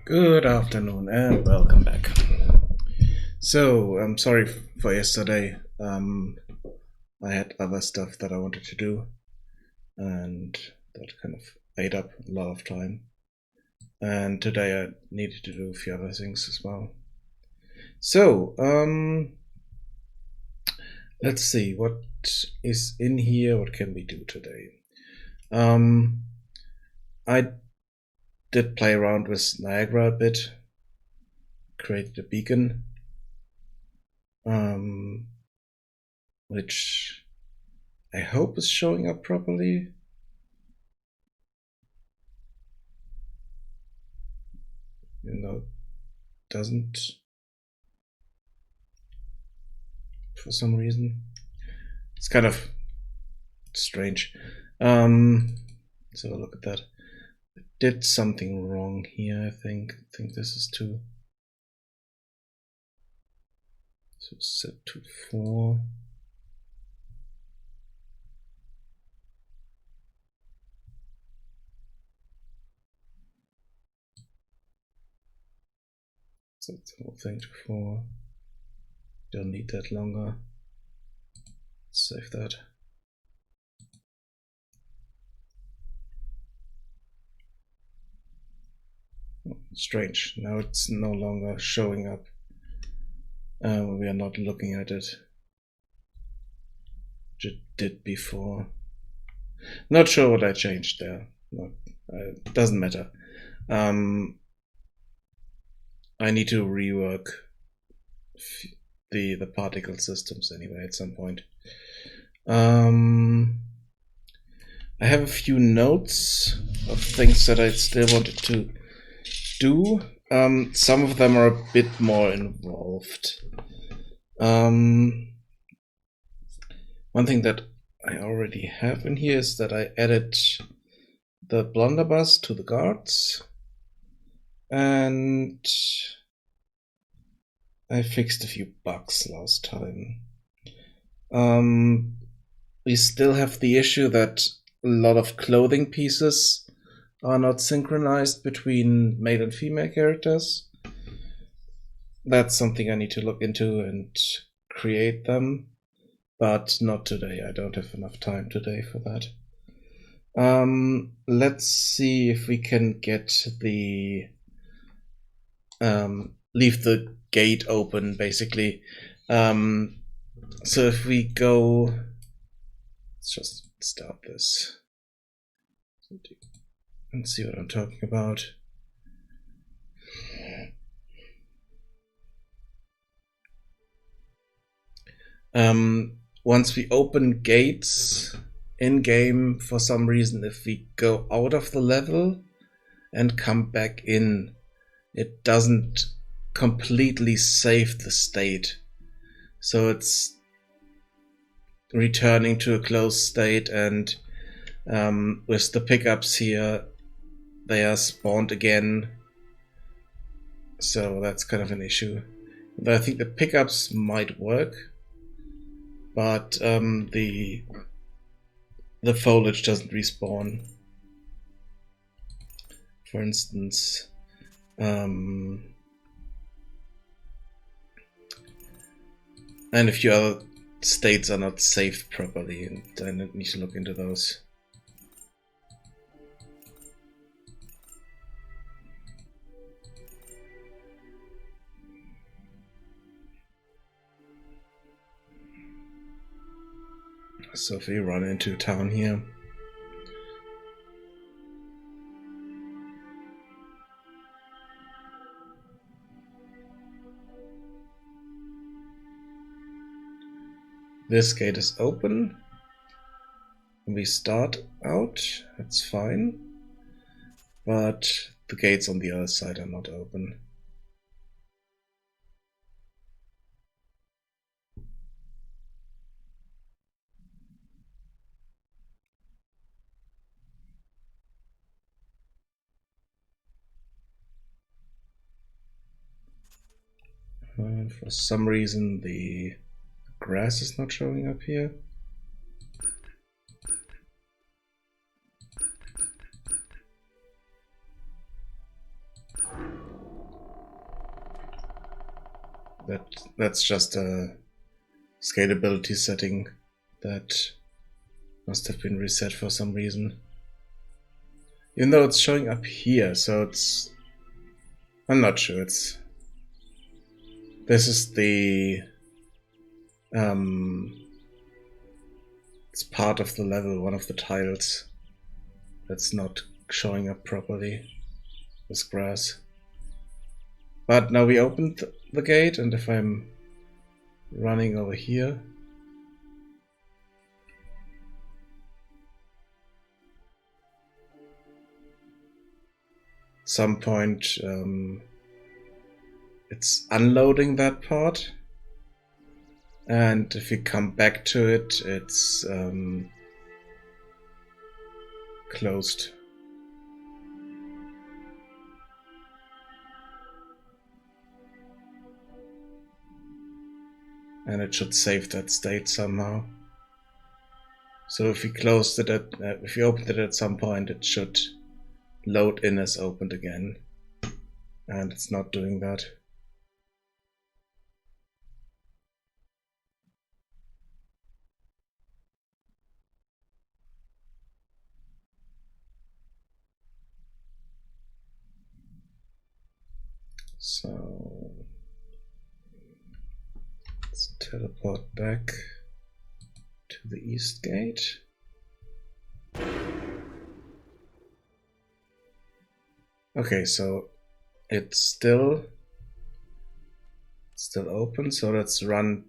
Good afternoon and welcome back. So, I'm sorry for yesterday. I had other stuff that I wanted to do, and that kind of ate up a lot of time. And today I needed to do a few other things as well. So, let's see what is in here. What can we do today? I did play around with Niagara a bit, created a beacon, which I hope is showing up properly. Doesn't for some reason. It's kind of strange. So look at that. I did something wrong here, I think. I think this is too. So set to 4. Set the whole thing to 4. Don't need that longer. Save that. Strange. Now it's no longer showing up. We are not looking at it. It did before. Not sure what I changed there. It doesn't matter. I need to rework the particle systems anyway at some point. I have a few notes of things that I still wanted to do. Some of them are a bit more involved. One thing that I already have in here is that I added the blunderbuss to the guards, and I fixed a few bugs last time. We still have the issue that a lot of clothing pieces are not synchronized between male and female characters. That's something I need to look into and create them, but not today. I don't have enough time today for that. Let's see if we can get the leave the gate open, basically. So if we go, let's just start this and see what I'm talking about. Once we open gates in game, for some reason, if we go out of the level and come back in, it doesn't completely save the state. So it's returning to a closed state, and with the pickups here, they are spawned again. So that's kind of an issue. But I think the pickups might work, but the foliage doesn't respawn. For instance, and a few other states are not saved properly, and I need to look into those. So if we run into town here, this gate is open. We start out, that's fine, but the gates on the other side are not open. For some reason the grass is not showing up here. That's just a scalability setting that must have been reset for some reason. Even though it's showing up here, so it's... I'm not sure. This is the... it's part of the level, one of the tiles that's not showing up properly. This grass. But now we opened the gate, and if I'm running over here... At some point, it's unloading that part. And if we come back to it, it's closed. And it should save that state somehow. So if we closed it if we opened it at some point, it should load in as opened again. And it's not doing that. So let's teleport back to the east gate. Okay, so it's still open, so let's run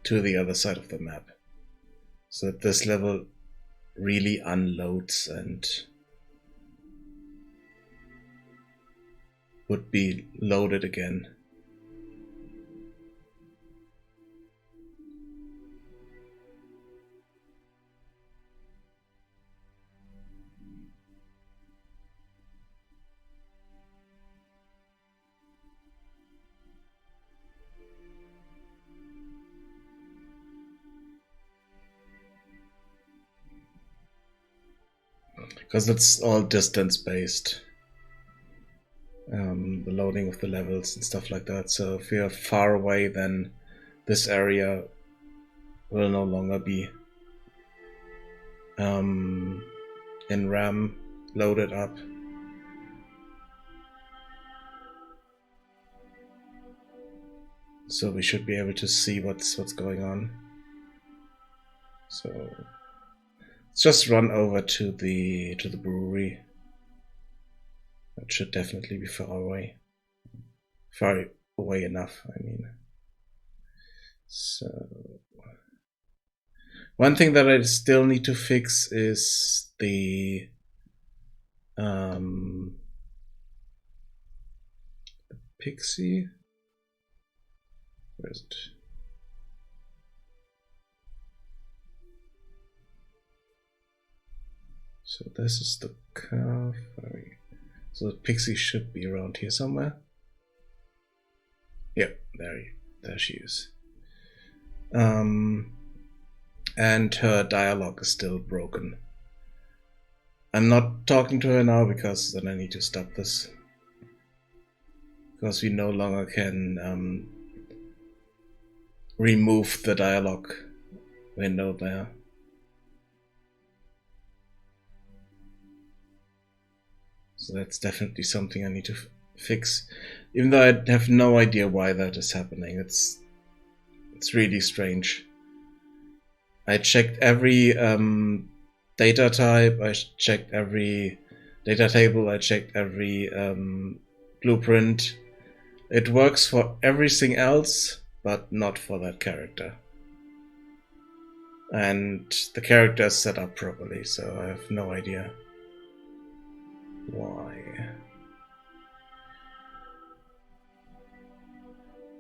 to the other side of the map. So that this level really unloads and would be loaded again. Because it's all distance based. The loading of the levels and stuff like that. So if we are far away, then this area will no longer be in RAM loaded up. So we should be able to see what's going on. So let's just run over to the brewery. That should definitely be far away. Far away enough, I mean. So one thing that I still need to fix is the pixie. Where is it? So this is the curve. So the pixie should be around here somewhere. Yep, there she is. And her dialogue is still broken. I'm not talking to her now because then I need to stop this. Because we no longer can remove the dialogue window there. So that's definitely something I need to fix, even though I have no idea why that is happening. It's really strange. I checked every data type, I checked every data table, I checked every blueprint. It works for everything else, but not for that character. And the character is set up properly, so I have no idea why.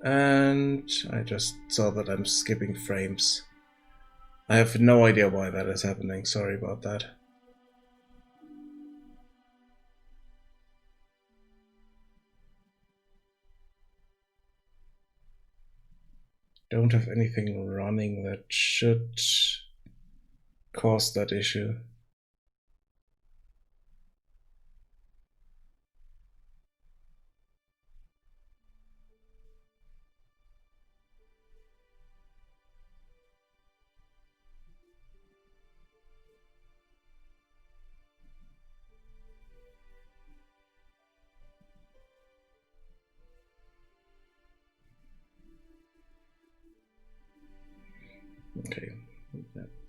And I just saw that I'm skipping frames. I have no idea why that is happening. Sorry about that. Don't have anything running that should cause that issue.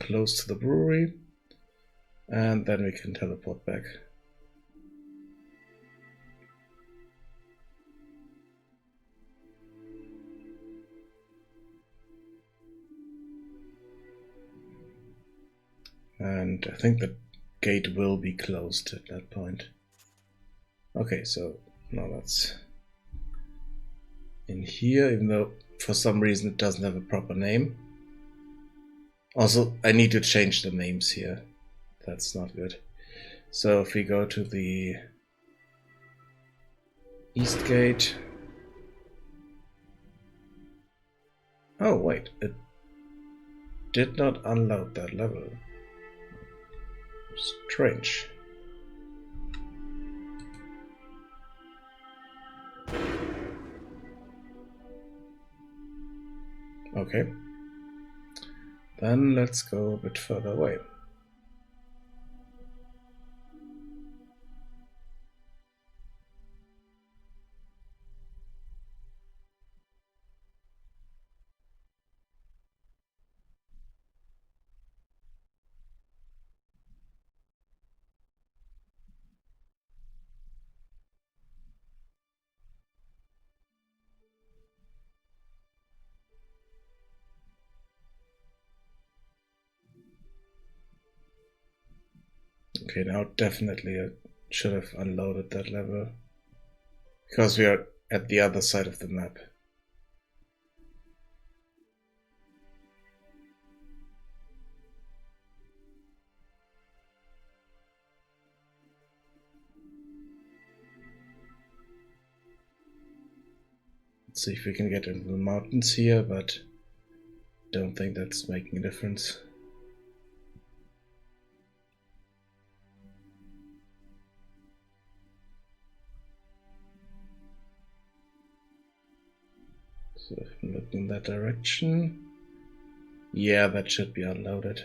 close to the brewery, and then we can teleport back. And I think the gate will be closed at that point. Okay, so now that's in here, even though for some reason it doesn't have a proper name. Also, I need to change the names here. That's not good. So if we go to the east gate. Oh wait, it did not unload that level. Strange. Okay. Then let's go a bit further away. Okay, now definitely I should have unloaded that level, because we are at the other side of the map. Let's see if we can get into the mountains here, but don't think that's making a difference. So if I'm looking in that direction, yeah, that should be unloaded.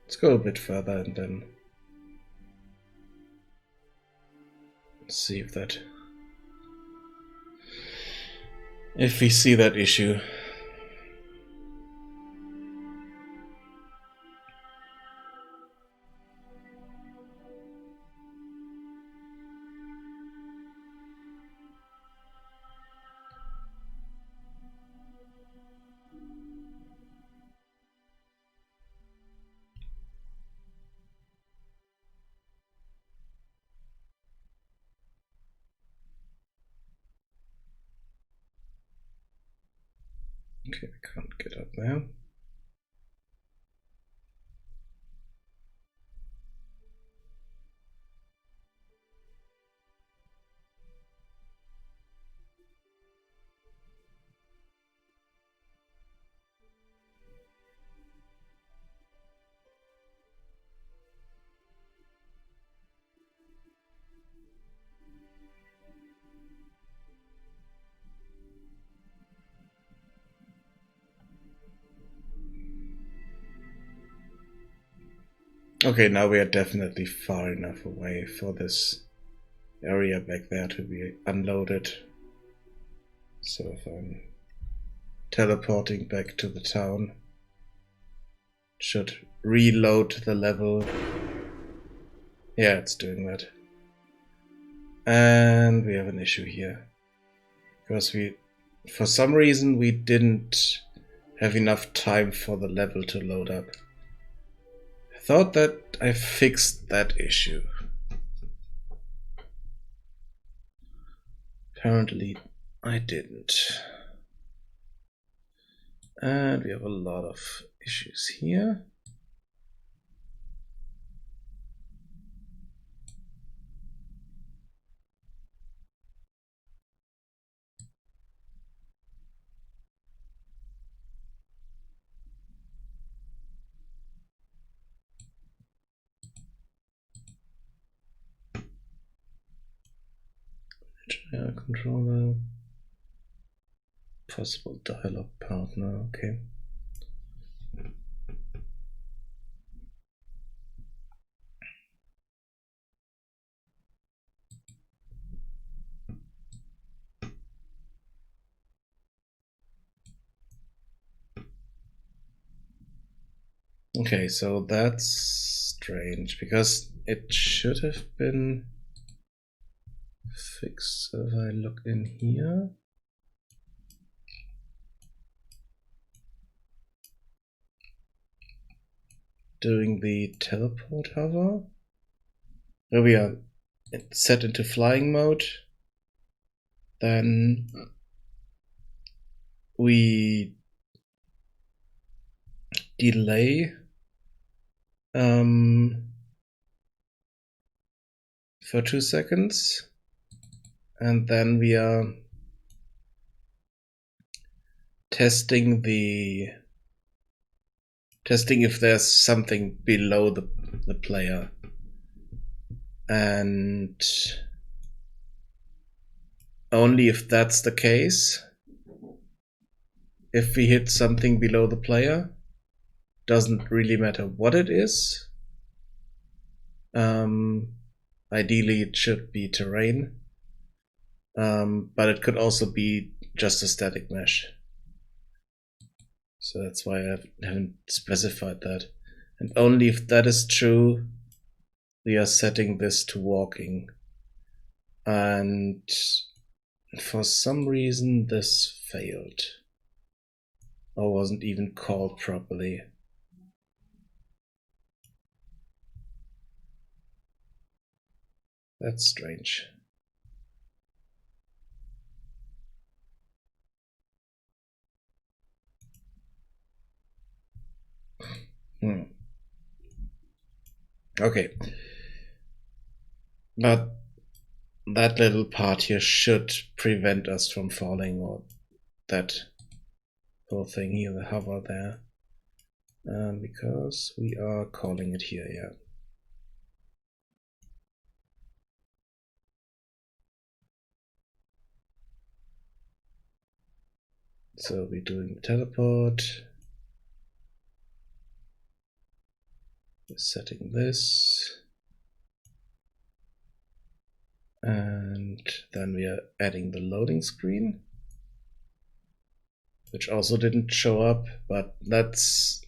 Let's go a bit further and then see if we see that issue. Okay, I can't get up there. Okay, now we are definitely far enough away for this area back there to be unloaded. So if I'm teleporting back to the town, it should reload the level. Yeah, it's doing that. And we have an issue here. Because for some reason, we didn't have enough time for the level to load up. I thought that I fixed that issue. Apparently, I didn't. And we have a lot of issues here. Controller. Possible dialogue partner, okay. Okay, so that's strange because it should have been fixed. So if I look in here, during the teleport hover, there we are. It's set into flying mode. Then we delay for 2 seconds, and then we are testing if there's something below the player, and only if that's the case, if we hit something below the player, doesn't really matter what it is. Ideally it should be terrain, but it could also be just a static mesh. So that's why I haven't specified that. And only if that is true, we are setting this to walking. And for some reason this failed. Or wasn't even called properly. That's strange. Okay. But that little part here should prevent us from falling, or that whole thing here, the hover there. Because we are calling it here, yeah. So we're doing teleport. We're setting this. And then we are adding the loading screen, which also didn't show up, but that's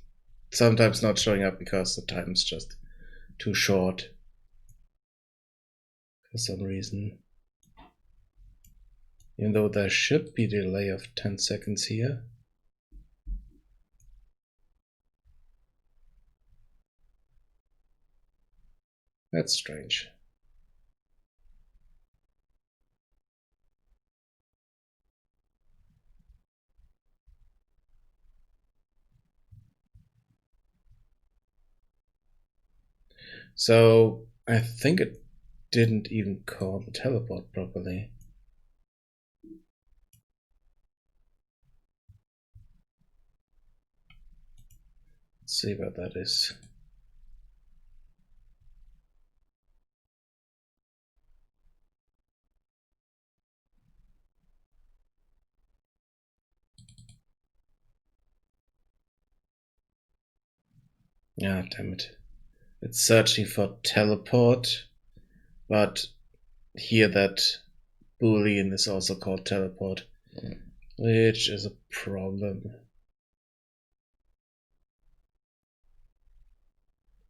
sometimes not showing up because the time's just too short for some reason. Even though there should be a delay of 10 seconds here. That's strange. So I think it didn't even call the teleport properly. Let's see what that is. Yeah, damn it. It's searching for teleport, but here that boolean is also called teleport, which is a problem.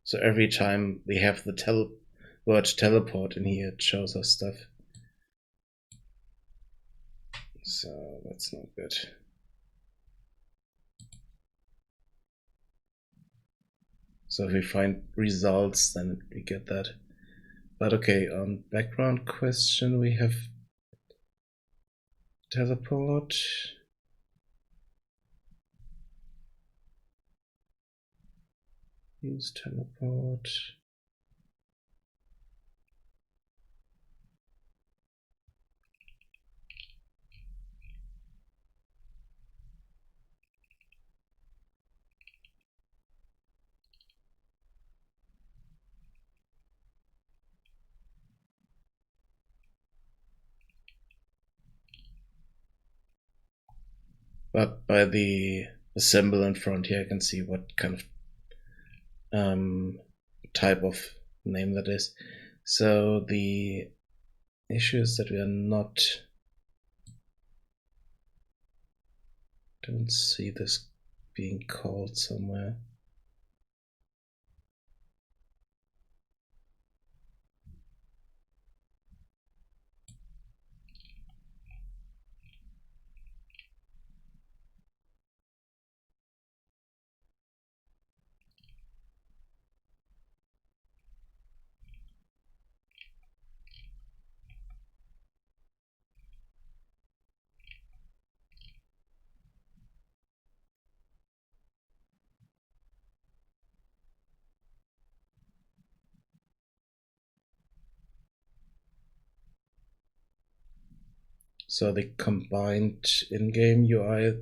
So every time we have the word teleport in here, it shows us stuff. So that's not good. So if we find results, then we get that. But okay, on background question, we have teleport. Use teleport. But by the symbol in front here, I can see what kind of type of name that is. So the issue is that we are don't see this being called somewhere. So the combined in-game UI,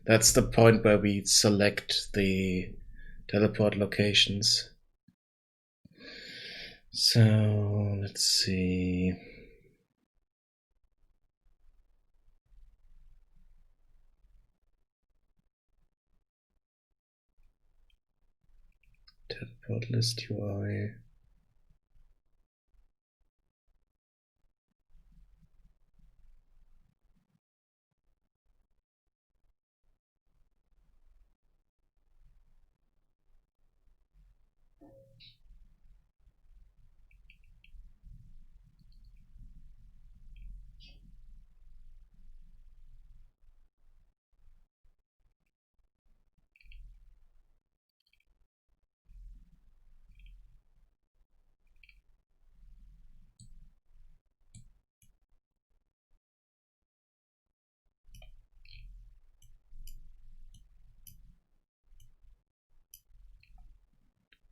that's the point where we select the teleport locations. So let's see. Teleport list UI.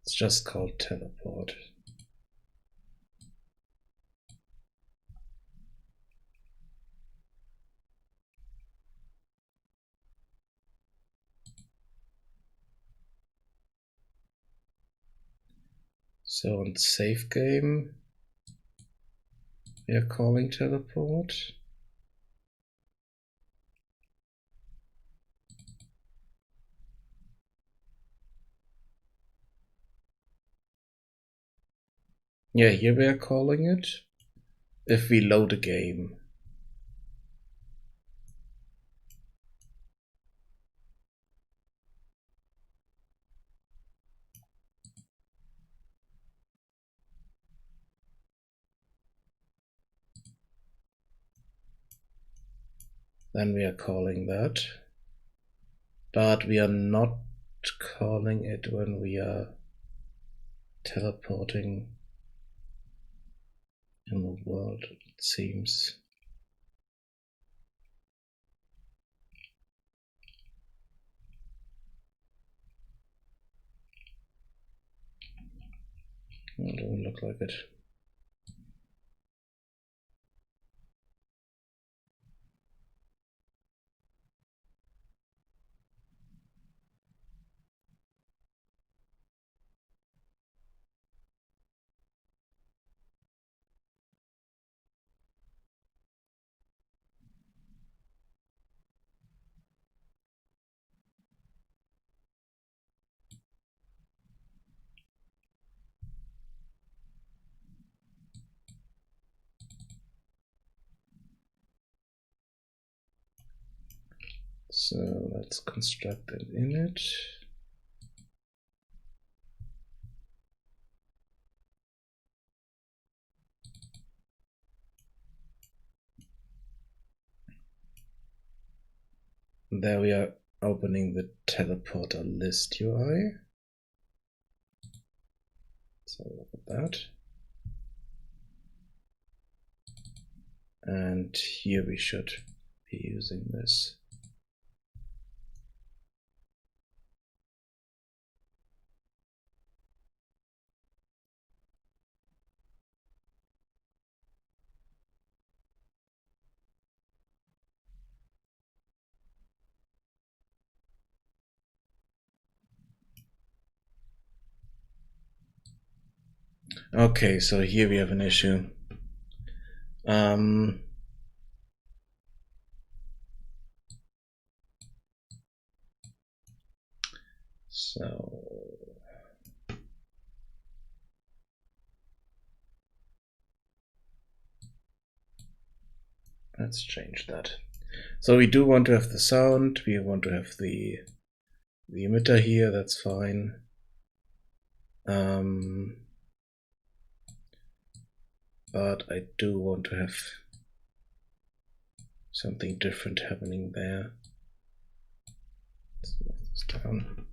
It's just called teleport. So on save game, we are calling teleport. Yeah, here we are calling it. If we load a game. Then we are calling that. But we are not calling it when we are teleporting in the world, it seems. It doesn't look like it. So let's construct an init. There we are opening the teleporter list UI. So look at that. And here we should be using this. Okay, so here we have an issue. So let's change that. So we do want to have the sound, we want to have the emitter here, that's fine. But I do want to have something different happening there. Let's move this down.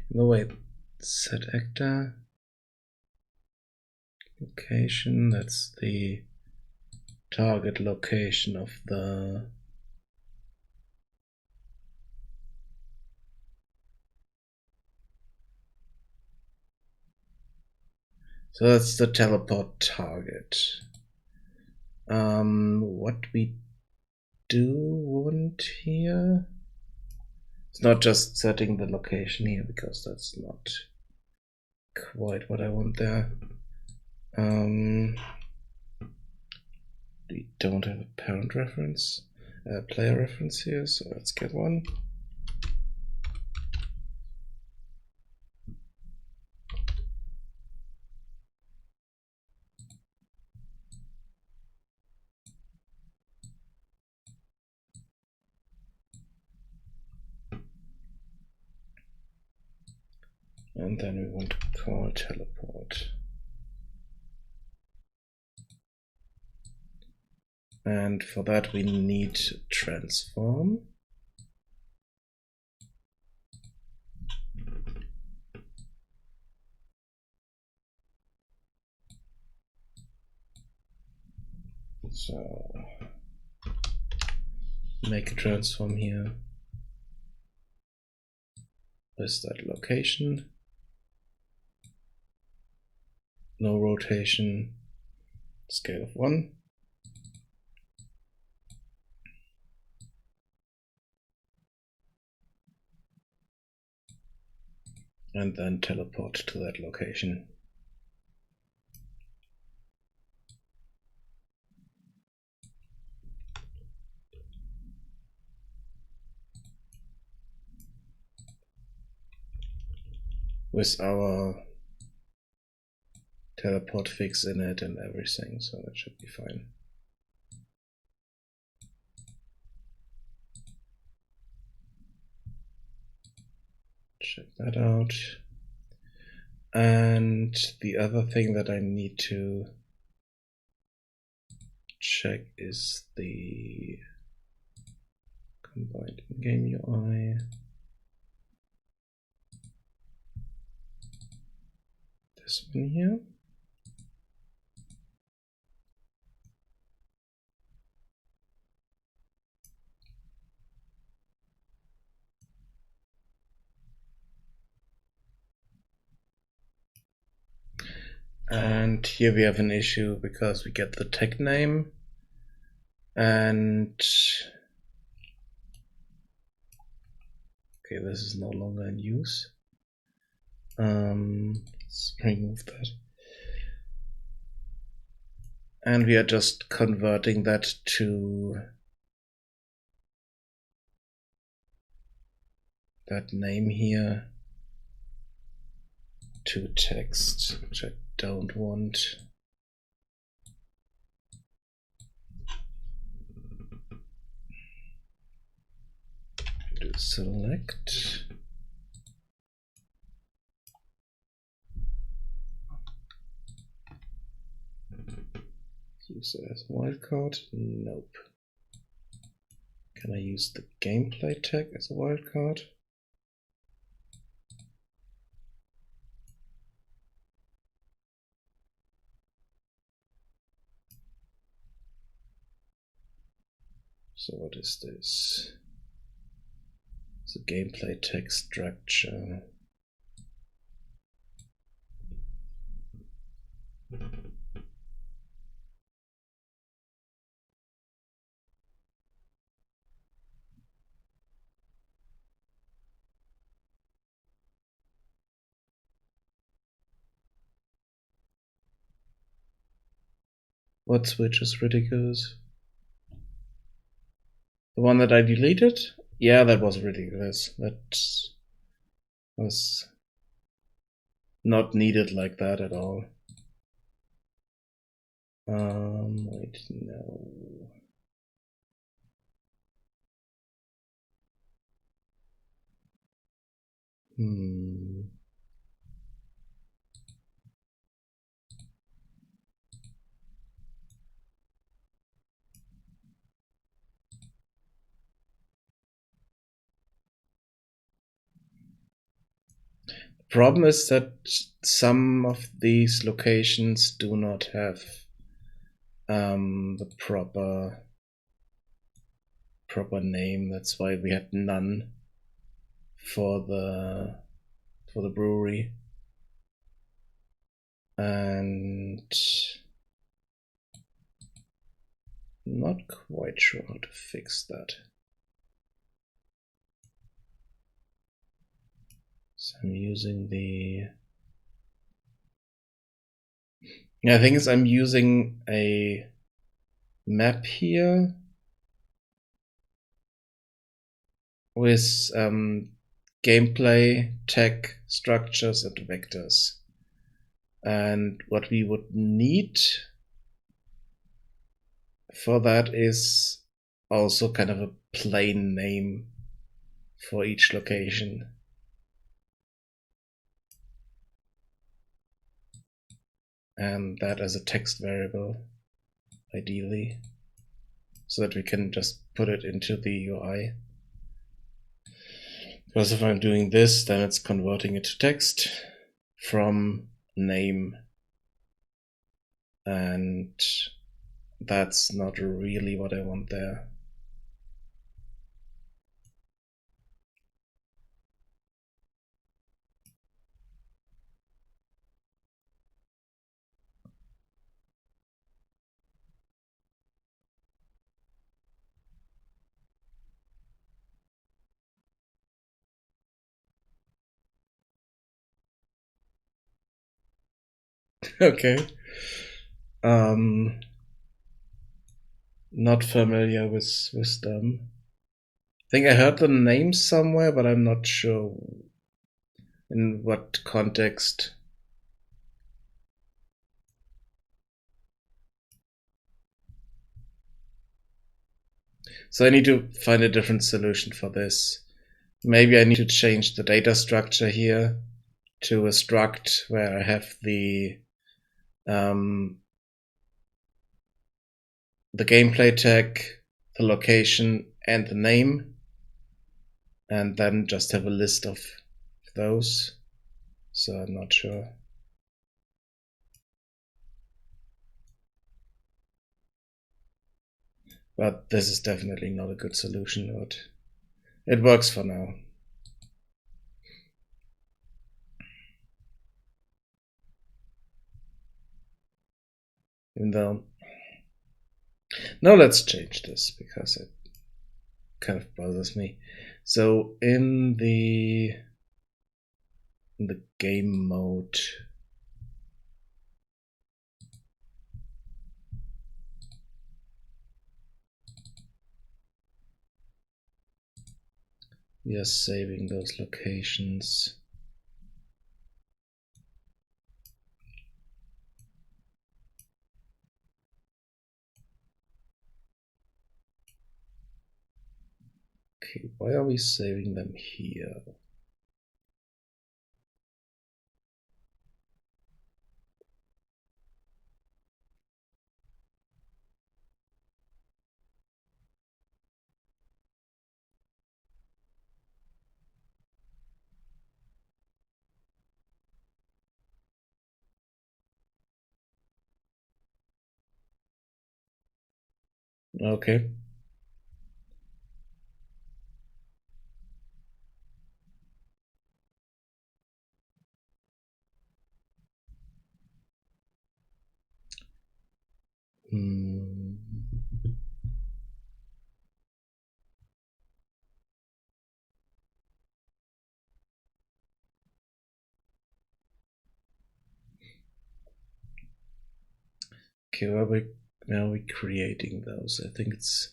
No, wait, set actor. location, that's the target location of the so that's the teleport target. What we do want here, it's not just setting the location here because that's not quite what I want there. We don't have a parent reference, player reference here, so let's get one. And then we want to call teleport. And for that we need transform. So make a transform here with that location. No rotation, scale of 1. And then teleport to that location. With our teleport fix in it and everything, so that should be fine. Check that out. And the other thing that I need to check is the combined in-game UI. This one here. And here we have an issue because we get the tag name and okay, this is no longer in use. Let's remove that. And we are just converting that to that name here to text, which I don't want. Do select. Use it as wildcard? Nope. Can I use the gameplay tag as a wildcard? So what is this? It's a gameplay tag structure. What switch is ridiculous? The one that I deleted? Yeah, that was ridiculous. That was not needed like that at all. Wait, no. problem is that some of these locations do not have the proper name. That's why we had none for the brewery. And not quite sure how to fix that. So I'm using the... Yeah, the thing is I'm using a map here with gameplay, tech, structures, and vectors. And what we would need for that is also kind of a plain name for each location. And that as a text variable, ideally, so that we can just put it into the UI. Because if I'm doing this, then it's converting it to text from name. And that's not really what I want there. Okay. Not familiar with them. I think I heard the name somewhere, but I'm not sure in what context. So I need to find a different solution for this. Maybe I need to change the data structure here to a struct where I have the gameplay tag, the location, and the name, and then just have a list of those. So I'm not sure. But this is definitely not a good solution, but it works for now. Even though... No, let's change this because it kind of bothers me. So in the game mode, we are saving those locations. Okay, why are we saving them here? Okay. Okay, where are we creating those? I think it's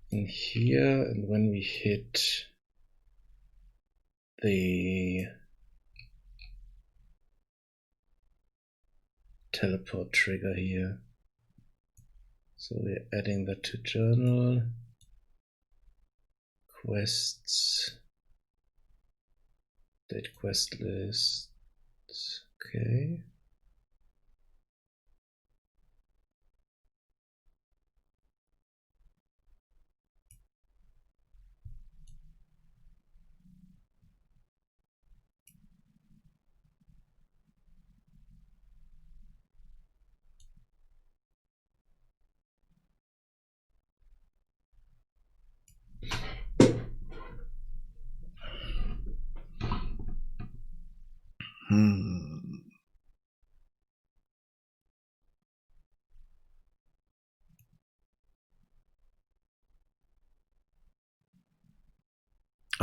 in here, and when we hit the teleport trigger here. So we're adding that to journal, quests, date quest list. Okay.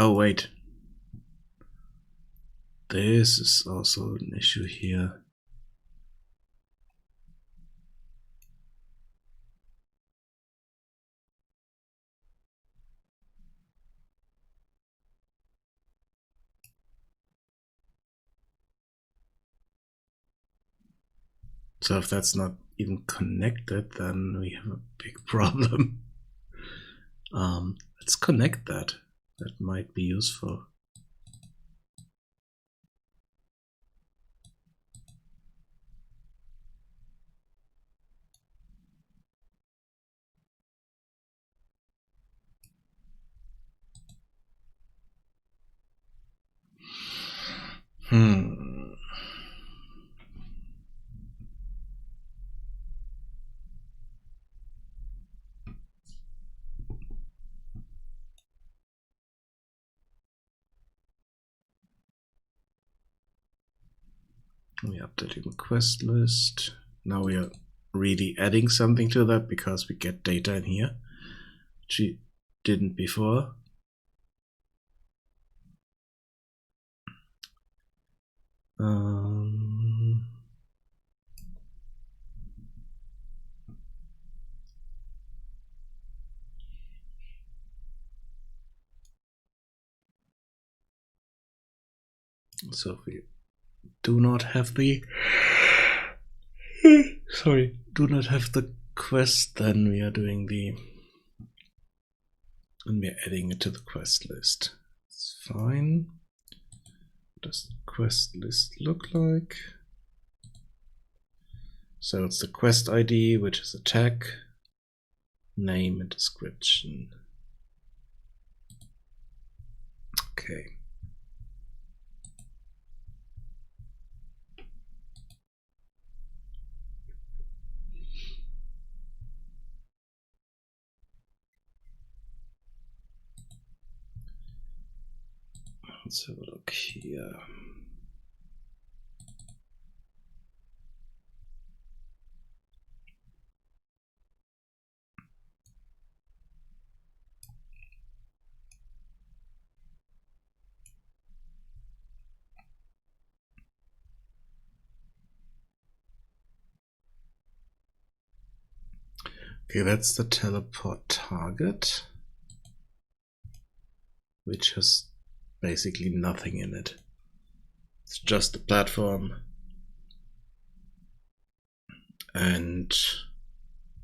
Oh, wait. This is also an issue here. So if that's not even connected, then we have a big problem. Let's connect that. That might be useful. We're updating the quest list. Now we are really adding something to that because we get data in here, which we didn't before. So if we do not have the do not have the quest, then we are doing the and we're adding it to the quest list. It's fine. What does the quest list look like? So it's the quest ID, which is a tag, name, and description. Okay. Let's have a look here. Okay, that's the teleport target, which has basically nothing in it. It's just the platform and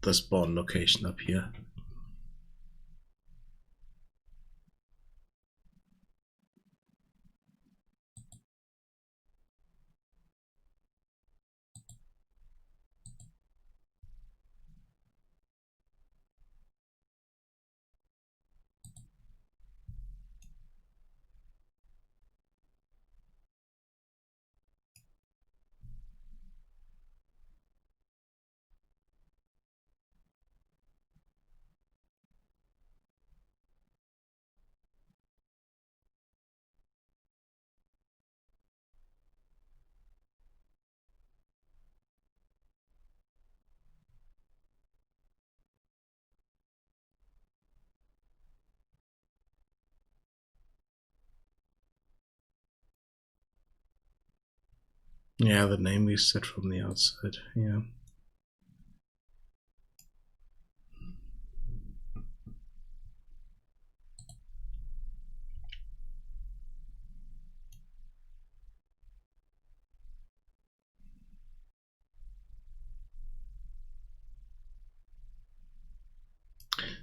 the spawn location up here. Yeah, the name we set from the outside, yeah.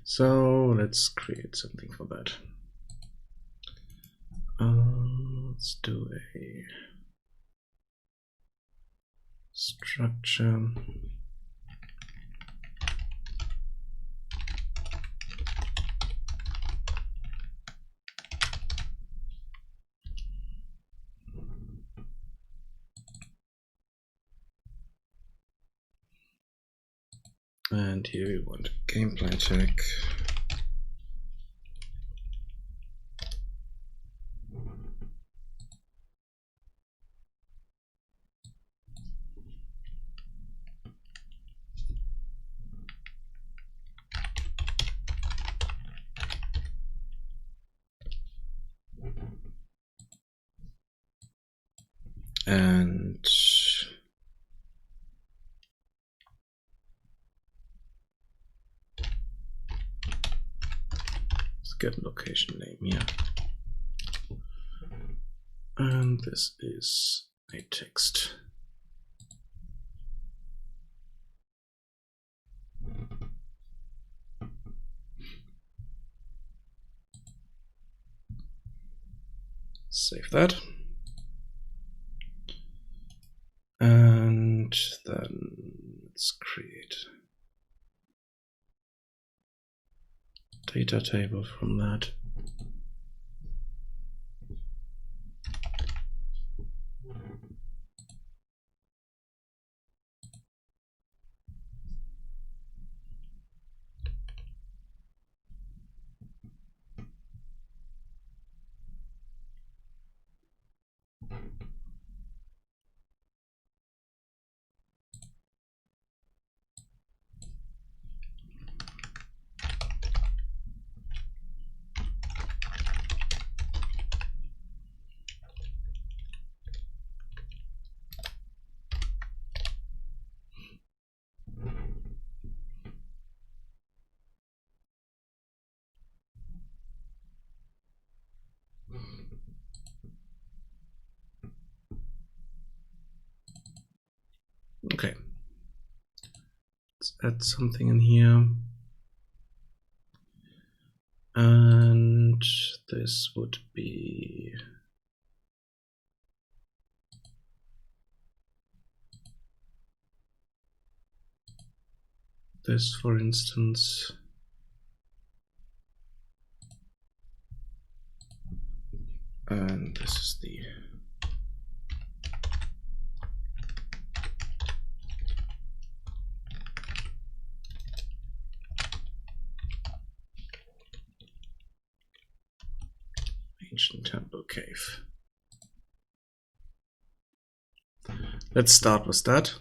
So let's create something for that. Let's do a structure. And here we want gameplay check. And let's get a location name here. And this is a text. Save that. And then let's create a data table from that. Okay, let's add something in here. And this would be this, for instance. And this is the ancient temple cave. Let's start with that.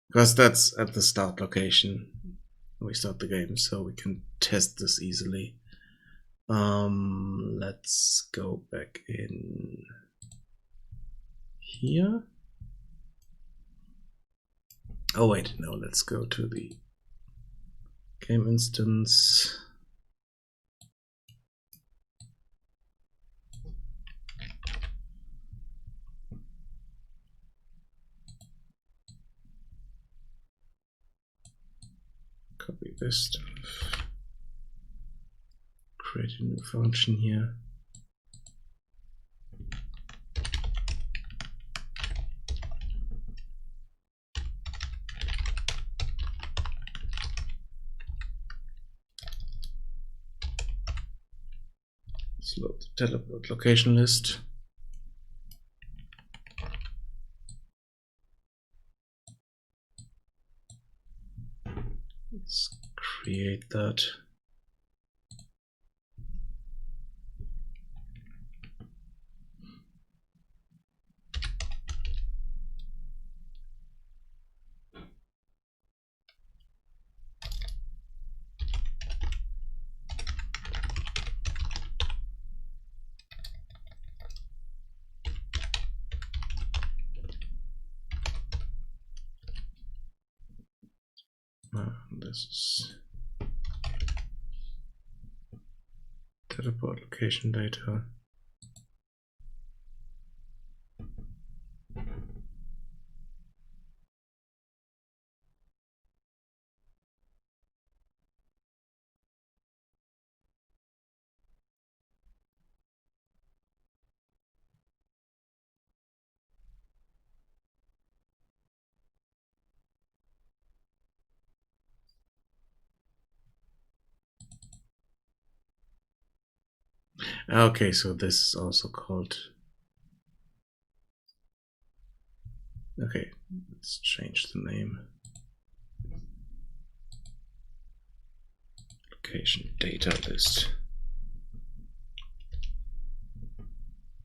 Because that's at the start location. We start the game, so we can test this easily. Let's go back in here. Oh wait, no, let's go to the game instance. Copy this stuff. Create a new function here. Let's load the teleport location list. Let's create that. This is teleport location data. Okay, so this is also called. Okay, let's change the name. Location data list.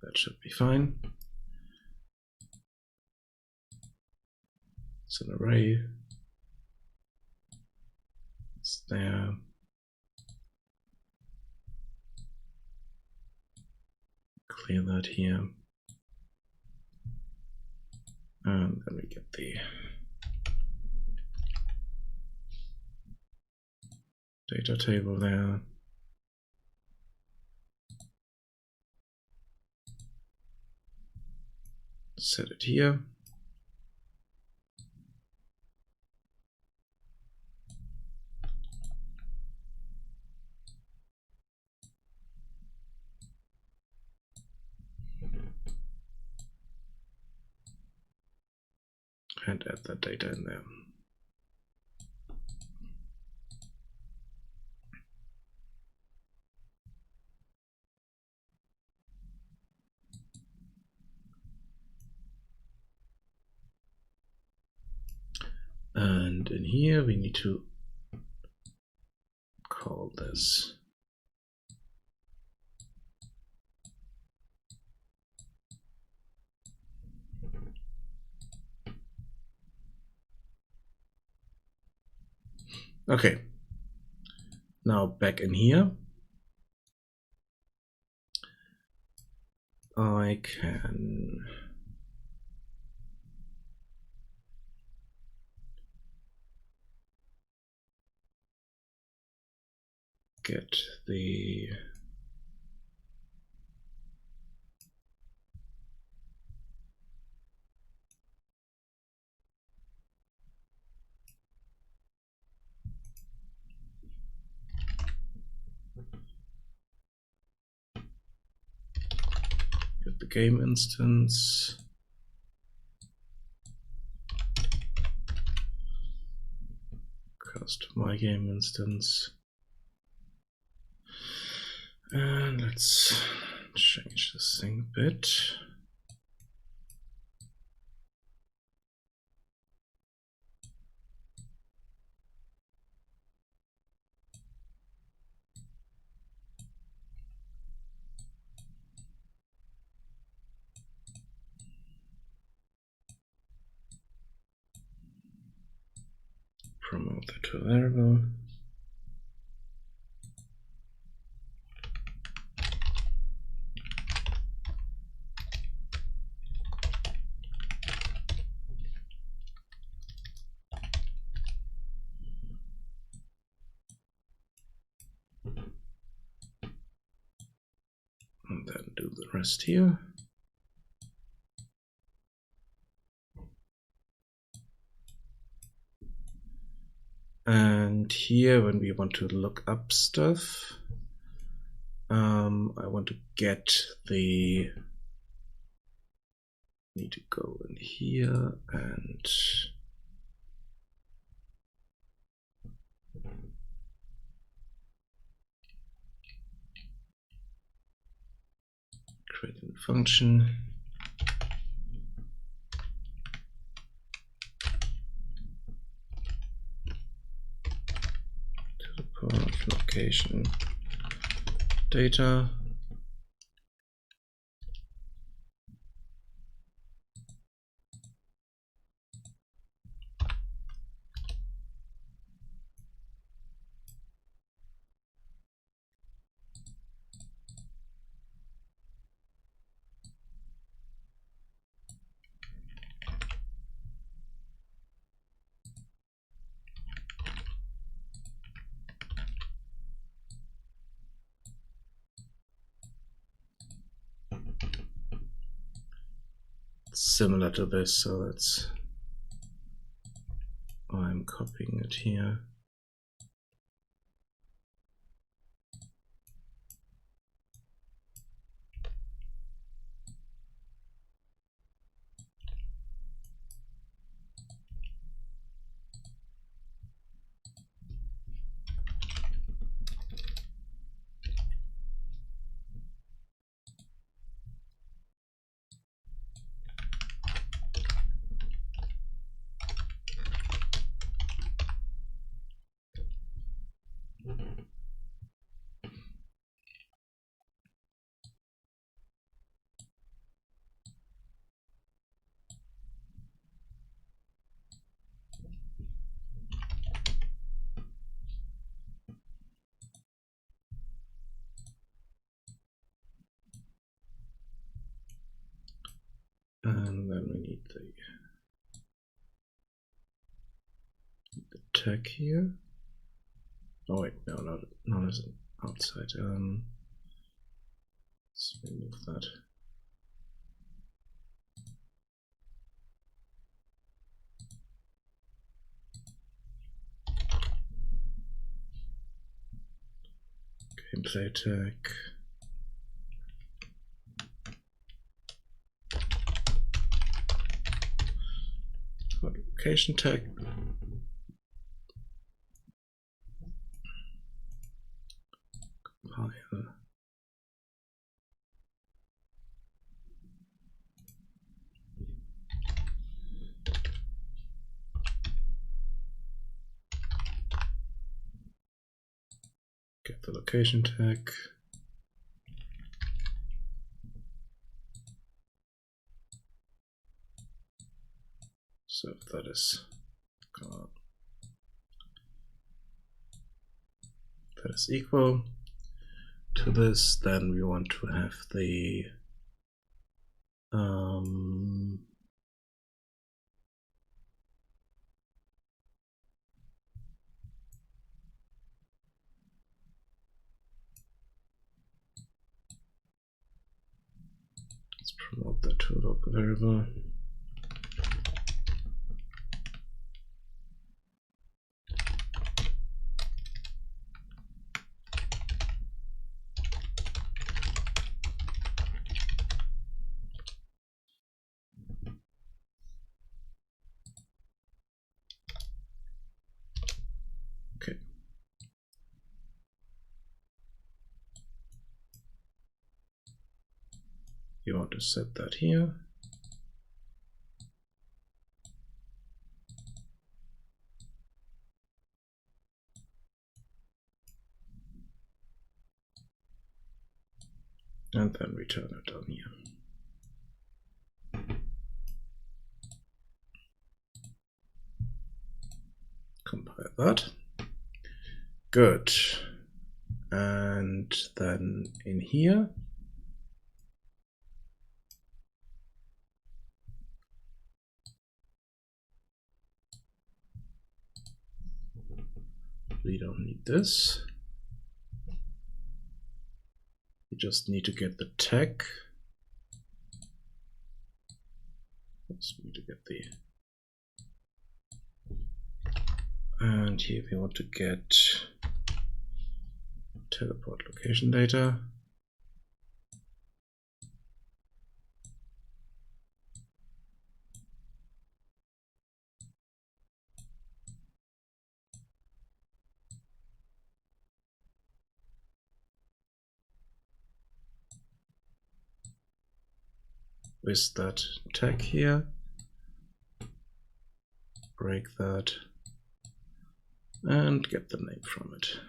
That should be fine. It's an array. It's there. clear that here. And then we get the data table there. Set it here. And add that data in there. And in here we need to call this okay. Now back in here, I can get the game instance. Cast my game instance. And let's change this thing a bit. Promote that to a variable. And then do the rest here. And here, when we want to look up stuff, I want to get the, need to go in here and create a function. To the power of location data. Similar to this, so it's, I'm copying it here. And then we need the tag here. Oh wait, no, not as an outside. Let's remove that. Gameplay tag. Location tag. Compile. Get the location tag. So if that is equal to this, then we want to have the let's promote that to a local variable. Okay. You want to set that here. And then return it down here. Compile that. Good. And then in here, we don't need this. We just need to get the tag. Let's need to get the. And here we want to get teleport location data. With that tag here, break that, and get the name from it.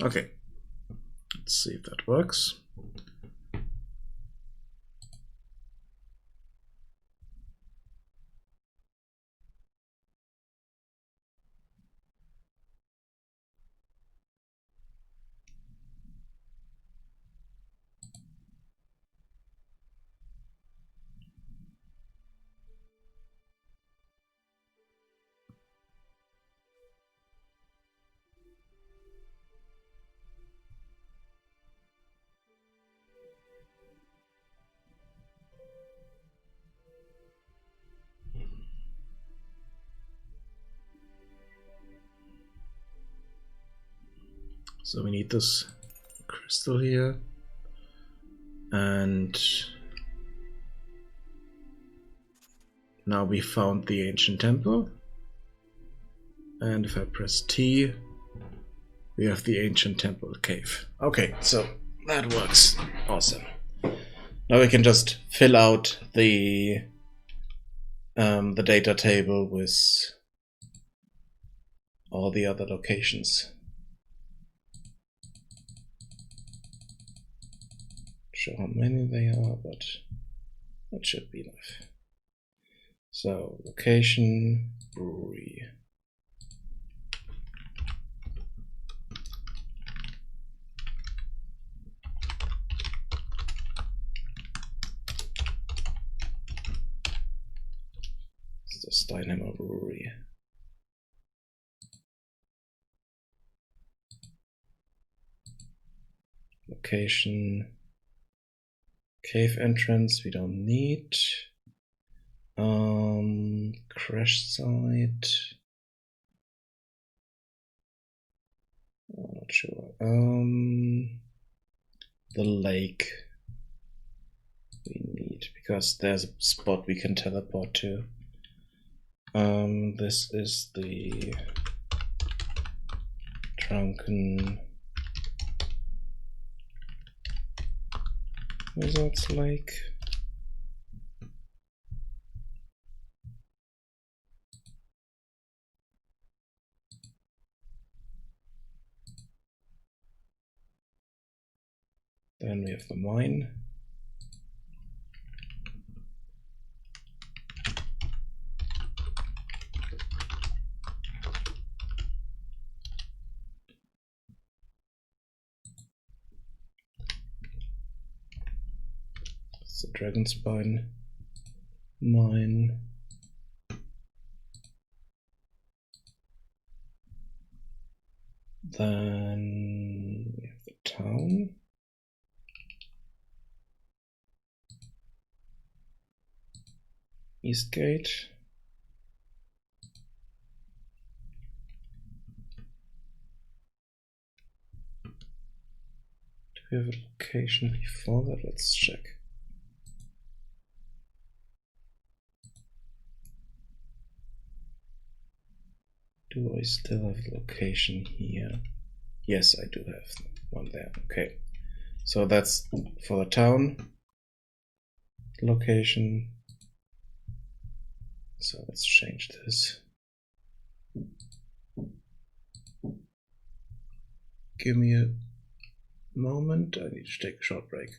Okay, let's see if that works. So we need this crystal here, and now we found the ancient temple, and if I press T, we have the ancient temple cave. Okay, so that works. Awesome. Now we can just fill out the data table with all the other locations. sure how many they are, but that should be enough. So, location, brewery. This is the Steinheimer Brewery. Location, cave entrance, we don't need. Crash site. I'm not sure. The lake we need, because there's a spot we can teleport to. This is the Drunken Wizard's Lake. Then we have the mine. It's the Dragonspine mine. Then we have the town. Eastgate. Do we have a location before that? Let's check. Do I still have a location here? Yes, I do have one there. Okay. So that's for the town location. So let's change this. Give me a moment. I need to take a short break.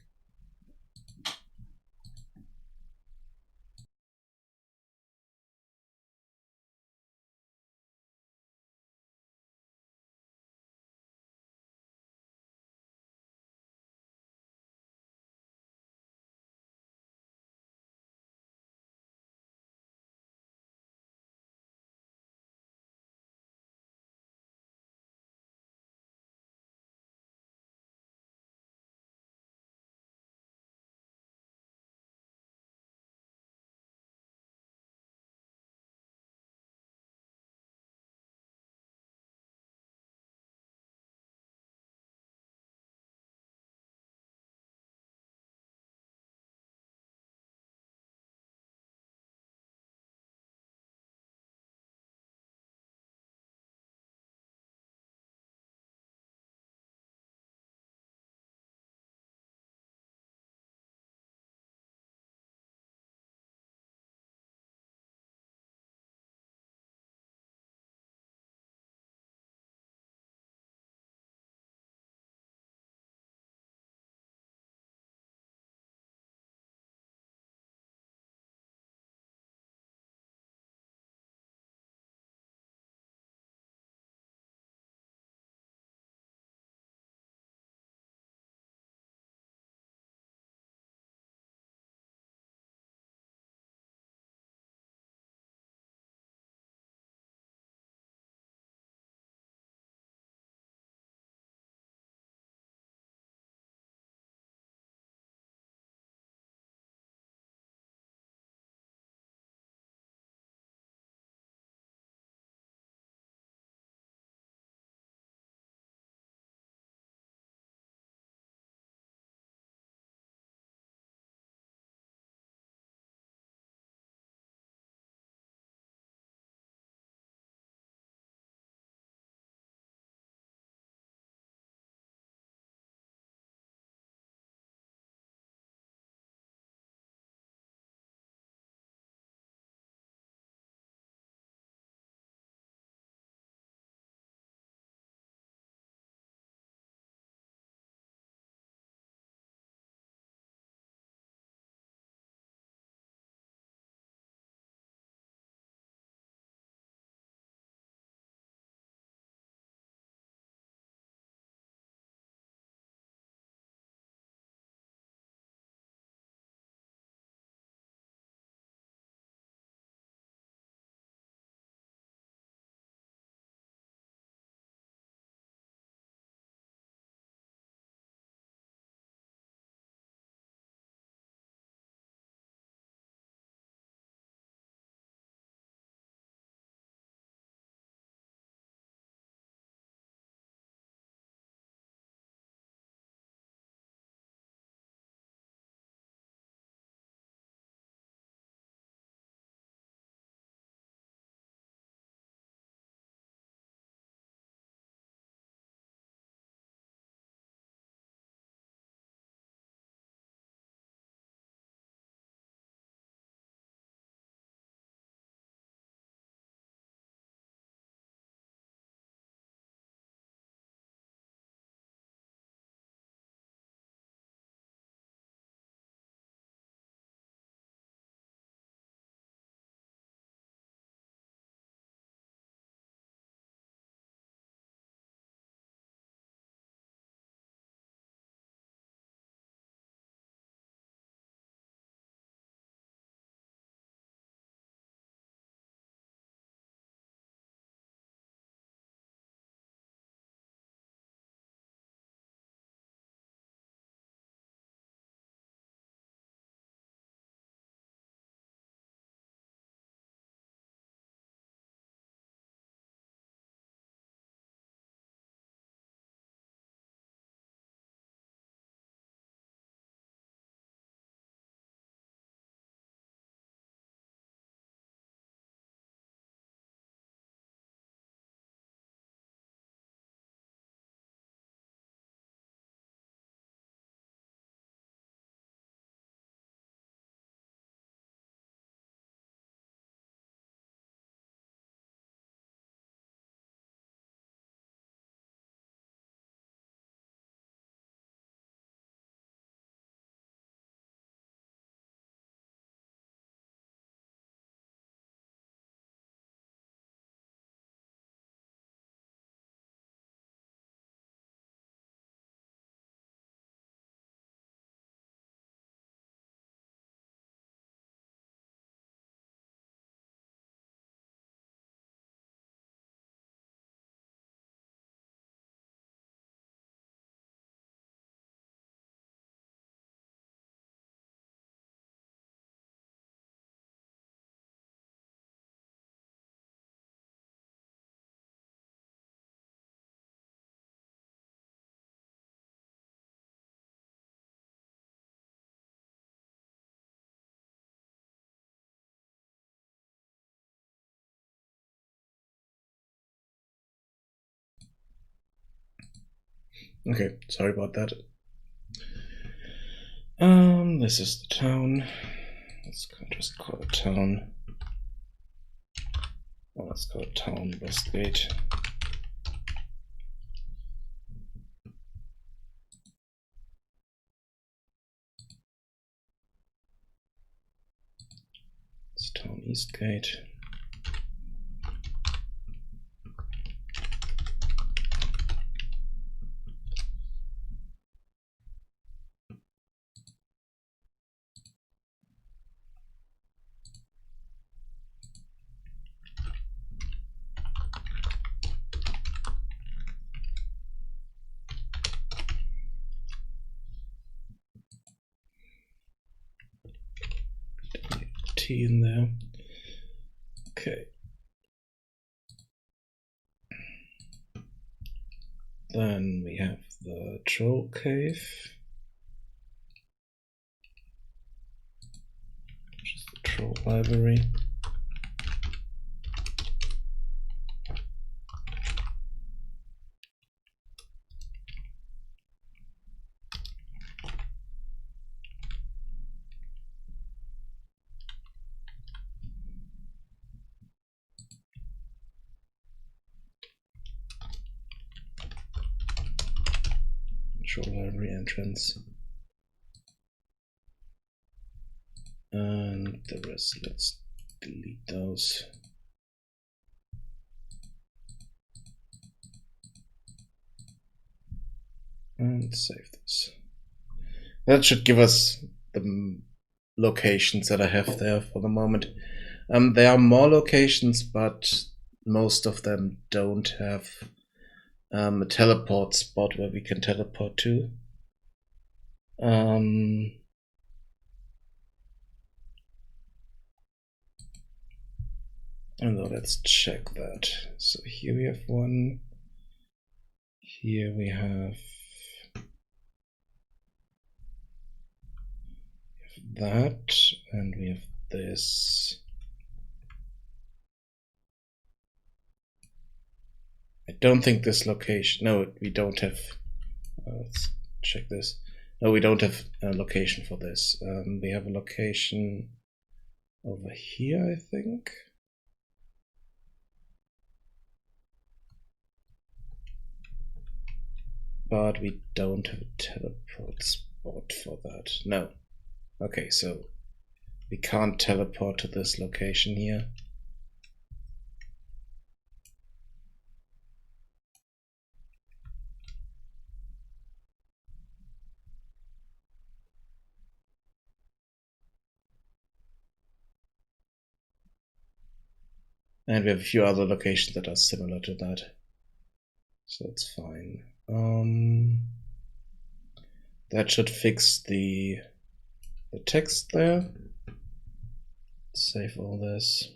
Okay, sorry about that. This is the town. Let's just call it town. Oh, let's call it town Westgate. It's town Eastgate. T in there. Okay. Then we have the troll cave, which is the troll library. Troll library entrance. And the rest, let's delete those. And save this. That should give us the locations that I have there for the moment. There are more locations, but most of them don't have a teleport spot where we can teleport to. And now let's check that. So here we have one. Here we have that, and we have this. I don't think this location. No, we don't have. Let's check this. No, we don't have a location for this. We have a location over here, I think. But we don't have a teleport spot for that. No. Okay, so we can't teleport to this location here. And we have a few other locations that are similar to that. So it's fine. That should fix the text there. Save all this.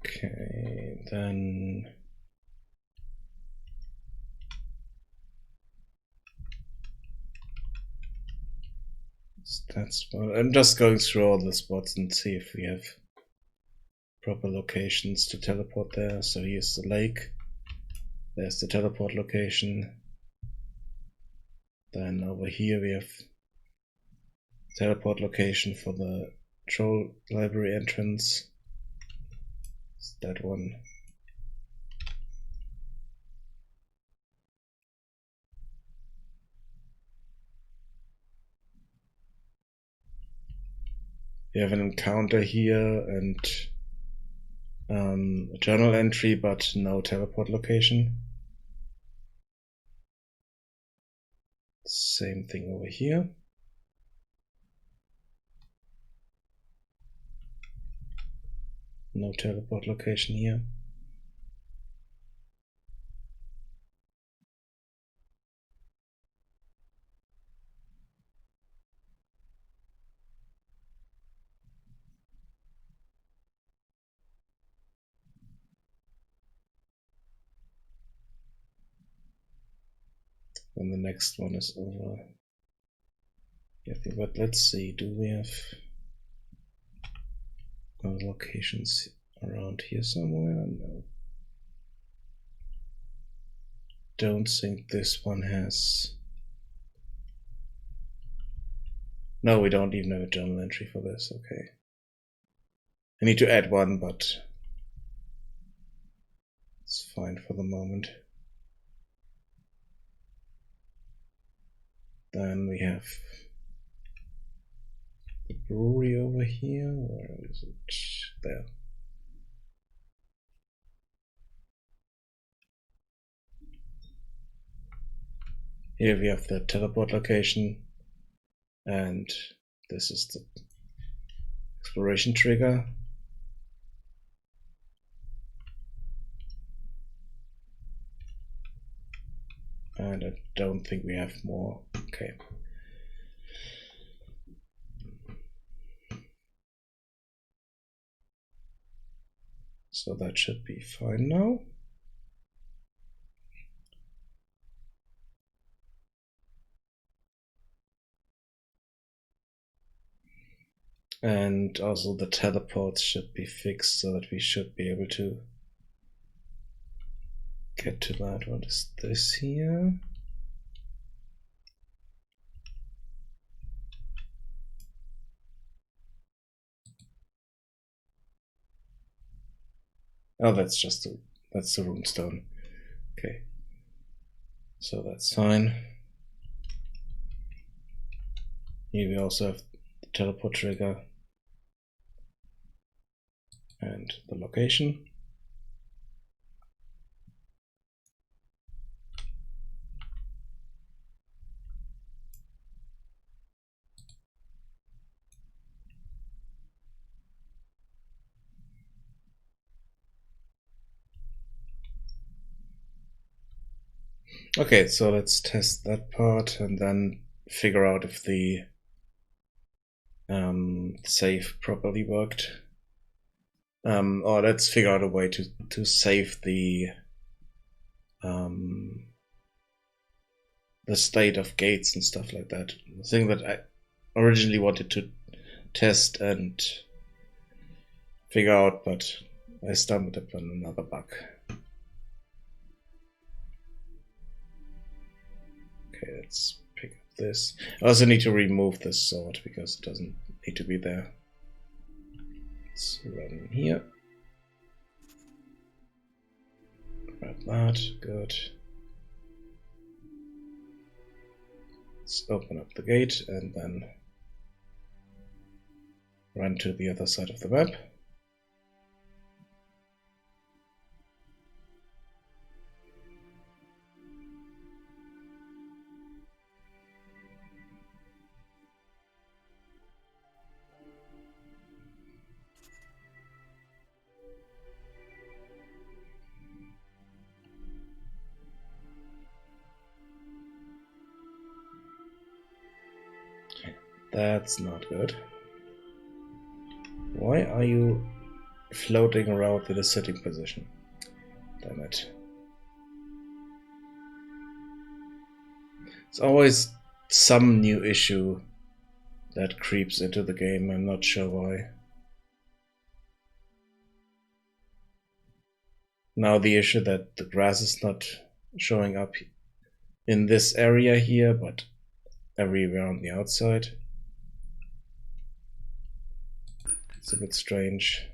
Okay, then that's what I'm just going through all the spots and see if we have proper locations to teleport there. So here's the lake. There's the teleport location. Then over here we have teleport location for the troll library entrance. It's that one. We have an encounter here and a journal entry, but no teleport location. Same thing over here. No teleport location here. when the next one is over. Yeah, but let's see, do we have locations around here somewhere? No. Don't think this one has. No, we don't even have a journal entry for this. Okay. I need to add one, but it's fine for the moment. Then we have the brewery over here. Where is it? There. Here we have the teleport location, and this is the exploration trigger. And I don't think we have more. Okay. So that should be fine now. And also the teleports should be fixed so that we should be able to get to that. What is this here? Oh, that's just that's the runestone. Okay. So that's fine. Here we also have the teleport trigger and the location. Okay, so let's test that part and then figure out if the save properly worked. Or let's figure out a way to save the state of gates and stuff like that. The thing that I originally wanted to test and figure out, but I stumbled upon another bug. Okay, let's pick up this. I also need to remove this sword because it doesn't need to be there. Let's run here. Grab that, good. Let's open up the gate and then run to the other side of the map. That's not good. Why are you floating around in a sitting position? Damn it. It's always some new issue that creeps into the game. I'm not sure why. Now the issue that the grass is not showing up in this area here, but everywhere on the outside. It's a bit strange.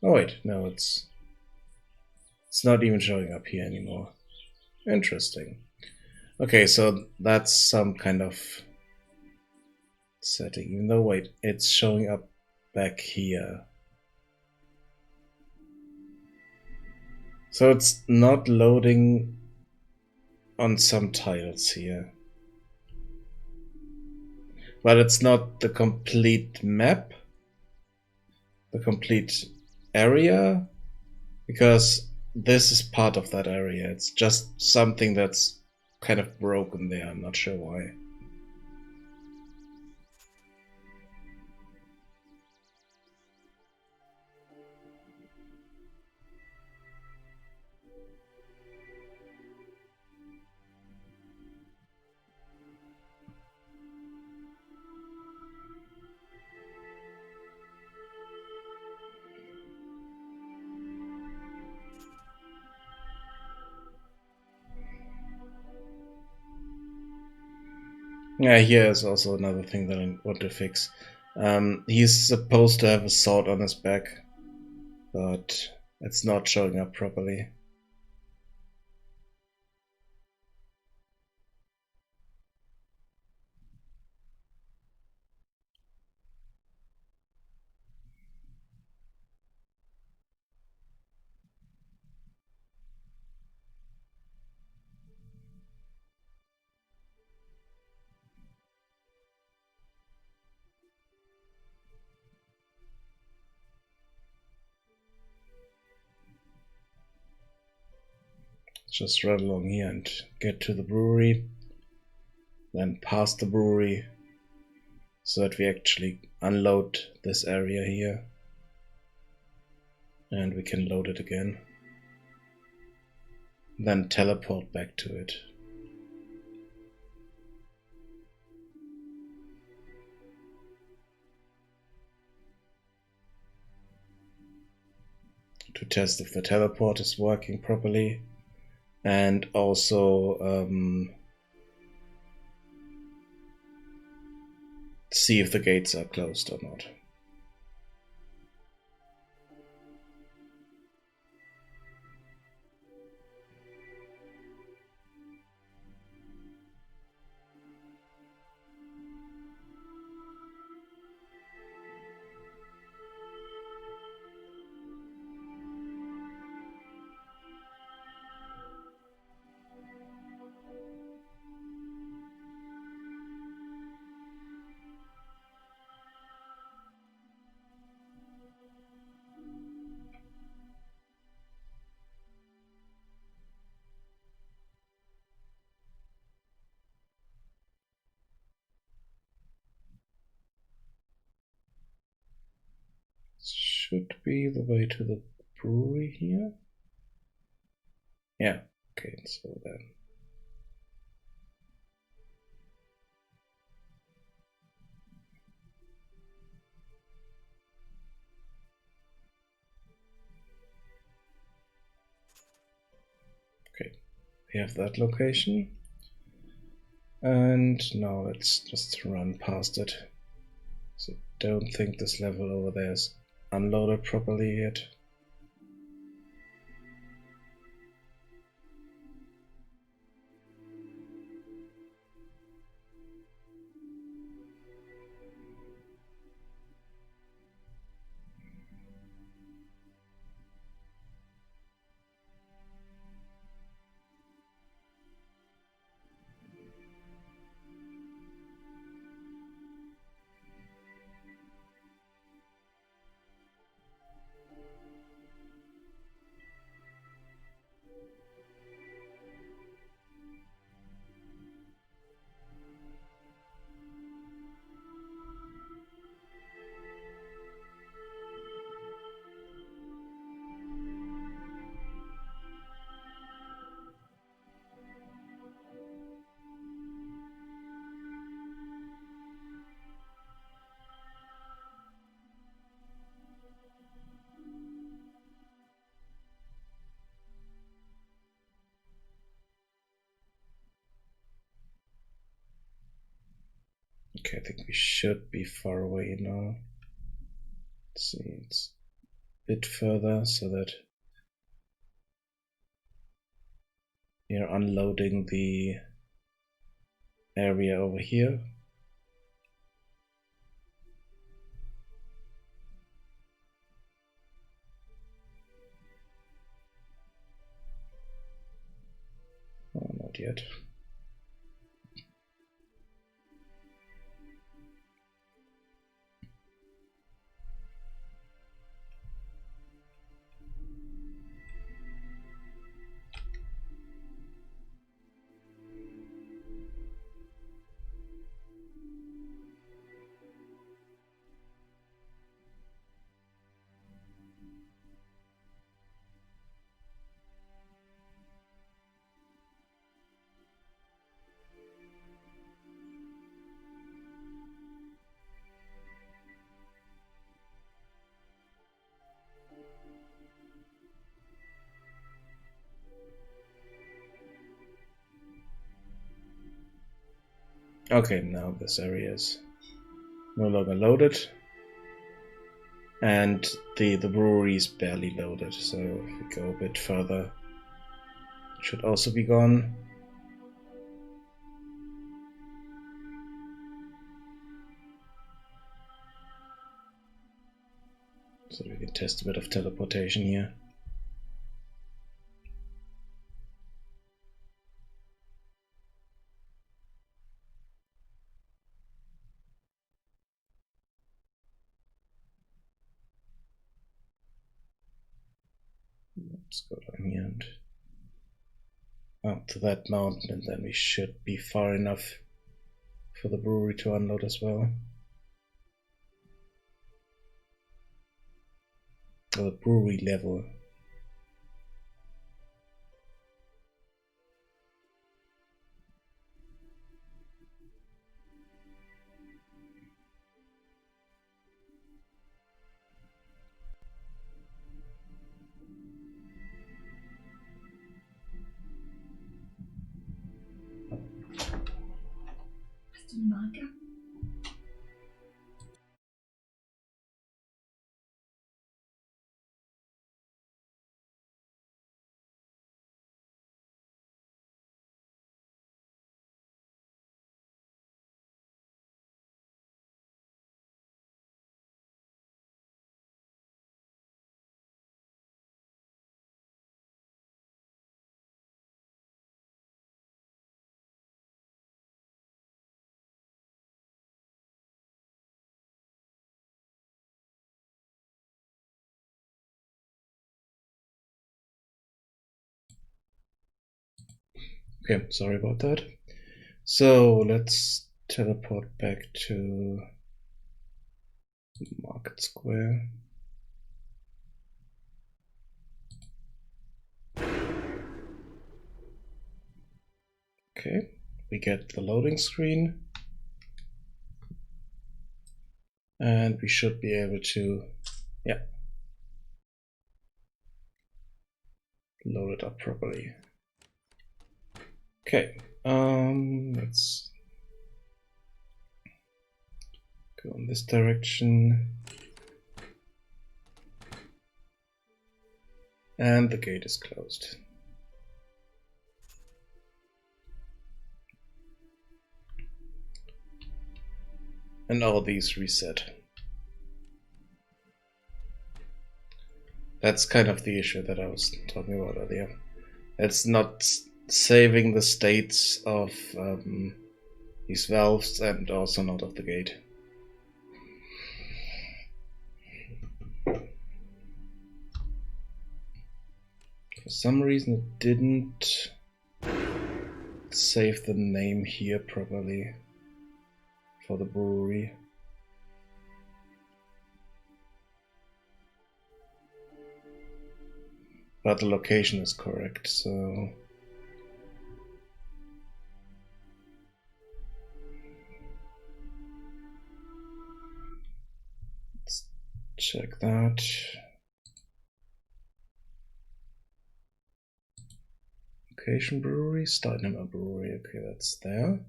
Oh wait, no, it's not even showing up here anymore. Interesting. Okay, so that's some kind of setting. Even though, wait, it's showing up back here. So it's not loading on some tiles here. But it's not the complete map, the complete area, because this is part of that area. It's just something that's kind of broken there. I'm not sure why. Yeah, here is also another thing that I want to fix. He's supposed to have a sword on his back, but it's not showing up properly. Just run along here and get to the brewery, then past the brewery, so that we actually unload this area here, and we can load it again, then teleport back to it. To test if the teleport is working properly, and also see if the gates are closed or not. Should be the way to the brewery here. Yeah, okay, so then. Okay, we have that location. And now let's just run past it. So don't think this level over there is unloaded properly yet. Okay, I think we should be far away now. Let's see, it's a bit further so that we're unloading the area over here. Oh, not yet. Okay, now this area is no longer loaded. And the brewery is barely loaded, so if we go a bit further, it should also be gone. So we can test a bit of teleportation here. Let's go down here and up to that mountain, and then we should be far enough for the brewery to unload as well. Or the brewery level. Okay, sorry about that. So let's teleport back to Market Square. Okay, we get the loading screen. And we should be able to, yeah, load it up properly. Okay, let's go in this direction. And the gate is closed. And all these reset. That's kind of the issue that I was talking about earlier. It's not saving the states of these valves and also not of the gate. For some reason it didn't save the name here properly for the brewery. But the location is correct, so let's check that. Location brewery, Steinheimer Brewery, okay, that's there.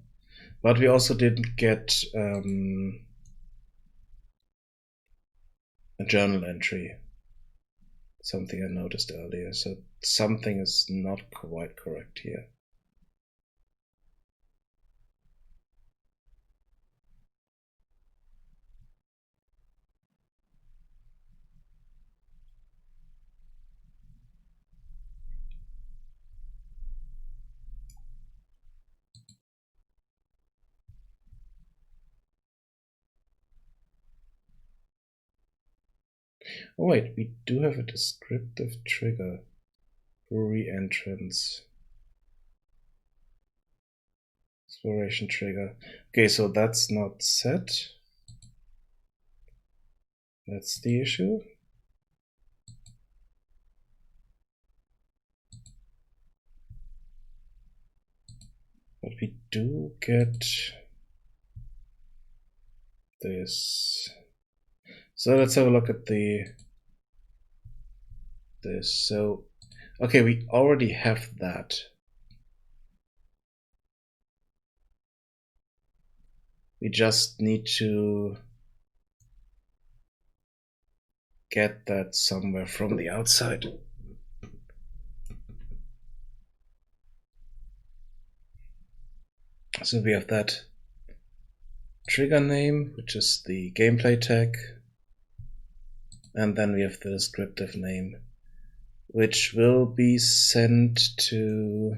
But we also didn't get a journal entry. Something I noticed earlier, so something is not quite correct here. Oh wait, we do have a descriptive trigger. Brewery entrance. Exploration trigger. Okay, so that's not set. That's the issue. But we do get this. So let's have a look at this. So, okay, we already have that. We just need to get that somewhere from the outside. So we have that trigger name, which is the gameplay tag, and then we have the descriptive name, which will be sent to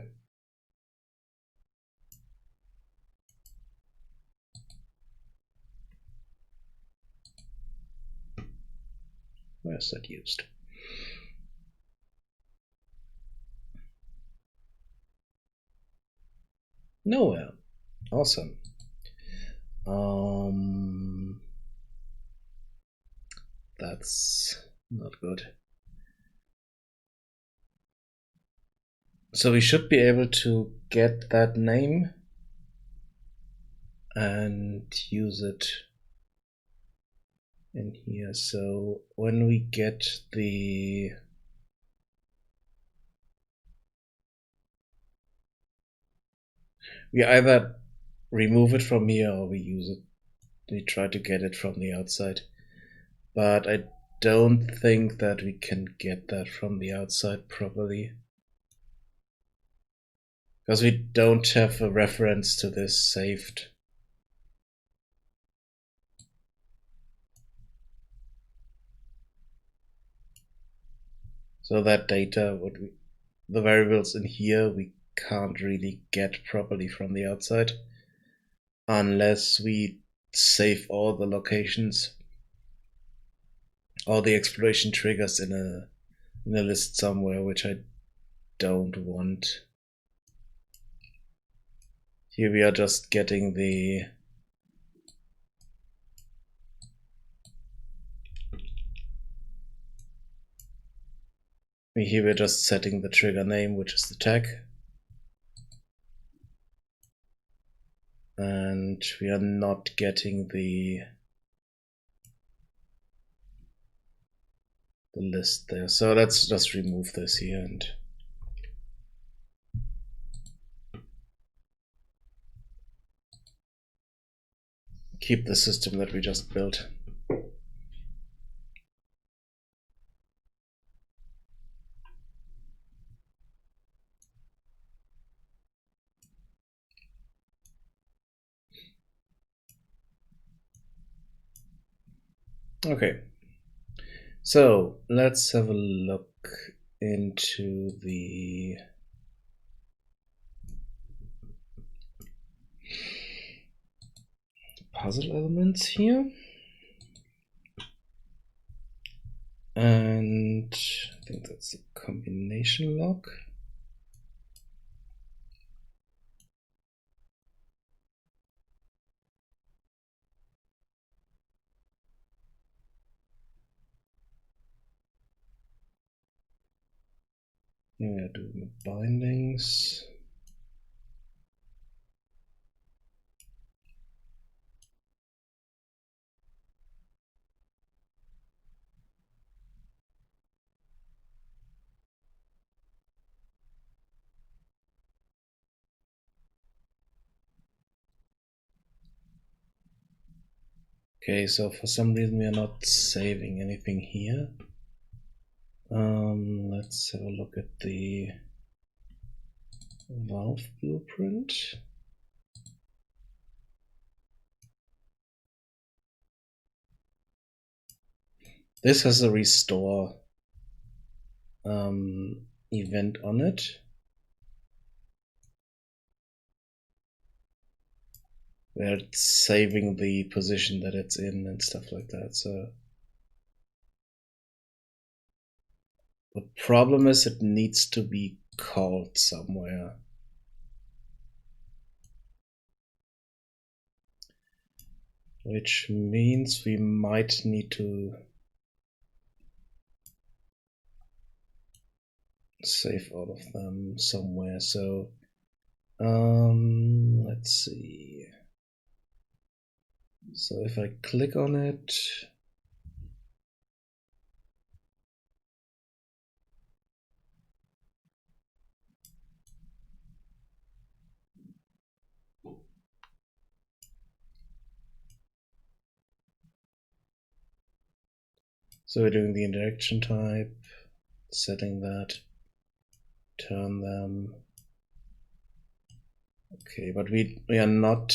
where is that used? Nowhere. Awesome. That's not good. So we should be able to get that name and use it in here. So when we get the we either remove it from here or we use it. We try to get it from the outside. But I don't think that we can get that from the outside properly. Because we don't have a reference to this saved. So that data, the variables in here, we can't really get properly from the outside unless we save all the locations, all the exploration triggers in a list somewhere, which I don't want. Here we are just getting the here we're just setting the trigger name, which is the tag. And we are not getting the list there. So let's just remove this here and keep the system that we just built. Okay, so let's have a look into the puzzle elements here. And I think that's the combination log. Yeah, do the bindings. Okay, so for some reason we are not saving anything here. Let's have a look at the valve blueprint. This has a restore event on it. Where it's saving the position that it's in and stuff like that. So the problem is it needs to be called somewhere. Which means we might need to save all of them somewhere. So let's see. So if I click on it, So we're doing the interaction type, setting that, turn them. Okay, but we are not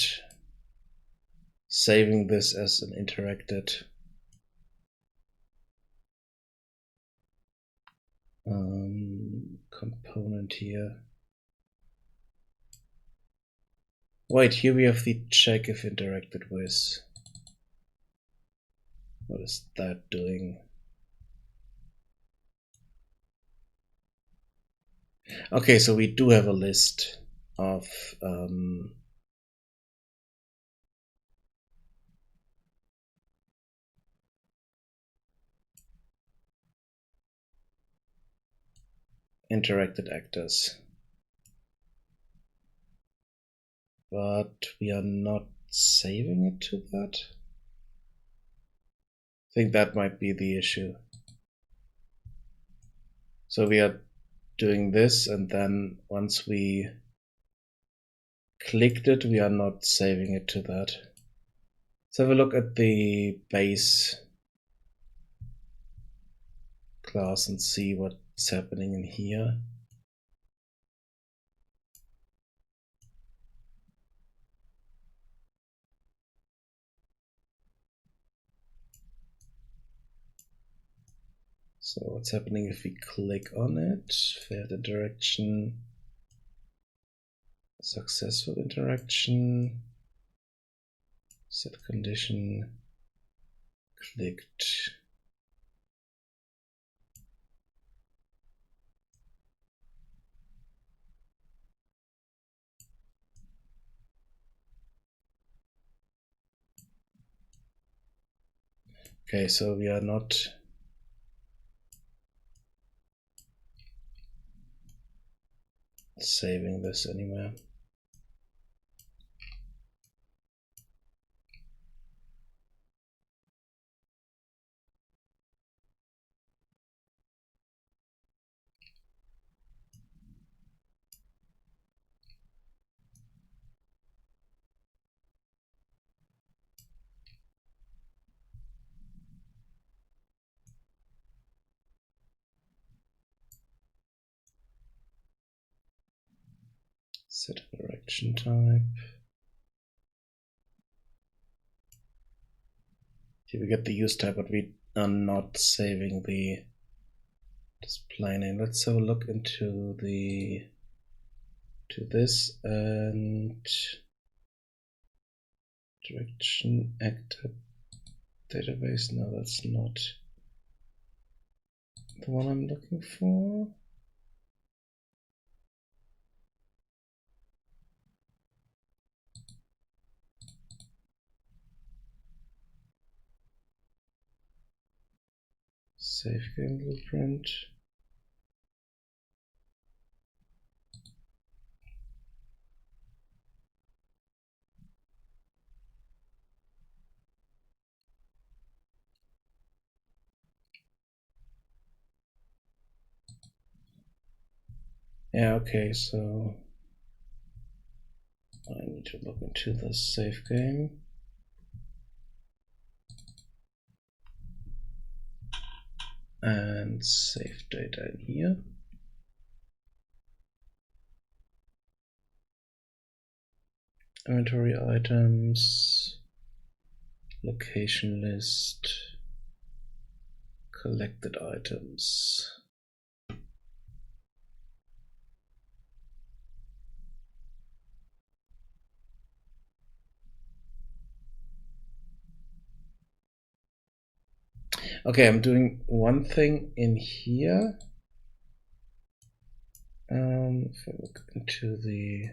saving this as an interacted component here. Wait, here we have the check if interacted with. What is that doing? Okay, so we do have a list of interacted actors, but we are not saving it to that. I think that might be the issue. So we are doing this, and then once we clicked it, we are not saving it to that. Let's have a look at the base class and see what's happening in here. So what's happening if we click on it? Failed interaction, successful interaction, set condition, clicked. Okay, so we are not saving this anywhere. Set interaction type. Here we get the use type, but we are not saving the display name. Let's have a look into this and direction actor database. No, that's not the one I'm looking for. Save game blueprint. Yeah, okay, so I need to look into the save game. And save data in here. Inventory items, location list, collected items. Okay, I'm doing one thing in here. If I look into the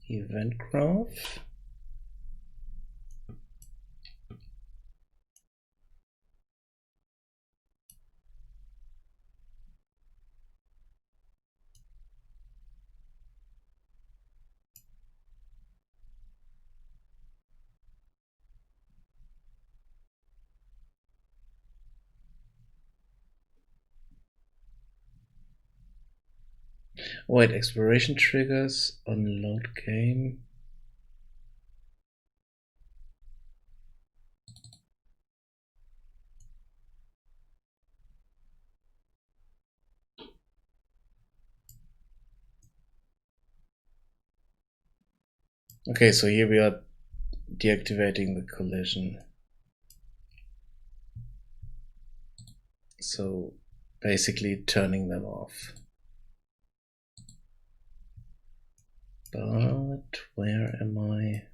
event graph, wait, exploration triggers on load game. Okay, so here we are deactivating the collision. So basically turning them off. But where am I?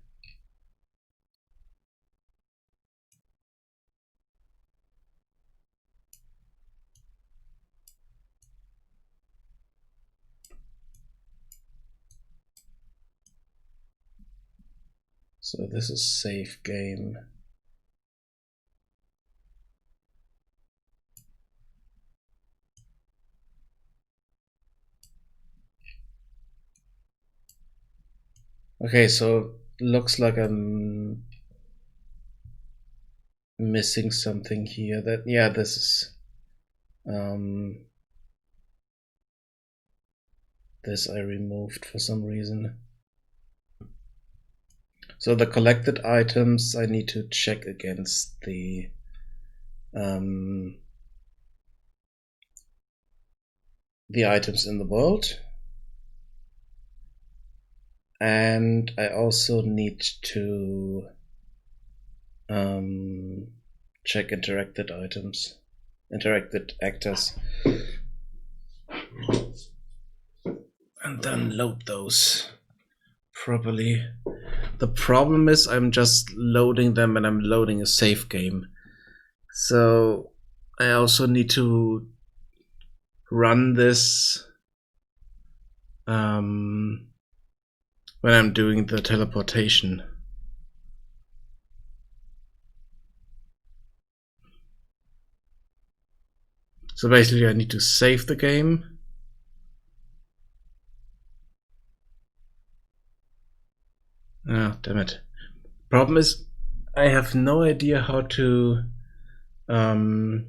So this is save game. Okay, so looks like I'm missing something here. That, yeah, this is this I removed for some reason. So the collected items I need to check against the items in the world. And I also need to check interacted items, interacted actors, and then load those properly. The problem is I'm just loading them and I'm loading a save game. So I also need to run this when I'm doing the teleportation. So basically I need to save the game. Oh, damn it. Problem is I have no idea how to kind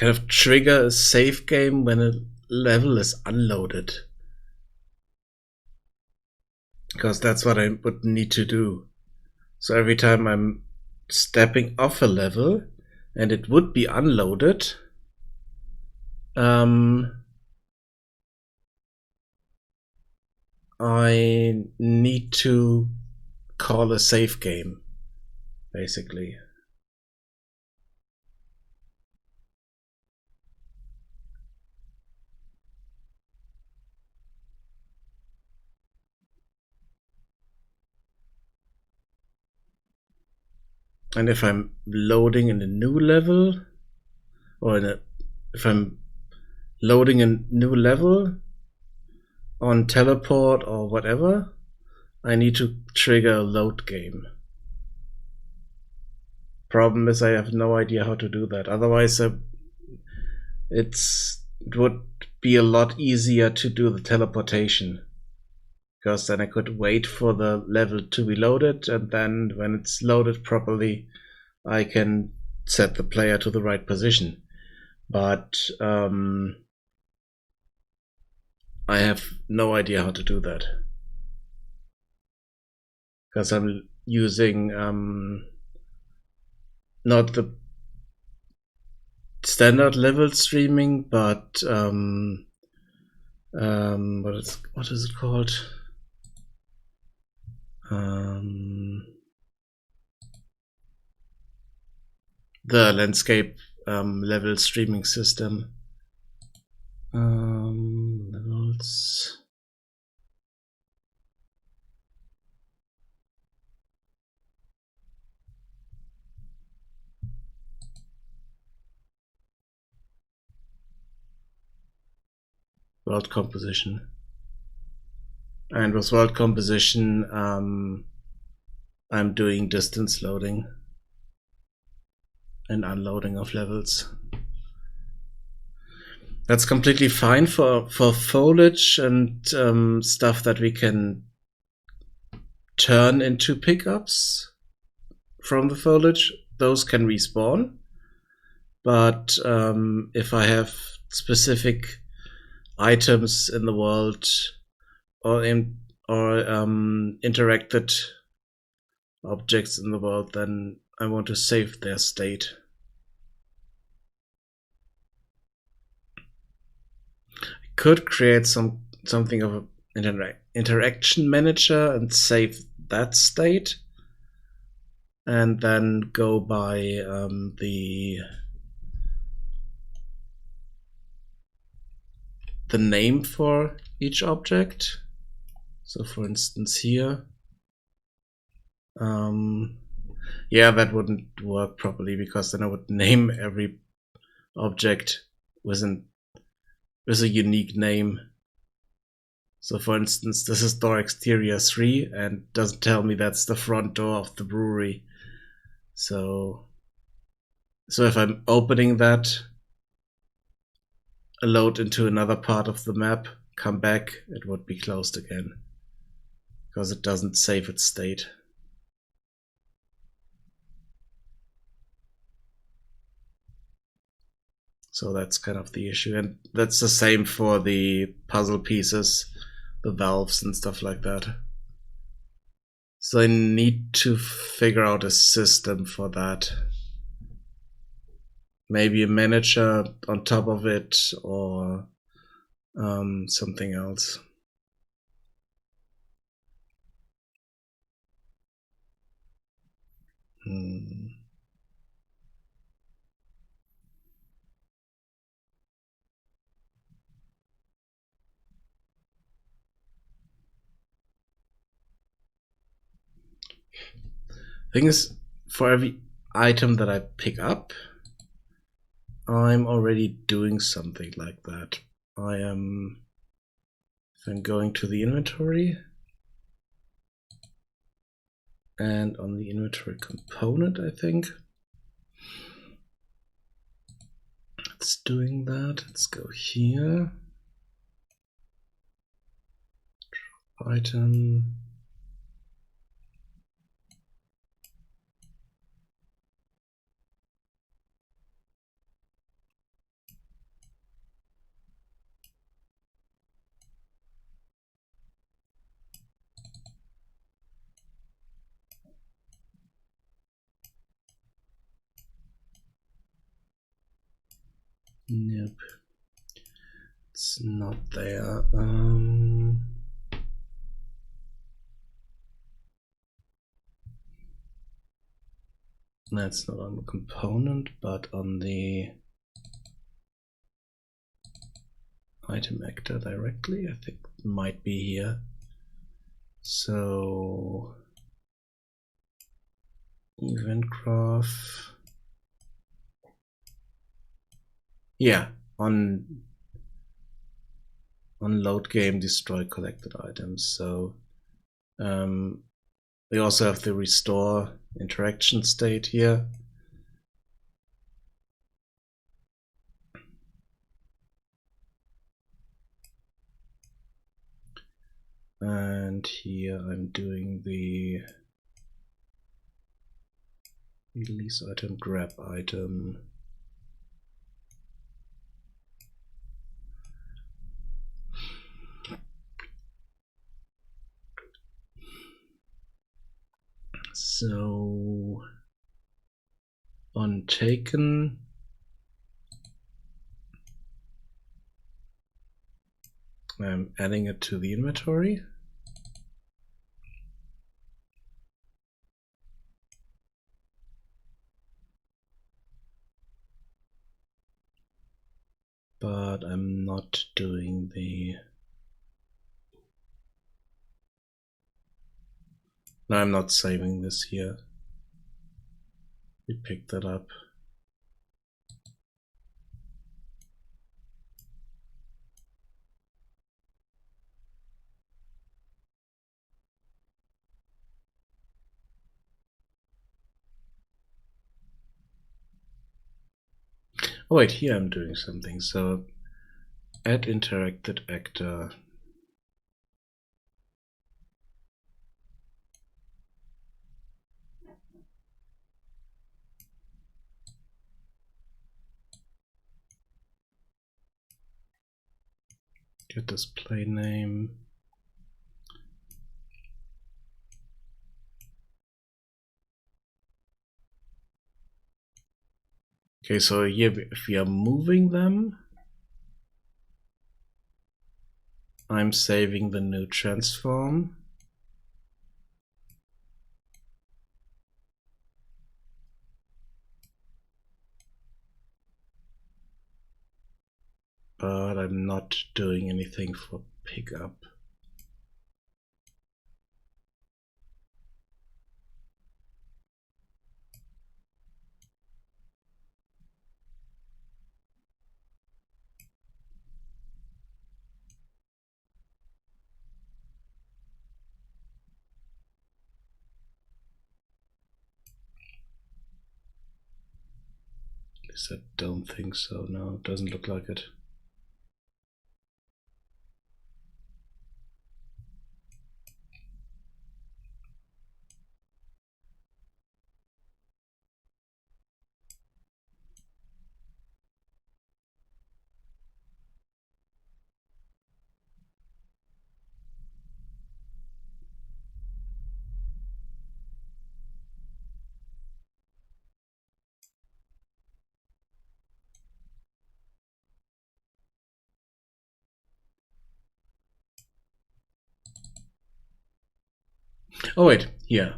of trigger a save game when a level is unloaded. Because that's what I would need to do. So every time I'm stepping off a level and it would be unloaded, I need to call a save game, basically. And if I'm loading in a new level, or if I'm loading a new level on teleport or whatever, I need to trigger a load game. Problem is I have no idea how to do that. Otherwise, it would be a lot easier to do the teleportation. Because then I could wait for the level to be loaded, and then when it's loaded properly, I can set the player to the right position. But I have no idea how to do that. Because I'm using not the standard level streaming, but what is it called? The landscape level streaming system. Levels. World composition. And with world composition, I'm doing distance loading and unloading of levels. That's completely fine for foliage and stuff that we can turn into pickups from the foliage. Those can respawn. But if I have specific items in the world or interacted objects in the world, then I want to save their state. I could create something of an interaction manager and save that state, and then go by the name for each object. So for instance here, yeah, that wouldn't work properly, because then I would name every object with a unique name. So for instance, this is door exterior 3 and doesn't tell me that's the front door of the brewery. So if I'm opening that, a load into another part of the map, come back, it would be closed again, because it doesn't save its state. So that's kind of the issue, and that's the same for the puzzle pieces, the valves and stuff like that. So I need to figure out a system for that. Maybe a manager on top of it, or something else. Thing is, for every item that I pick up, I'm already doing something like that. If I'm going to the inventory, and on the inventory component, I think it's doing that. Let's go here. Drop item. Nope, it's not there. That's not on the component, but on the item actor directly. I think it might be here. So event graph. Yeah, on load game, destroy collected items. So we also have the restore interaction state here. And here I'm doing the release item, grab item. So on taken, I'm adding it to the inventory. But I'm not doing the... No, I'm not saving this here. We picked that up. Oh wait, here I'm doing something. So add interacted actor. Get display name. Okay, so here if we are moving them, I'm saving the new transform. But I'm not doing anything for pickup. At least I don't think so. No, it doesn't look like it. Oh wait, here.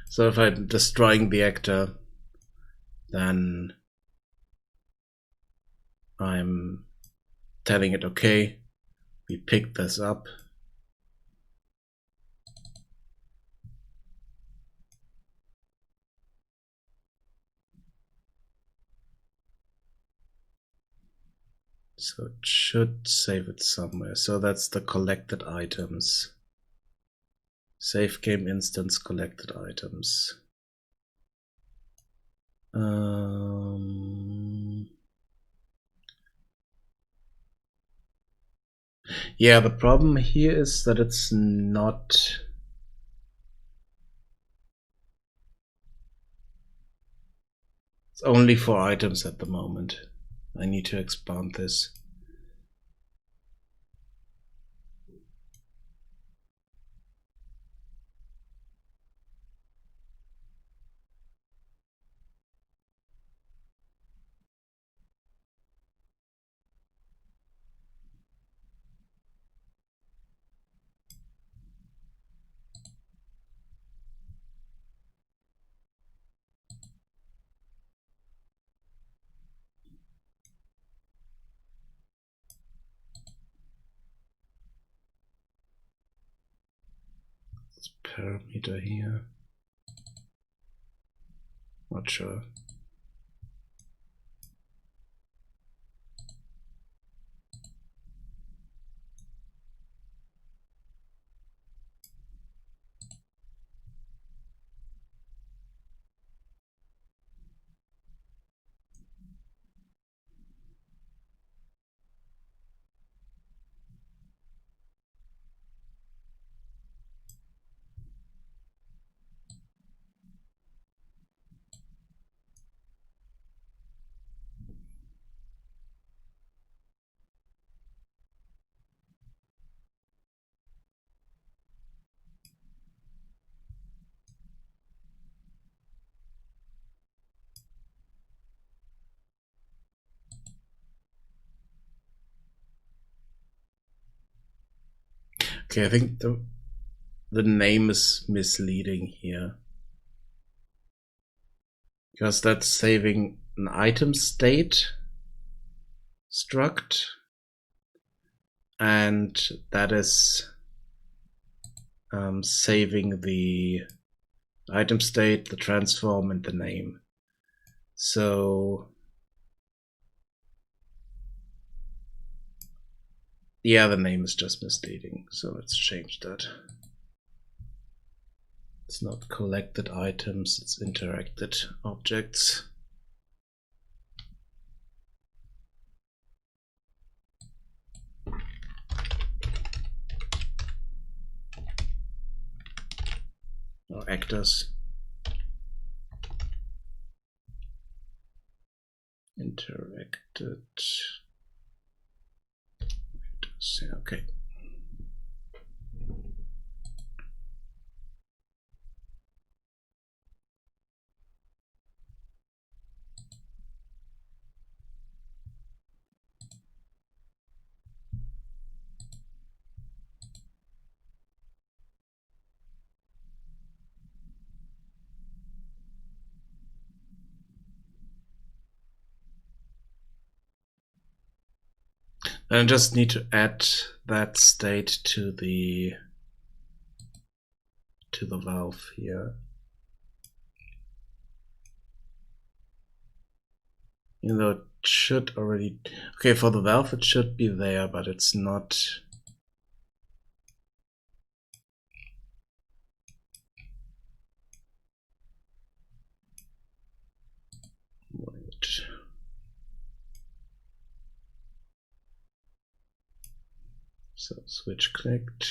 So if I'm destroying the actor, then I'm telling it, okay, we picked this up. So it should save it somewhere. So that's the collected items. Save game instance collected items. Yeah, the problem here is that it's not. It's only 4 items at the moment. I need to expand this. Parameter here. Not sure. Okay, I think the name is misleading here. Because that's saving an item state struct, and that is saving the item state, the transform, and the name. So yeah, the name is just misleading, so let's change that. It's not collected items, it's interacted objects. Or actors. Interacted actors. Yeah, okay. And I just need to add that state to the valve here. Even though it should already... Okay, for the valve it should be there, but it's not. Wait. So switch clicked.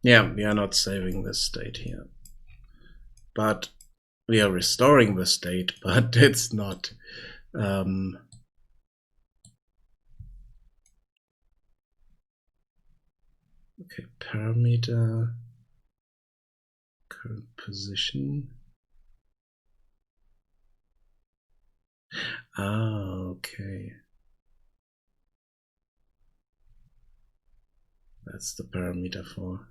Yeah, we are not saving this state here. But we are restoring the state, but it's not. Okay, parameter, current position. Okay. That's the parameter for.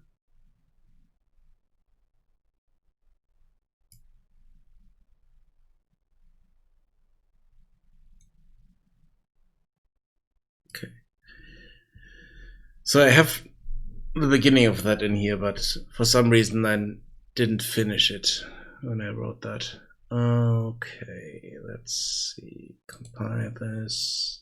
Okay. So I have the beginning of that in here, but for some reason I didn't finish it when I wrote that. Okay, let's see. Compile this.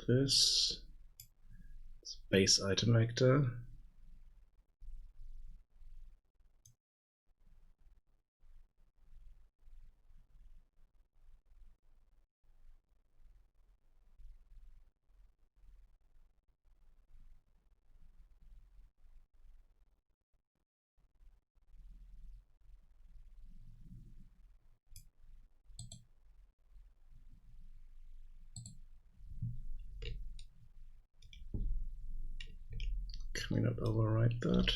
This base item actor. Can we not overwrite that?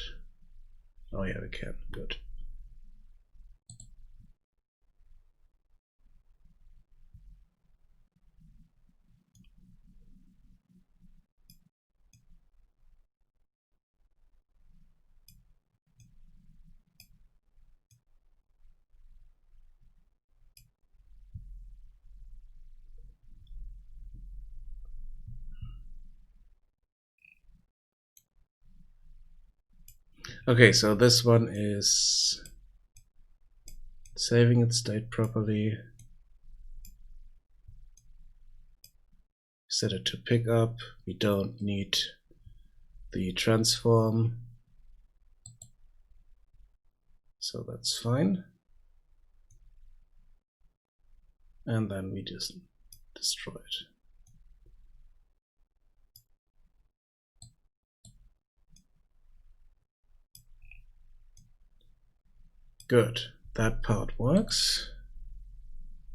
Oh yeah, we can. Good. Okay, so this one is saving its state properly. Set it to pick up. We don't need the transform, so that's fine. And then we just destroy it. Good, that part works.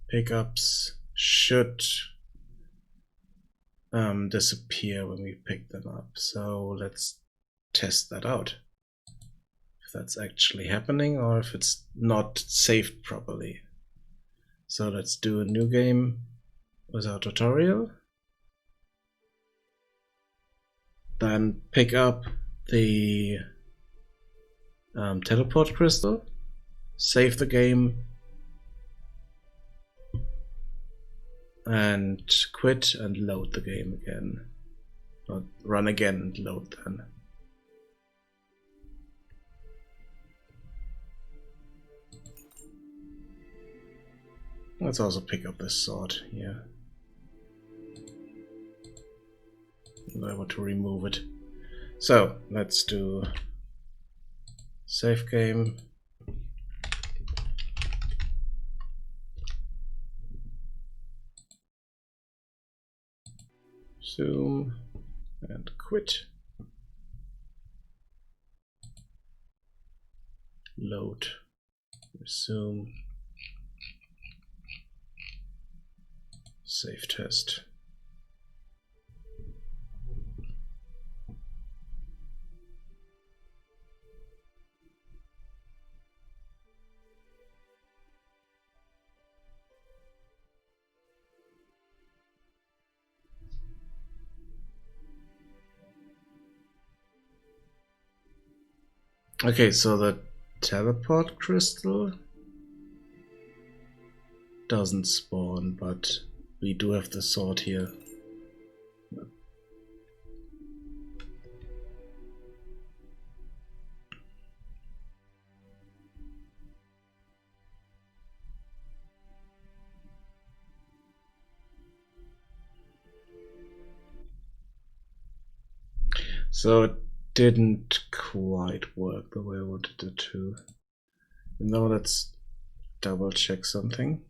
Pickups should disappear when we pick them up. So let's test that out. If that's actually happening or if it's not saved properly. So let's do a new game with our tutorial. Then pick up the teleport crystal, save the game, and quit and load the game again. Or run again and load then. Let's also pick up this sword here. I want to remove it. So let's do save game. Zoom and quit. Load. Resume. Save test. Okay, so the teleport crystal doesn't spawn, but we do have the sword here. So it didn't quite work the way I wanted it to. Now let's double check something.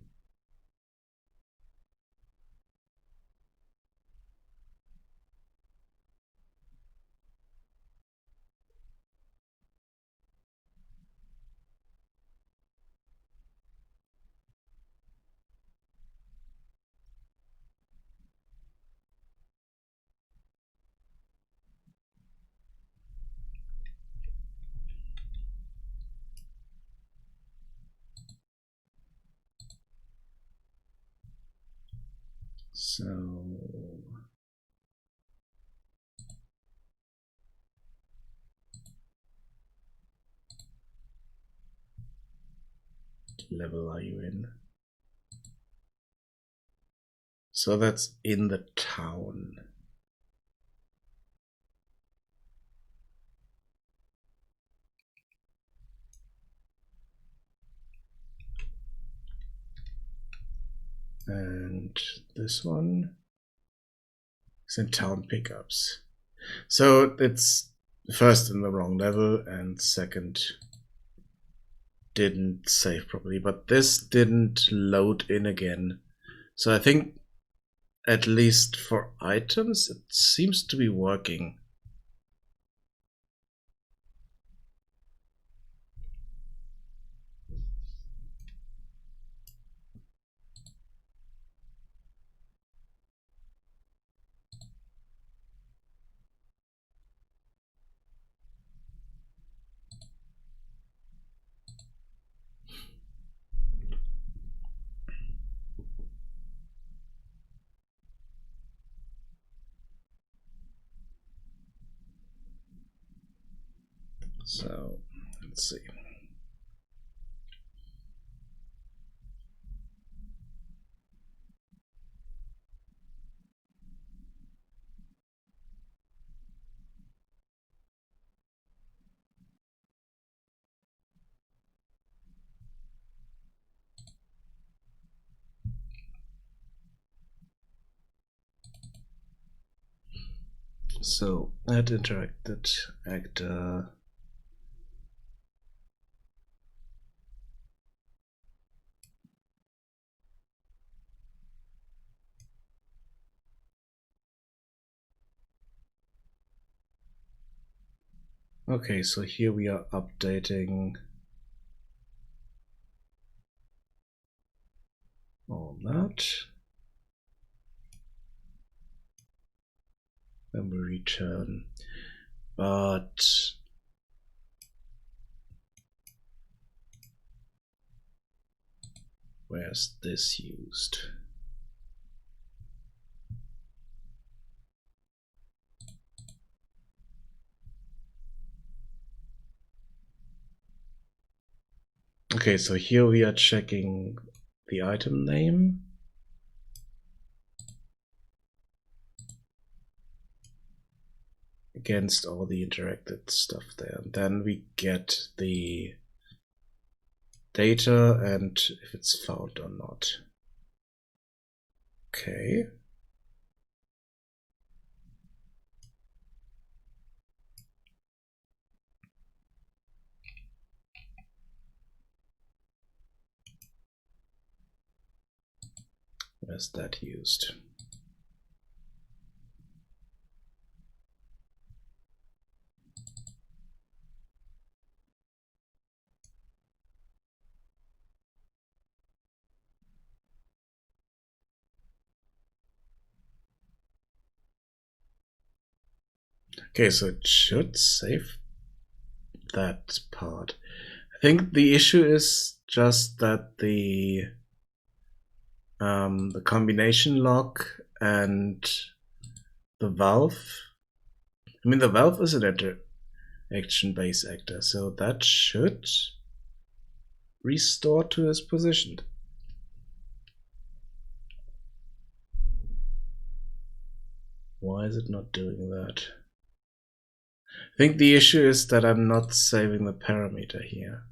So what level are you in? So that's in the town. And this one is in town pickups. So it's first in the wrong level and second didn't save properly, but this didn't load in again. So I think at least for items it seems to be working. So let's see. So add interacted actor. Okay, so here we are updating all that. Then we return. But where's this used? Okay, so here we are checking the item name. Against all the interacted stuff there. And then we get the data and if it's found or not. Okay. Where's that used? Okay, so it should save that part. I think the issue is just that the combination lock and the valve. I mean, the valve is an interaction base actor, so that should restore to its position. Why is it not doing that? I think the issue is that I'm not saving the parameter here.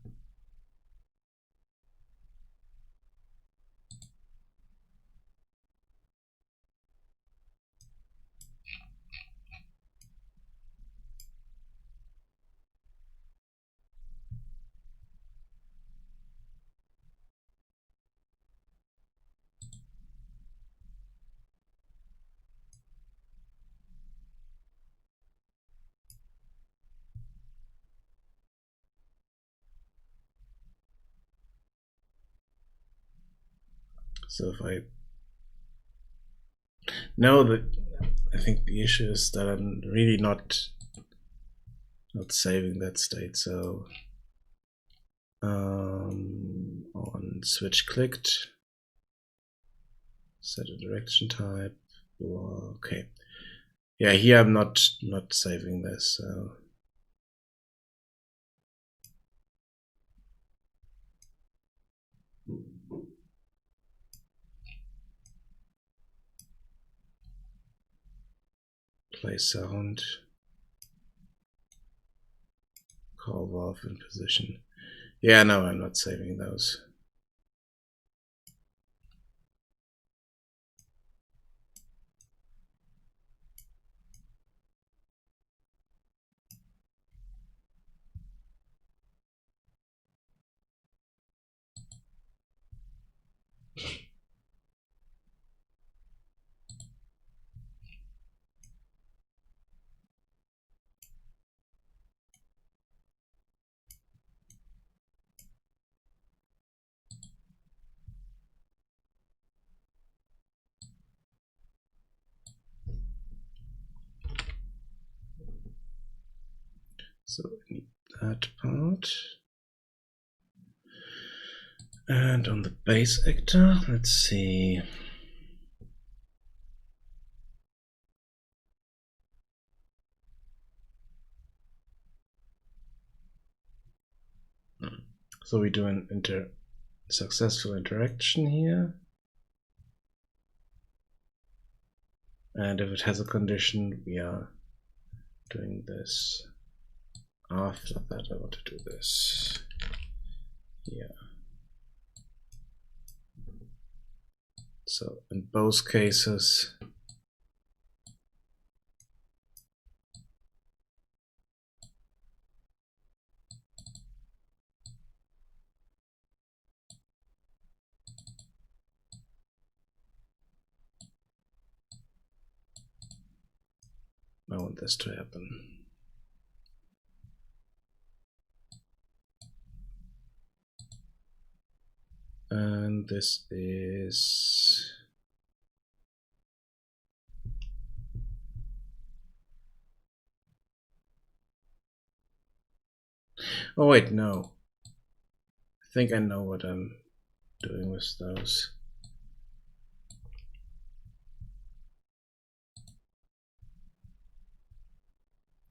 So if I know that, I think the issue is that I'm really not saving that state. So on switch clicked, set a direction type. Okay, yeah, here I'm not saving this. So play sound, call valve in position. Yeah, no, I'm not saving those. So I need that part. And on the base actor, let's see. So we do an successful interaction here. And if it has a condition, we are doing this. After that, I want to do this here. So in both cases, I want this to happen. And this is oh wait, no. I think I know what I'm doing with those.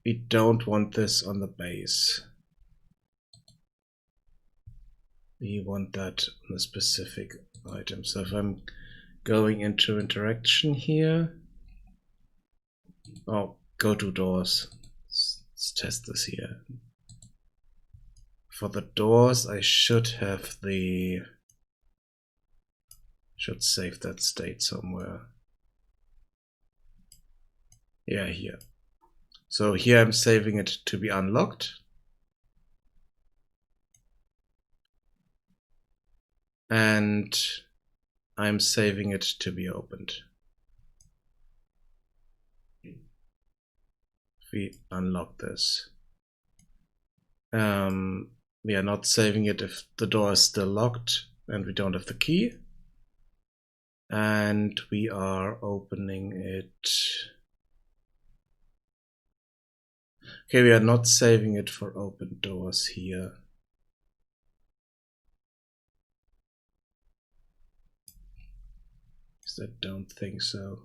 We don't want this on the base. We want that on a specific item. So if I'm going into interaction here, oh, go to doors. Let's test this here. For the doors, I should have should save that state somewhere. Yeah, here. So here I'm saving it to be unlocked. And I'm saving it to be opened. We unlock this. We are not saving it if the door is still locked and we don't have the key. And we are opening it Okay, we are not saving it for open doors here. I don't think so.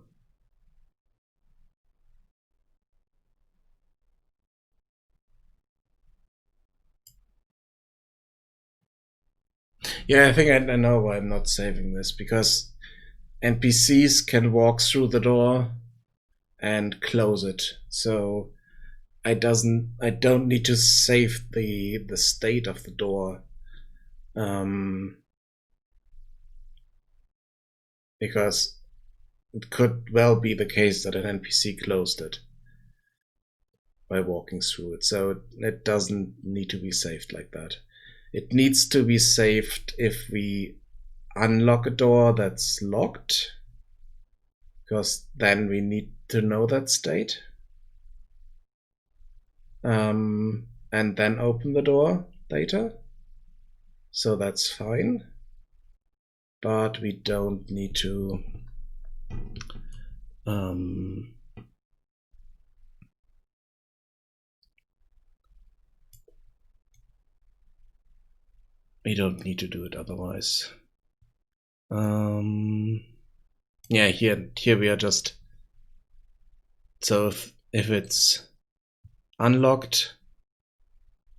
Yeah, I think I know why I'm not saving this, because NPCs can walk through the door and close it. So I don't need to save the state of the door. Because it could well be the case that an NPC closed it by walking through it. So it doesn't need to be saved like that. It needs to be saved if we unlock a door that's locked, because then we need to know that state. And then open the door later. So that's fine. But we don't need to we don't need to do it otherwise. Yeah, here we are just, so if it's unlocked,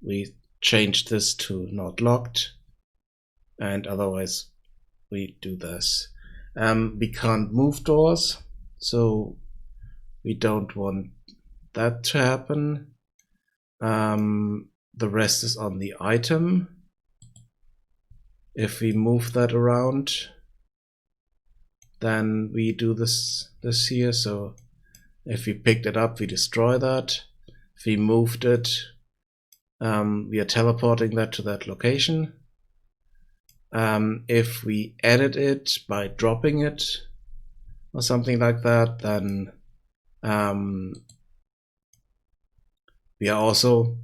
we change this to not locked, and otherwise we do this. We can't move doors, so we don't want that to happen. The rest is on the item. If we move that around, then we do this here. So if we picked it up, we destroy that. If we moved it, we are teleporting that to that location. If we edit it by dropping it or something like that, then we are also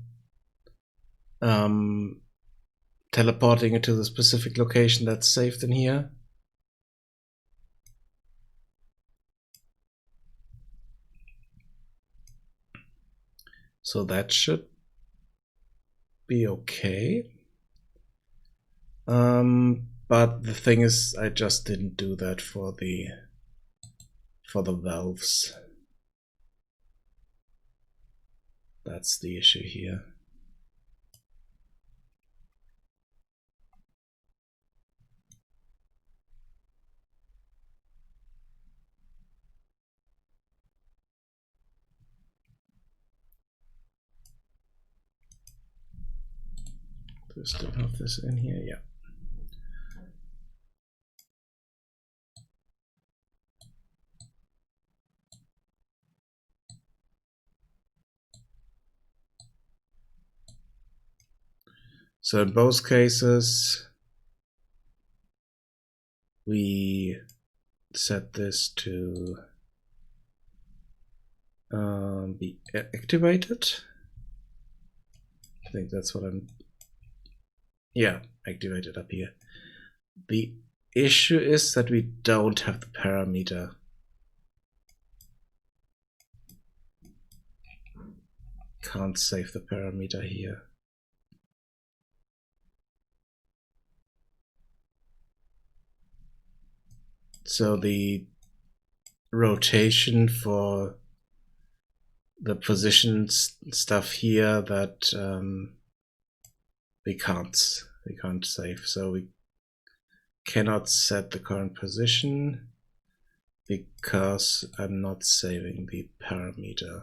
teleporting it to the specific location that's saved in here. So that should be okay. But the thing is, I just didn't do that for the valves. That's the issue here. Do I still have this in here? Yeah. So in both cases, we set this to be activated. I think that's what I'm, yeah, activated up here. The issue is that we don't have the parameter. Can't save the parameter here. So the rotation for the position stuff here, that we can't save. So we cannot set the current position because I'm not saving the parameter.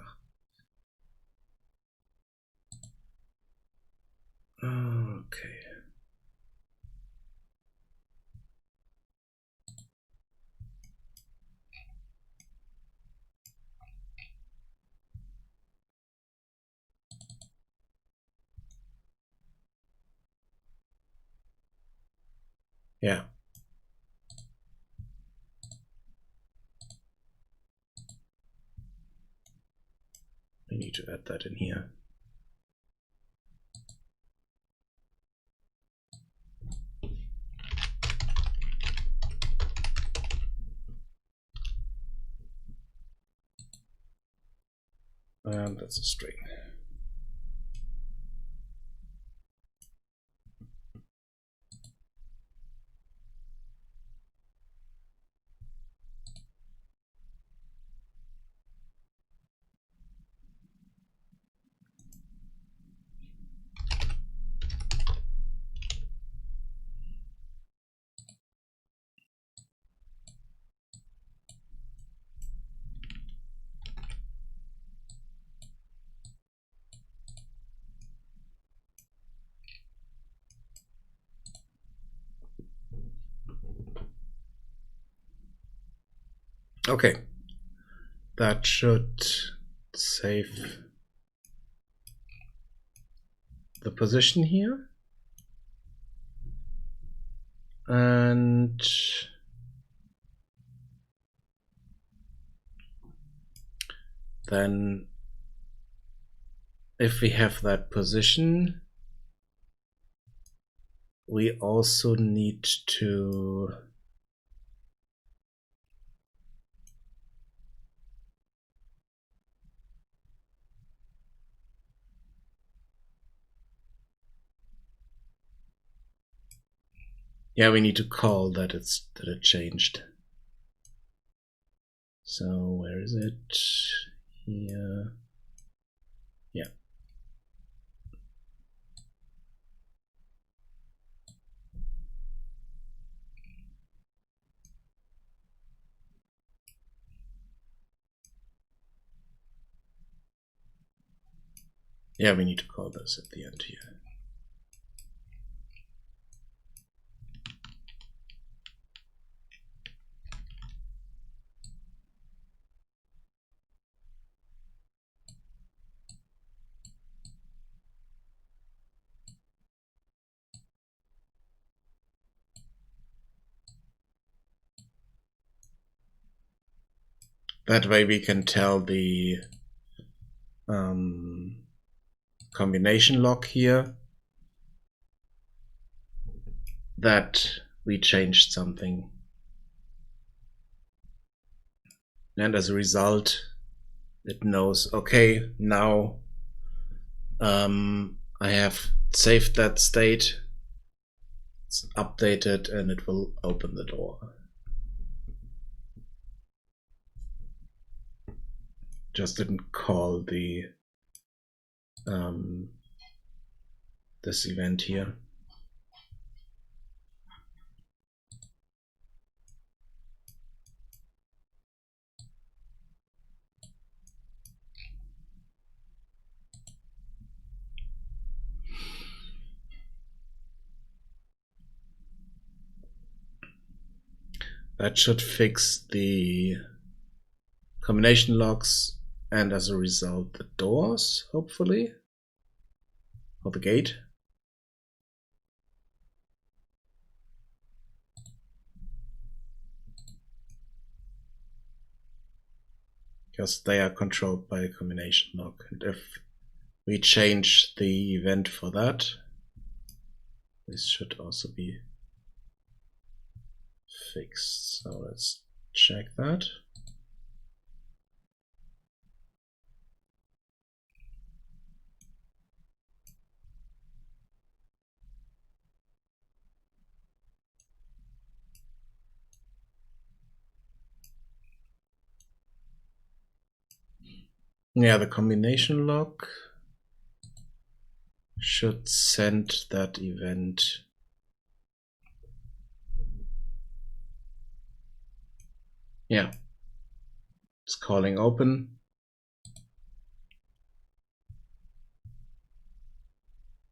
Okay. Yeah. We need to add that in here. And that's a string. Okay, that should save the position here. And then if we have that position, we also need to we need to call that it changed. So where is it? Here. Yeah. Yeah, we need to call this at the end here. That way we can tell the combination log here that we changed something. And as a result, it knows, okay, now I have saved that state, it's updated, and it will open the door. Just didn't call the this event here. That should fix the combination locks and as a result the doors, hopefully, or the gate. Because they are controlled by a combination lock. And if we change the event for that, this should also be fixed. So let's check that. Yeah, the combination lock should send that event. Yeah, it's calling open.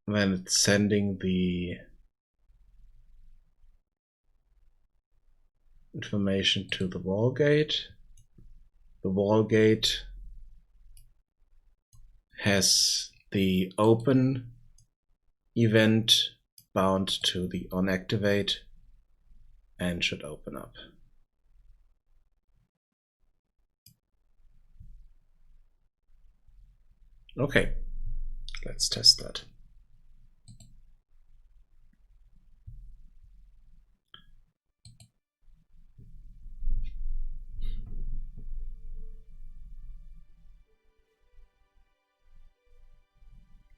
Then it's sending the information to the wall gate. The wall gate has the open event bound to the onActivate and should open up. Okay, let's test that.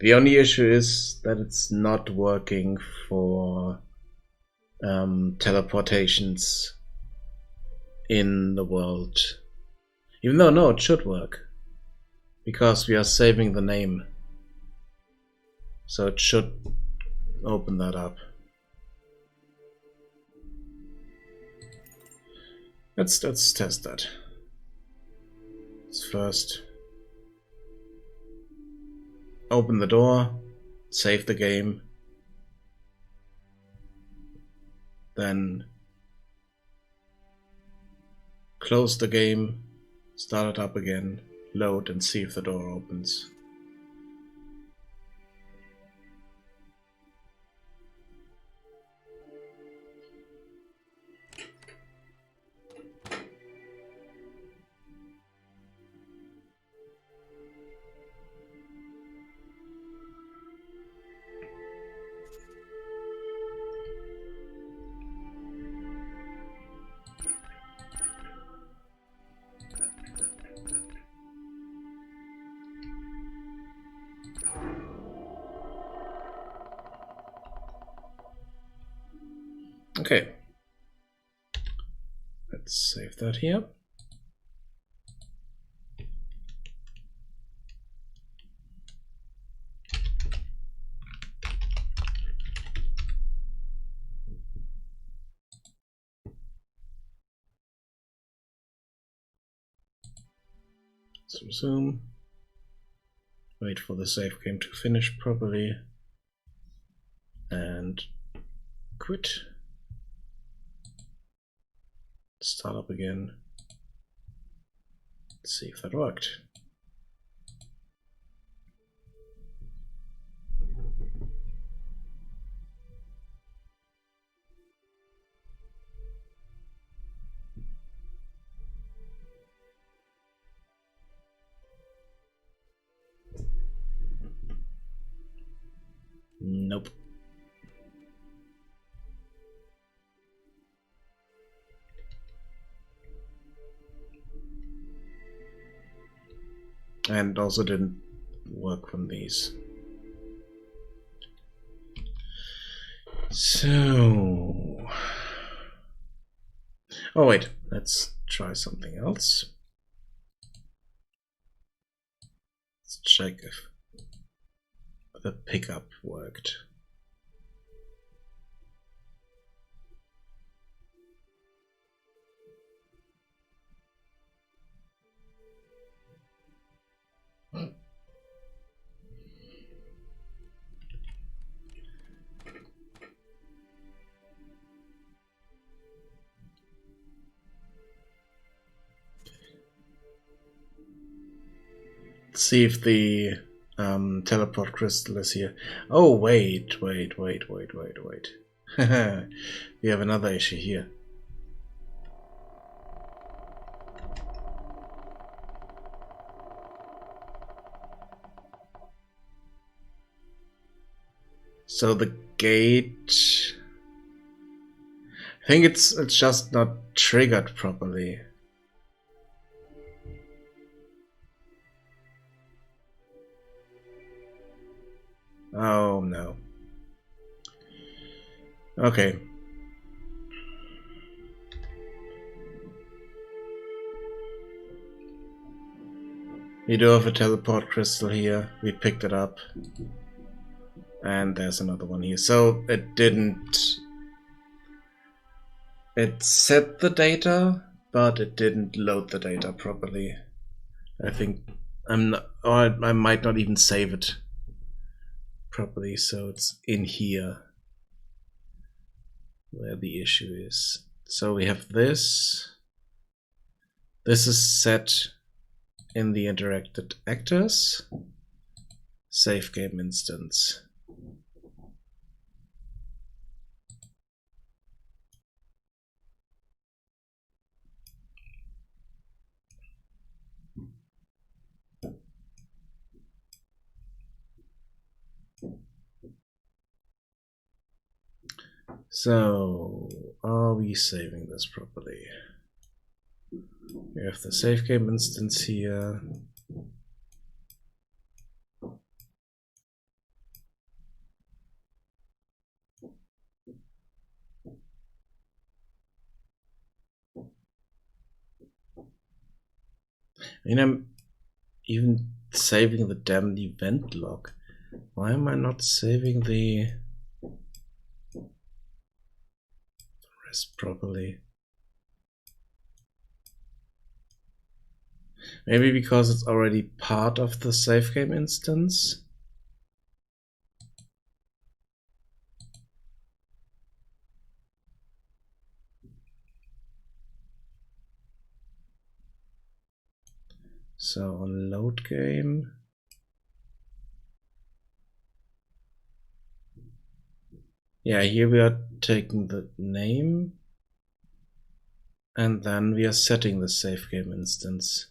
The only issue is that it's not working for teleportations in the world. Even though, no, it should work. Because we are saving the name. So it should open that up. Let's test that. Let's first open the door, save the game, then close the game, start it up again, load, and see if the door opens. Okay, let's save that here. Let's resume. Wait for the save game to finish properly. And quit. Start up again. Let's see if that worked. Nope. And also didn't work from these. So, oh wait, let's try something else. Let's check if the pickup worked. Let's see if the teleport crystal is here. Oh, wait. We have another issue here. So the gate, I think it's just not triggered properly. Oh no. Okay. We do have a teleport crystal here. We picked it up. And there's another one here. So it didn't... It set the data, but it didn't load the data properly. I think I'm not, or I might not even save it properly, so it's in here where the issue is. So we have this. This is set in the interacted actors. Save game instance. So, are we saving this properly? We have the save game instance here. I mean, I'm even saving the damn event log. Why am I not saving the rest properly? Maybe because it's already part of the save game instance? So on load game, yeah, here we are taking the name and then we are setting the save game instance.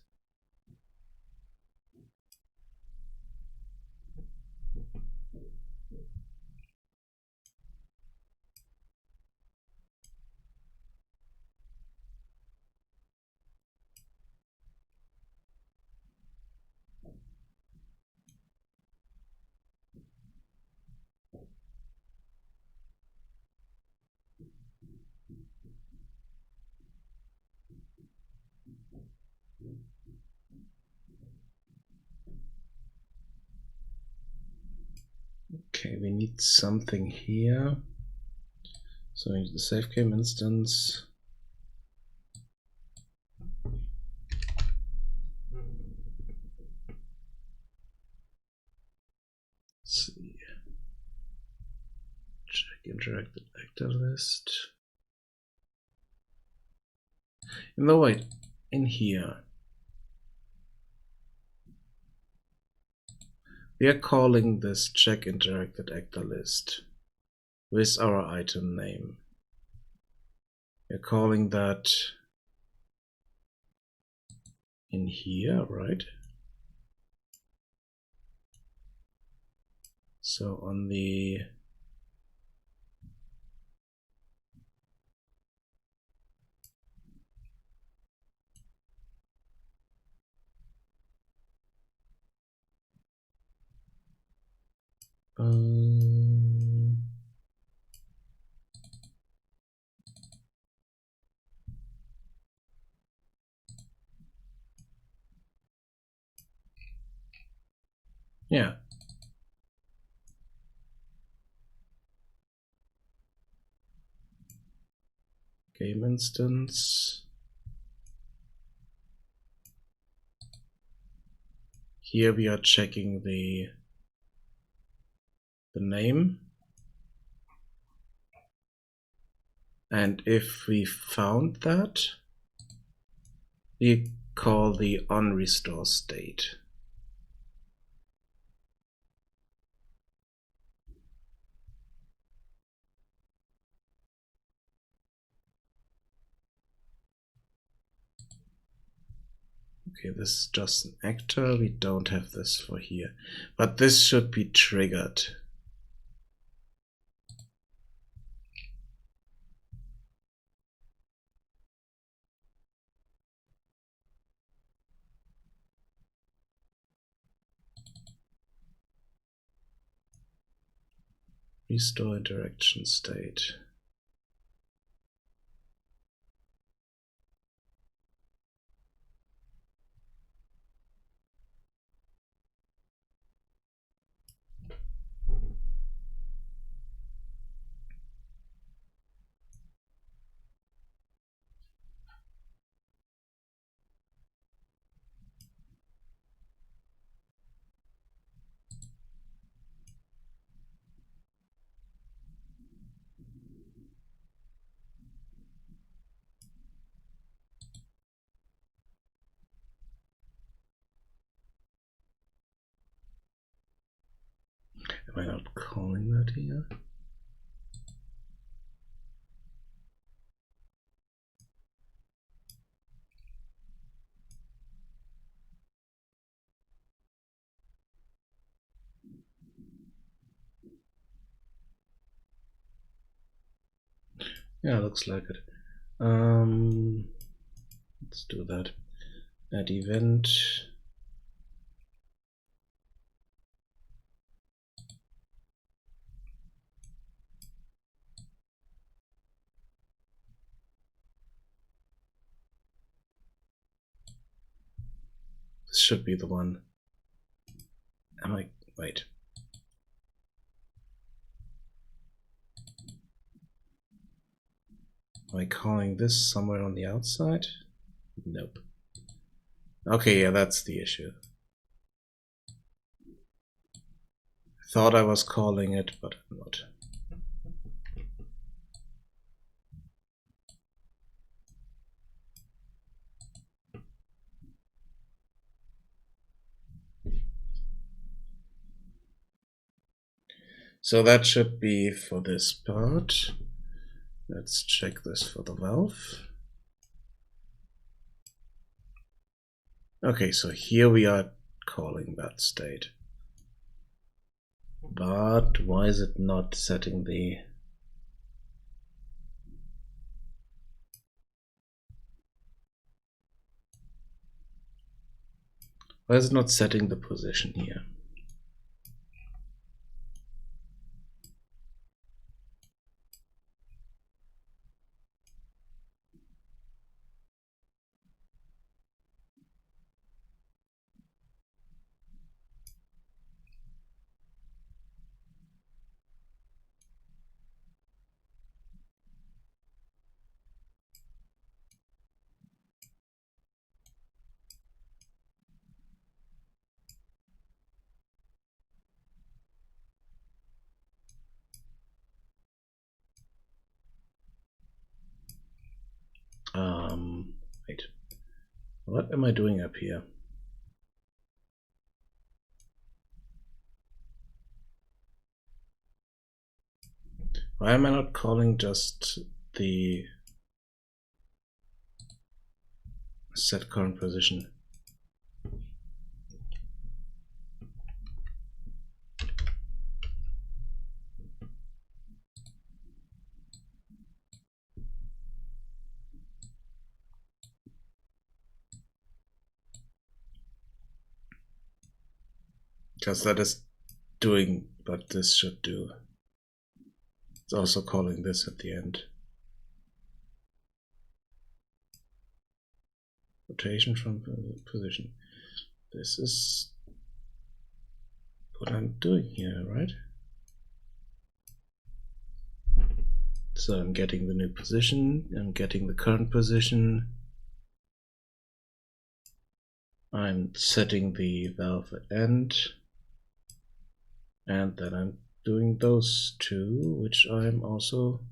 Okay, we need something here. So we need the save game instance. Let's see. Check interactive actor list. No, wait, in here. We are calling this check interacted actor list with our item name. We're calling that in here, right? So on the yeah. Game instance. Here we are checking the name. And if we found that, we call the onRestore state. Okay, this is just an actor. We don't have this for here, but this should be triggered. Restore interaction state. Am I not calling that here? Yeah, looks like it. Let's do that. Add event. This should be the one. Am I? Wait. Am I calling this somewhere on the outside? Nope. Okay, yeah, that's the issue. Thought I was calling it, but I'm not. So that should be for this part. Let's check this for the valve. Okay, so here we are calling that state. But why is it not setting the... Why is it not setting the position here? Wait. What am I doing up here? Why am I not calling just the set current position? Because that is doing what this should do. It's also calling this at the end. Rotation from position. This is what I'm doing here, right? So I'm getting the new position, I'm getting the current position. I'm setting the valve at end. And then I'm doing those two, which I'm also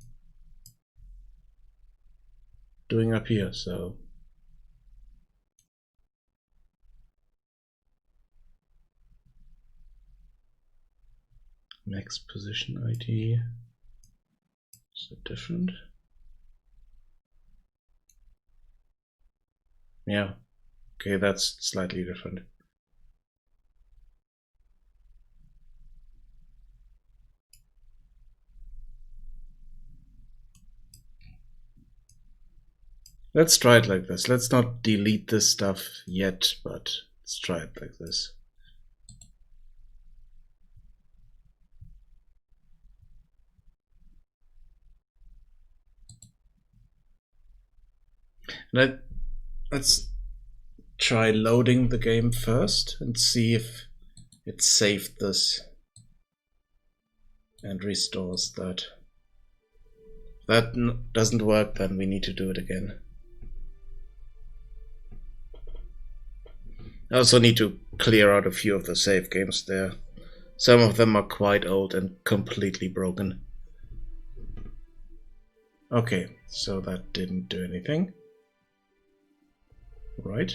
doing up here, so next position ID is it different? Yeah, okay, that's slightly different. Let's try it like this. Let's not delete this stuff yet, but let's try it like this. Let's try loading the game first and see if it saved this and restores that. If that doesn't work, then we need to do it again. I also need to clear out a few of the save games there. Some of them are quite old and completely broken. Okay, so that didn't do anything. Right.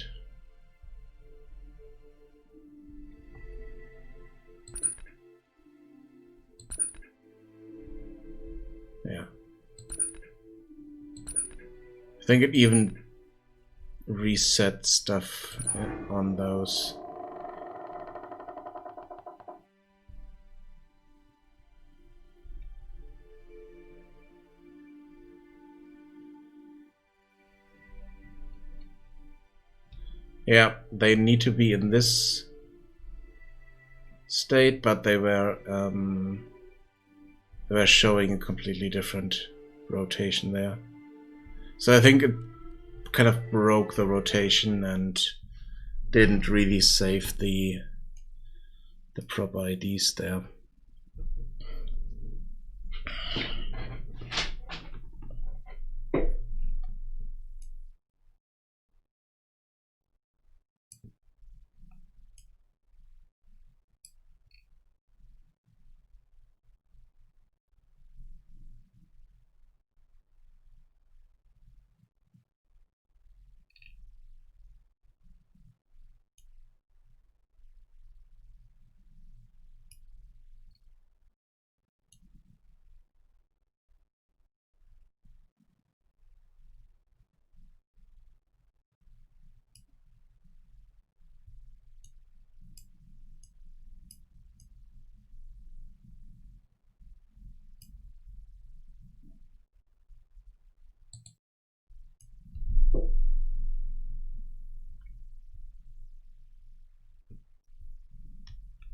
Yeah. I think it even reset stuff on those. Yeah, they need to be in this state, but they were showing a completely different rotation there. So I think it kind of broke the rotation and didn't really save the proper IDs there.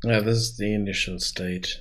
Yeah, this is the initial state.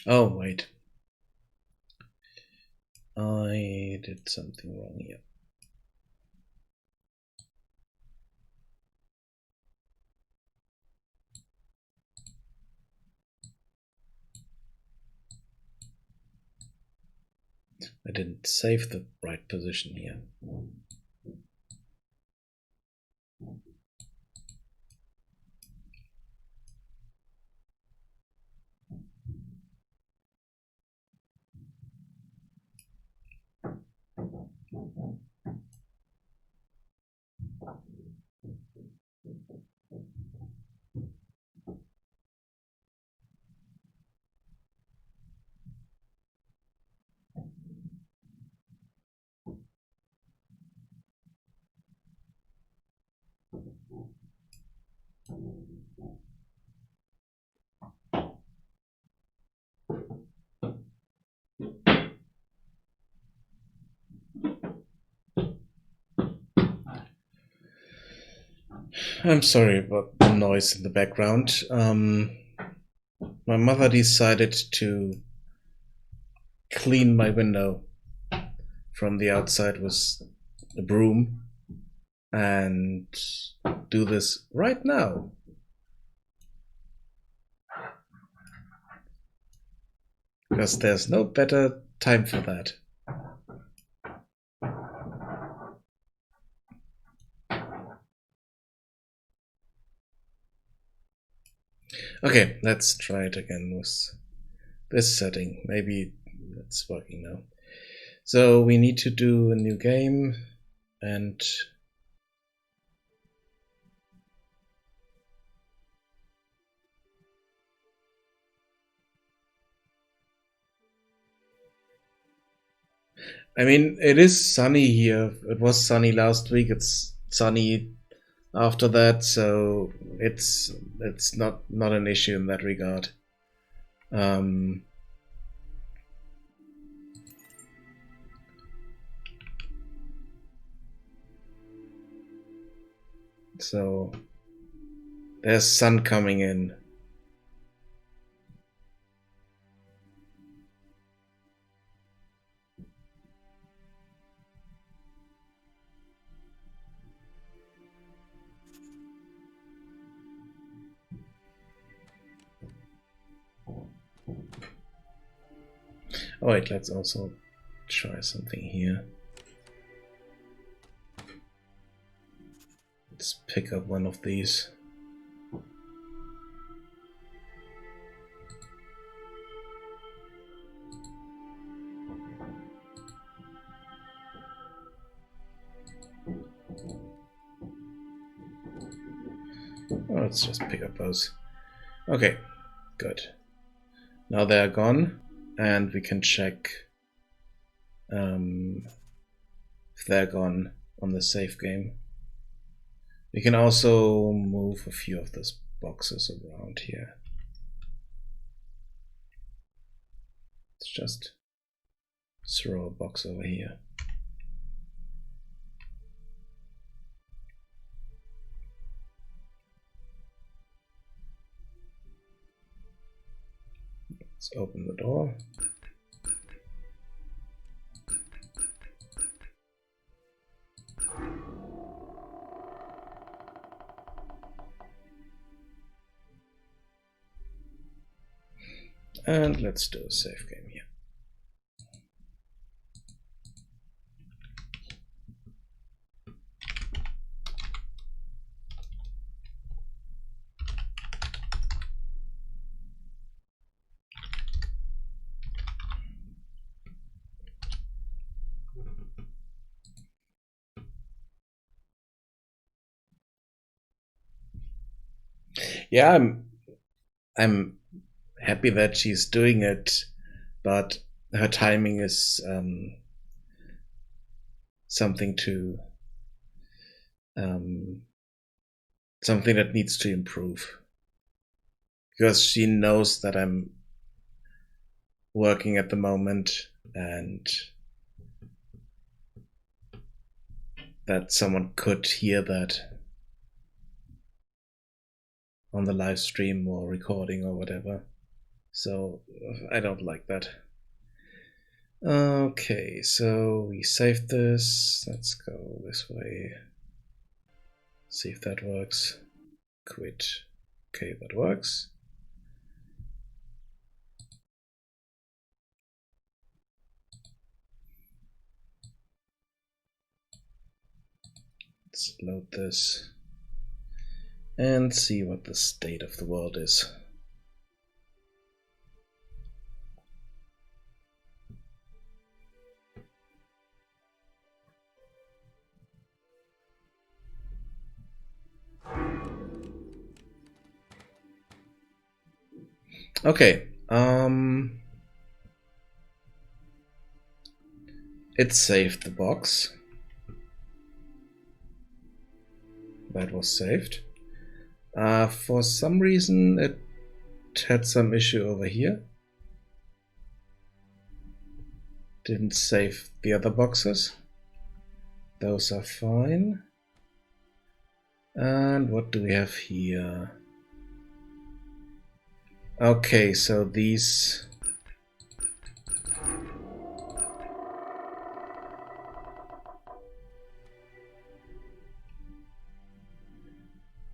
Oh, wait. I did something wrong here. I didn't save the right position here. I'm sorry about the noise in the background. My mother decided to clean my window from the outside with a broom and do this right now. Because there's no better time for that. Okay, let's try it again with this setting. Maybe it's working now. So we need to do a new game, and I mean, it is sunny here. It was sunny last week. It's sunny after that, so it's not an issue in that regard. So there's sun coming in. Oh wait, let's also try something here. Let's pick up one of these. Oh, let's just pick up those. Okay, good. Now they're gone, and we can check if they're gone on the save game. We can also move a few of those boxes around here. Let's just throw a box over here. Let's open the door. And let's do a save game here. Yeah, I'm happy that she's doing it, but her timing is something to um, something that needs to improve, because she knows that I'm working at the moment and that someone could hear that on the live stream or recording or whatever. So I don't like that. Okay, so we saved this. Let's go this way. See if that works. Quit. Okay, that works. Let's load this and see what the state of the world is. Okay, it saved the box. That was saved. For some reason it had some issue over here. Didn't save the other boxes. Those are fine. And what do we have here? Okay, so these...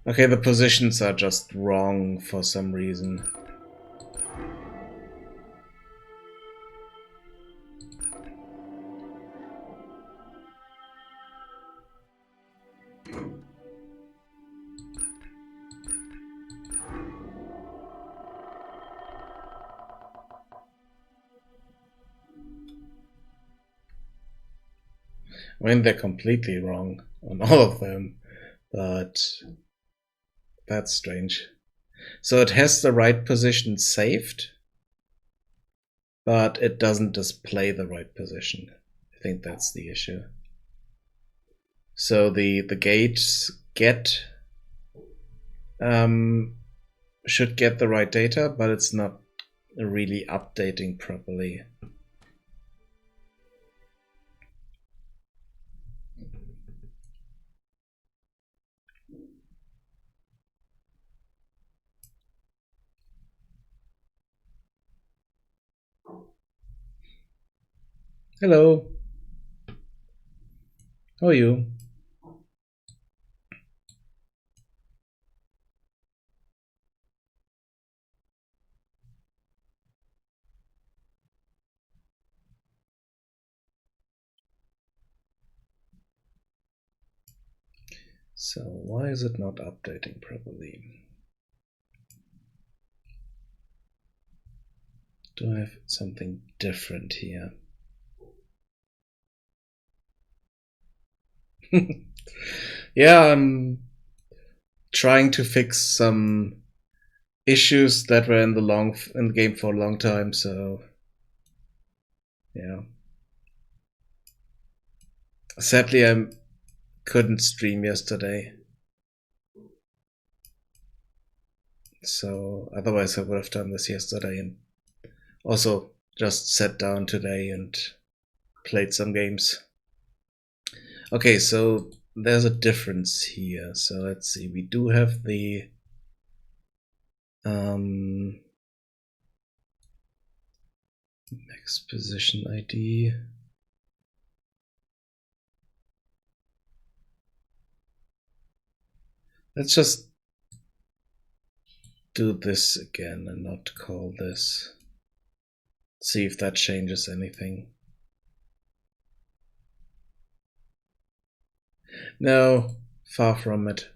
Okay, the positions are just wrong for some reason. I mean, they're completely wrong on all of them, but that's strange. So it has the right position saved, but it doesn't display the right position. I think that's the issue. So the gates should get the right data, but it's not really updating properly. Hello. How are you? So why is it not updating properly? Do I have something different here? Yeah, I'm trying to fix some issues that were in the game for a long time, so yeah. Sadly, I couldn't stream yesterday, so otherwise I would have done this yesterday and also just sat down today and played some games. Okay, so there's a difference here. So let's see, we do have the max position ID. Let's just do this again and not call this. See if that changes anything. No, far from it.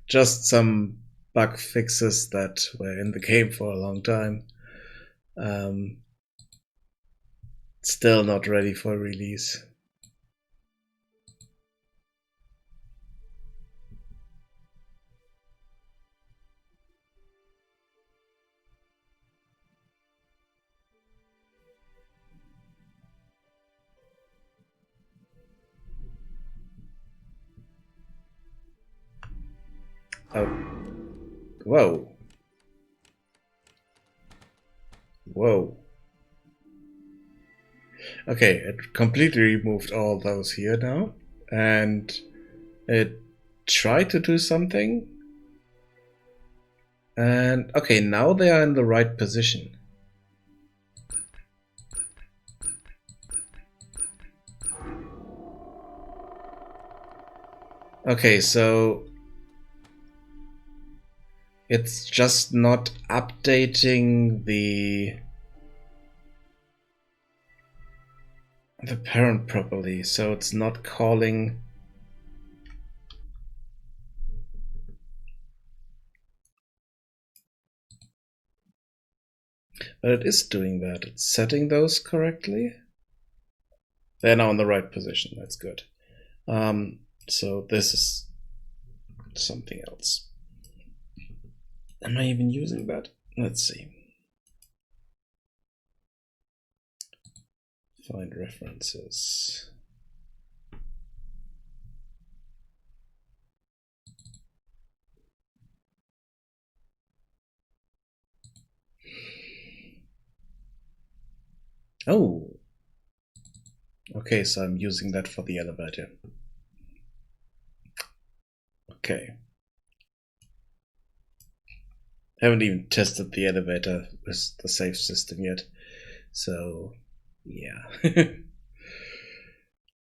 Just some bug fixes that were in the game for a long time. Still not ready for release. Oh. Whoa. Whoa. Okay, it completely removed all those here now. And it tried to do something. And okay, now they are in the right position. Okay, so it's just not updating the parent properly, so it's not calling. But it is doing that. It's setting those correctly. They're now in the right position. That's good. So this is something else. Am I even using that? Let's see. Find references. Oh. Okay, so I'm using that for the elevator. Okay. Haven't even tested the elevator with the save system yet. So, yeah.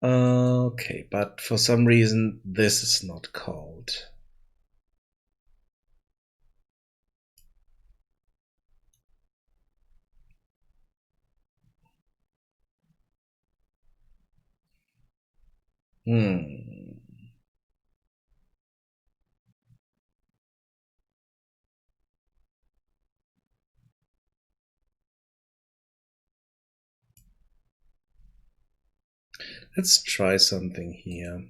Okay, but for some reason this is not called. Let's try something here.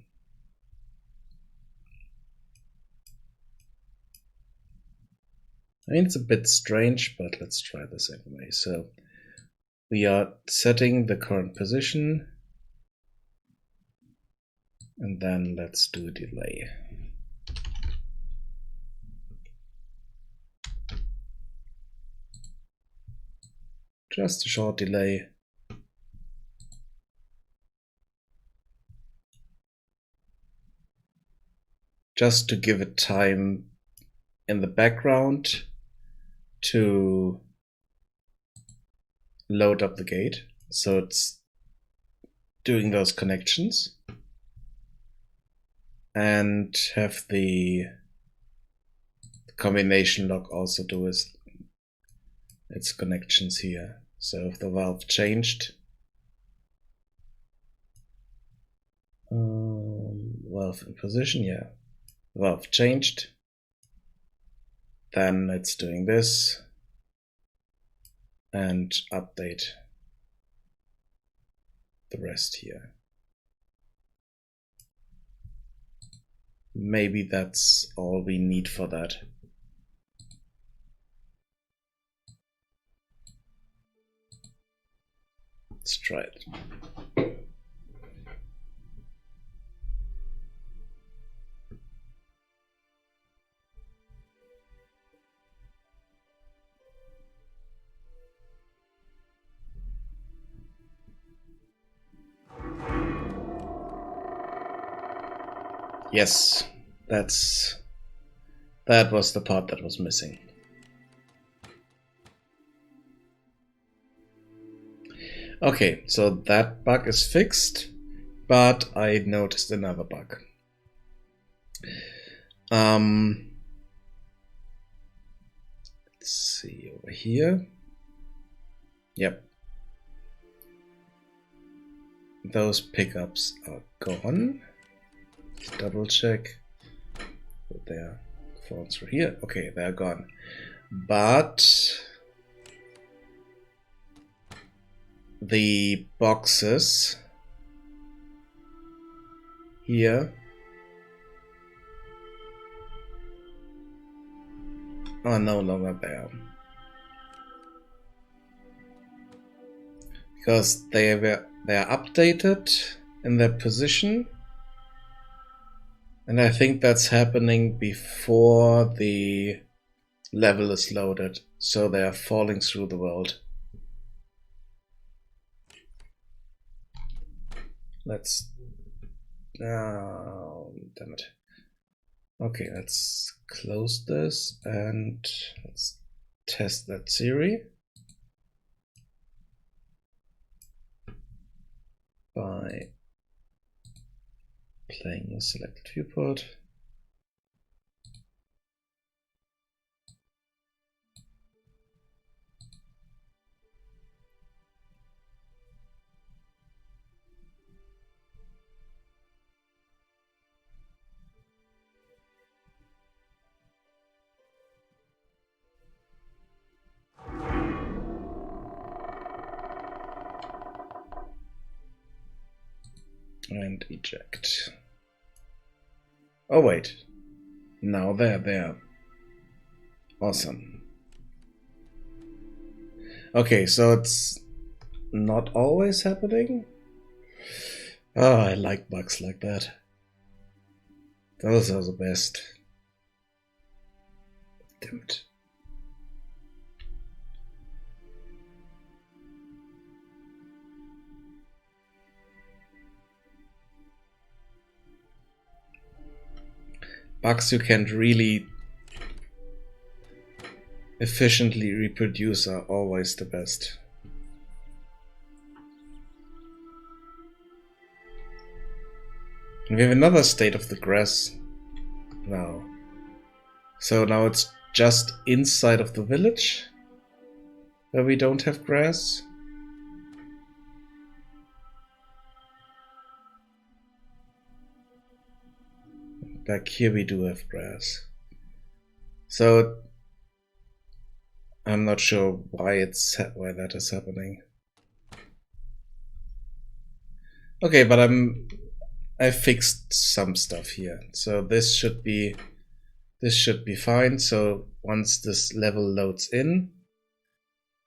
I mean, it's a bit strange, but let's try this anyway. So we are setting the current position, and then let's do a delay. Just a short delay. Just to give it time in the background to load up the gate. So it's doing those connections. And have the combination log also do its connections here. So if the valve changed, valve in position, yeah. Valve changed, then it's doing this and update the rest here. Maybe that's all we need for that. Let's try it. Yes, that was the part that was missing. Okay, so that bug is fixed, but I noticed another bug. Let's see over here. Yep. Those pickups are gone. Let's double check. They're falling through here. Okay, they're gone. But the boxes here are no longer there. Because they are updated in their position, And I think that's happening before the level is loaded, so they are falling through the world. Let's... Oh, damn it. Okay, let's close this and let's test that theory by playing a selected viewport. And eject. Oh wait, now they're there. Awesome. Okay, so it's not always happening. Oh, I like bugs like that. Those are the best. Damn it. Bugs you can't really efficiently reproduce are always the best. And we have another state of the grass now. So now it's just inside of the village where we don't have grass. Back here we do have grass. So I'm not sure why that is happening. Okay, but I fixed some stuff here. So this should be fine. So once this level loads in,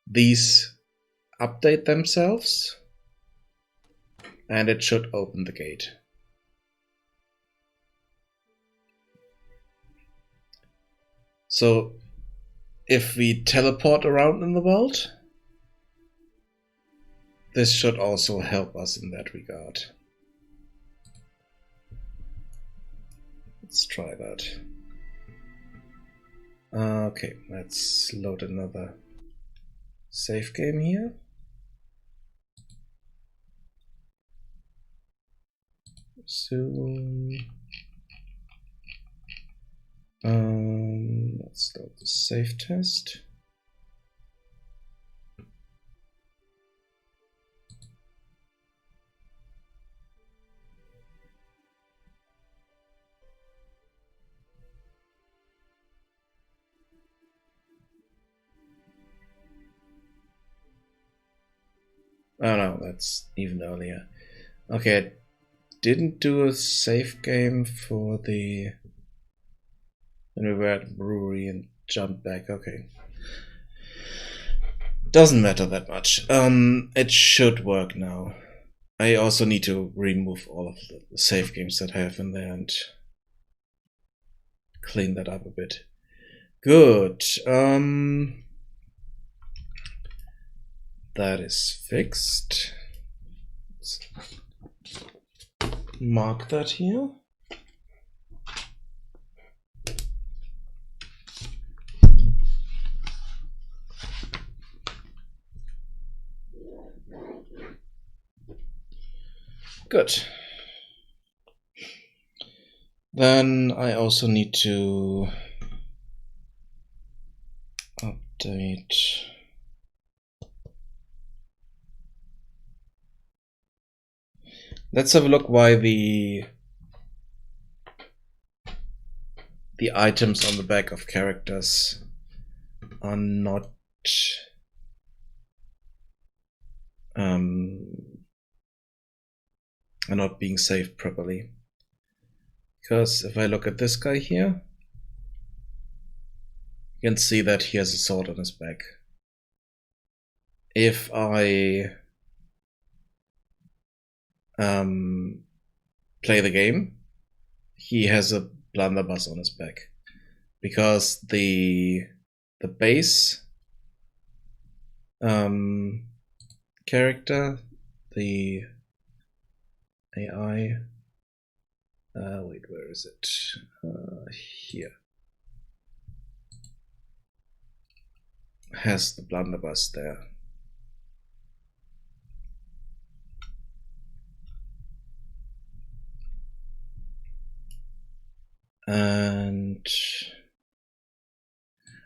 these update themselves and it should open the gate. So if we teleport around in the world, this should also help us in that regard. Let's try that. Okay, let's load another save game here. Soon. Let's start the save test. Oh no, that's even earlier. Okay, I didn't do a save game for the... when we were at brewery and jumped back. Okay. Doesn't matter that much. It should work now. I also need to remove all of the save games that I have in there and clean that up a bit. Good. That is fixed. Let's mark that here. Good. Then I also need to update. Let's have a look why the items on the back of characters are not being saved properly. Because if I look at this guy here, you can see that he has a sword on his back. If I play the game, he has a blunderbuss on his back, because the base character, the AI, wait, where is it? Here. Has the blunderbuss there. And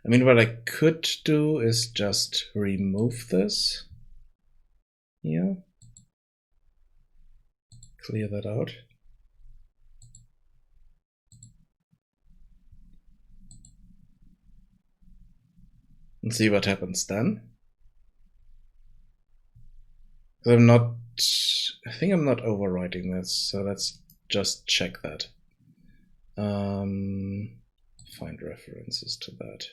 I mean, what I could do is just remove this here, clear that out. And see what happens then. I think I'm not overwriting this, so let's just check that. Find references to that.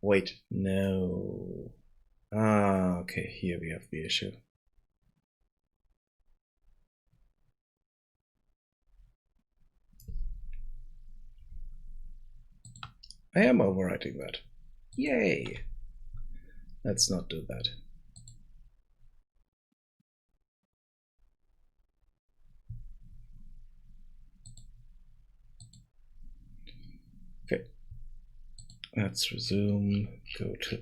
Wait, no. Okay, here we have the issue. I am overwriting that. Yay! Let's not do that. Okay. Let's resume, go to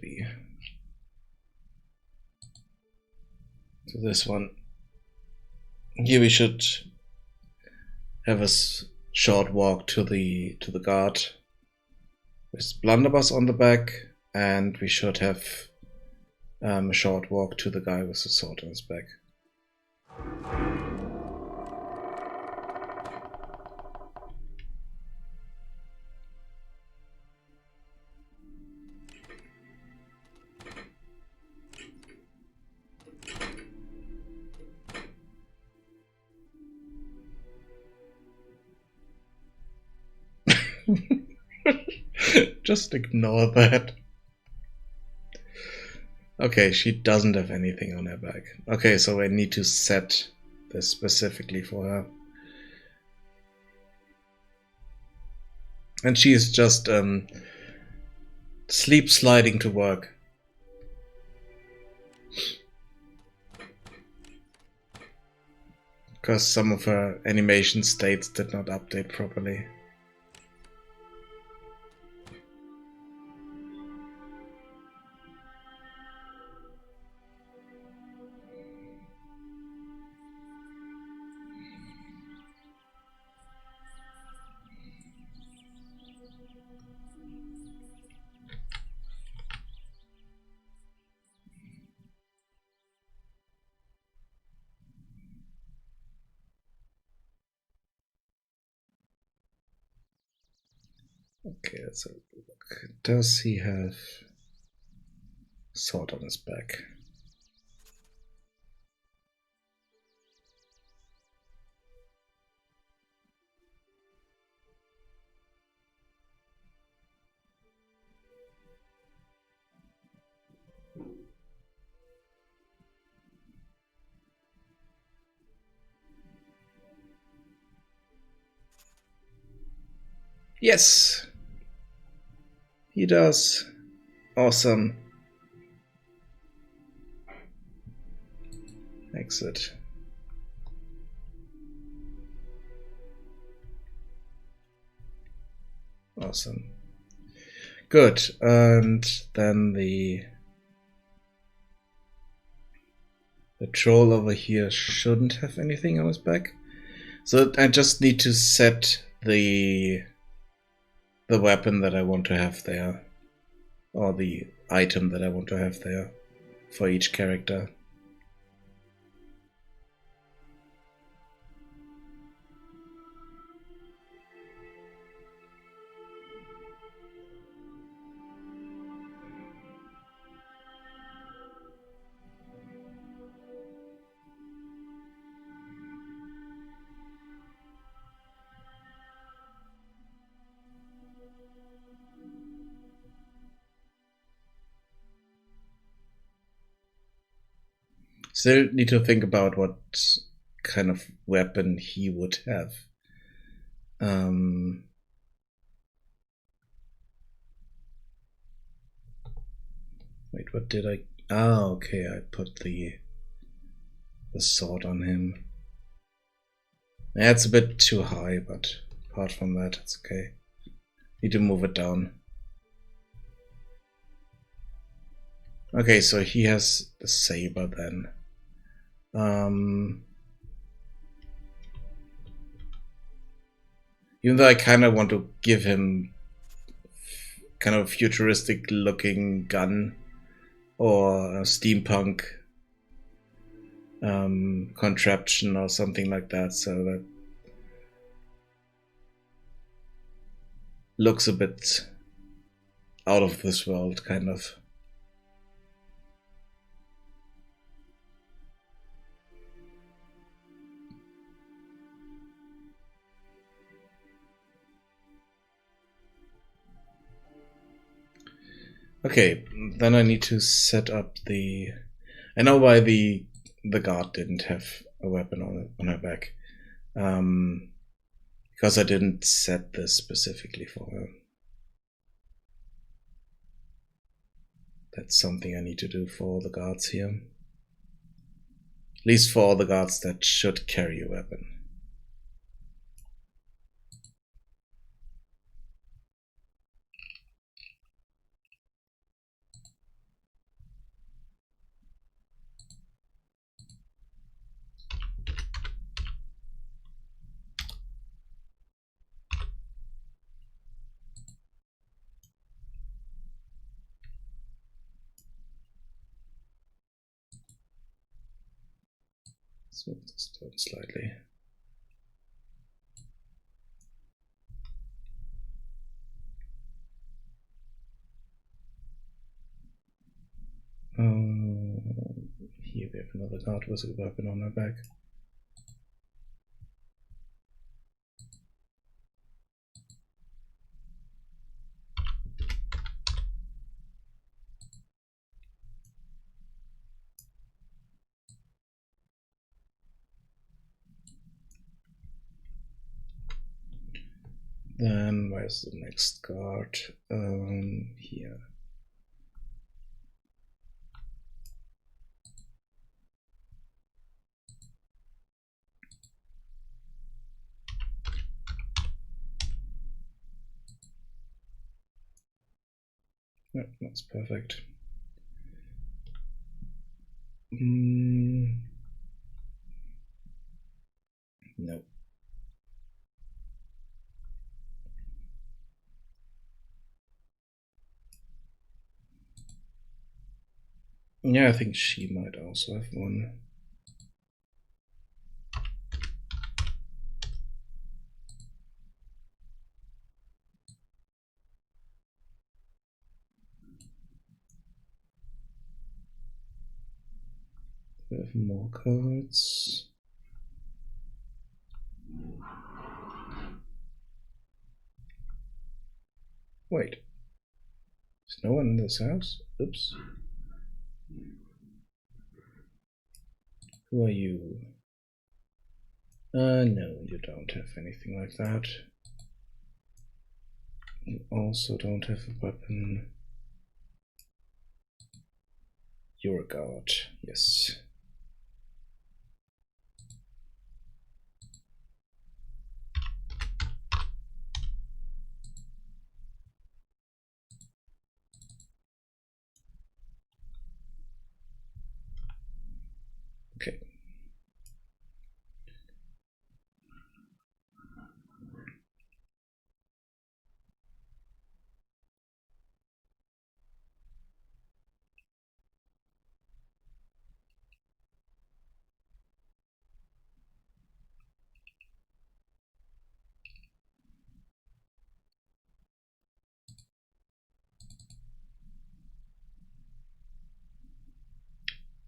this one. Here we should have a short walk to the guard with blunderbuss on the back, and we should have a short walk to the guy with the sword on his back. Just ignore that. Okay, she doesn't have anything on her back. Okay, so I need to set this specifically for her. And she is just sleep sliding to work. Because some of her animation states did not update properly. Okay, let's have a look. Does he have sword on his back? Yes! He does. Awesome. Exit. Awesome. Good. And then the troll over here shouldn't have anything on his back. So I just need to set the weapon that I want to have there, or the item that I want to have there for each character. Still need to think about what kind of weapon he would have. Wait, what did I? Oh, okay, I put the sword on him. Yeah, it's a bit too high, but apart from that, it's okay. Need to move it down. Okay, so he has the saber then. Even though I kind of want to give him kind of a futuristic looking gun or a steampunk contraption or something like that, so that looks a bit out of this world, kind of. Okay, then I need to set up the... I know why the guard didn't have a weapon on her back. Because I didn't set this specifically for her. That's something I need to do for all the guards here. At least for all the guards that should carry a weapon. So this down slightly. Here we have another guard with a weapon on her back. Then where's the next guard? Here. No, that's perfect. No. Yeah, I think she might also have one. We have more cards. Wait. There's no one in this house? Oops. Who are you? No, you don't have anything like that. You also don't have a weapon. You're a guard, yes. Okay.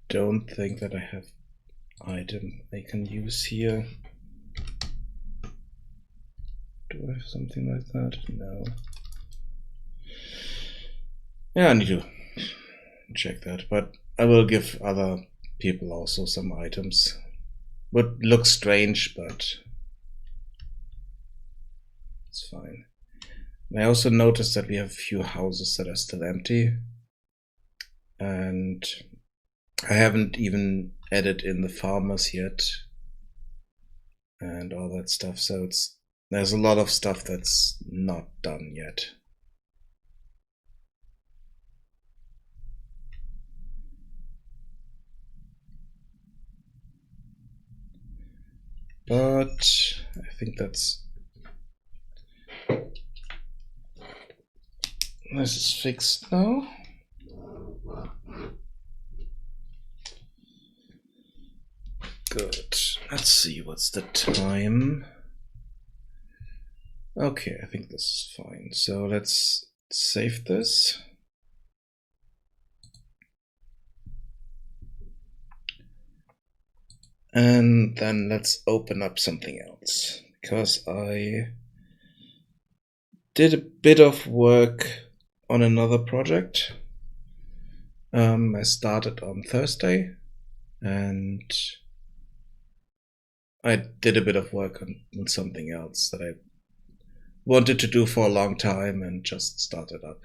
Don't think that I have item I can use here. Do I have something like that? No. Yeah, I need to check that, but I will give other people also some items would look strange, but it's fine. And I also noticed that we have a few houses that are still empty, and I haven't even added in the farmers yet and all that stuff, so there's a lot of stuff that's not done yet. But I think this is fixed now. Good. Let's see, what's the time? Okay, I think this is fine. So let's save this. And then let's open up something else, because I did a bit of work on another project. I started on Thursday, and I did a bit of work on something else that I wanted to do for a long time and just started up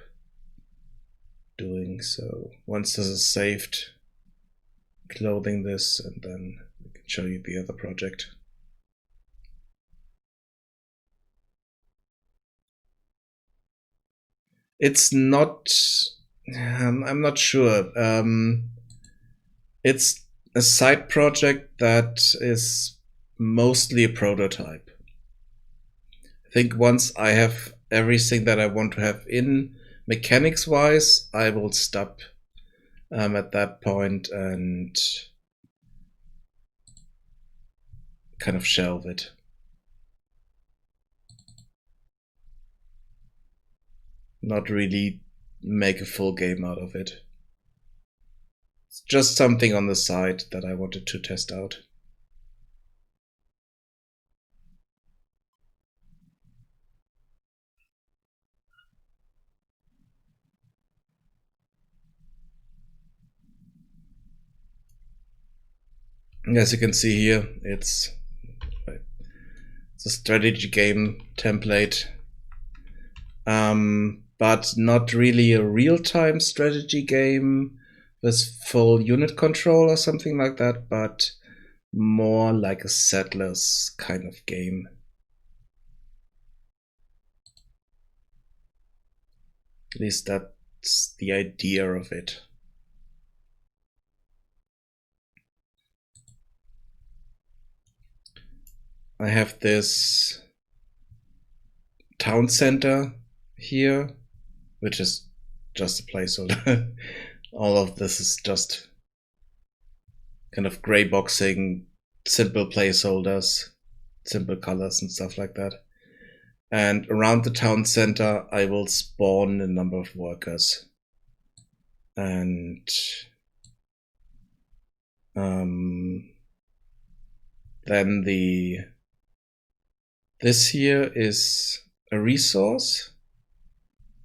doing. So once this is saved, closing this, and then I can show you the other project. It's not, I'm not sure. It's a side project that is mostly a prototype. I think once I have everything that I want to have in mechanics wise, I will stop at that point and kind of shelve it. Not really make a full game out of it. It's just something on the side that I wanted to test out. As you can see here, it's a strategy game template, but not really a real-time strategy game with full unit control or something like that, but more like a Settlers kind of game. At least that's the idea of it. I have this town center here, which is just a placeholder. All of this is just kind of gray boxing, simple placeholders, simple colors and stuff like that. And around the town center, I will spawn a number of workers. And then this here is a resource.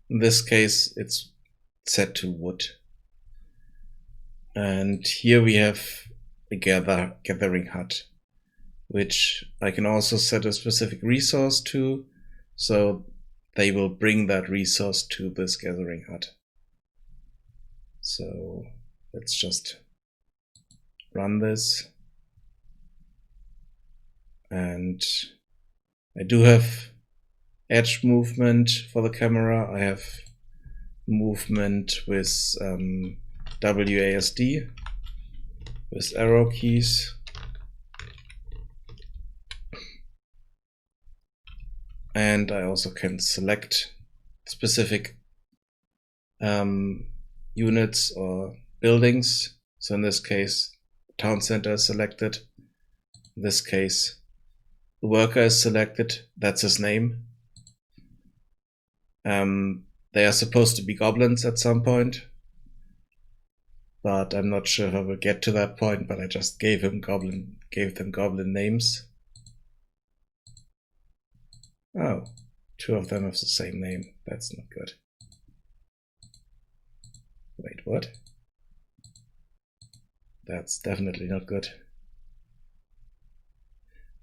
In this case, it's set to wood. And here we have a gathering hut, which I can also set a specific resource to, so they will bring that resource to this gathering hut. So let's just run this. And I do have edge movement for the camera. I have movement with WASD with arrow keys. And I also can select specific units or buildings. So in this case, town center is selected. In this case, the worker is selected. That's his name. They are supposed to be goblins at some point, but I'm not sure if I will get to that point, but I just gave them goblin names. Oh, two of them have the same name. That's not good. Wait, what? That's definitely not good.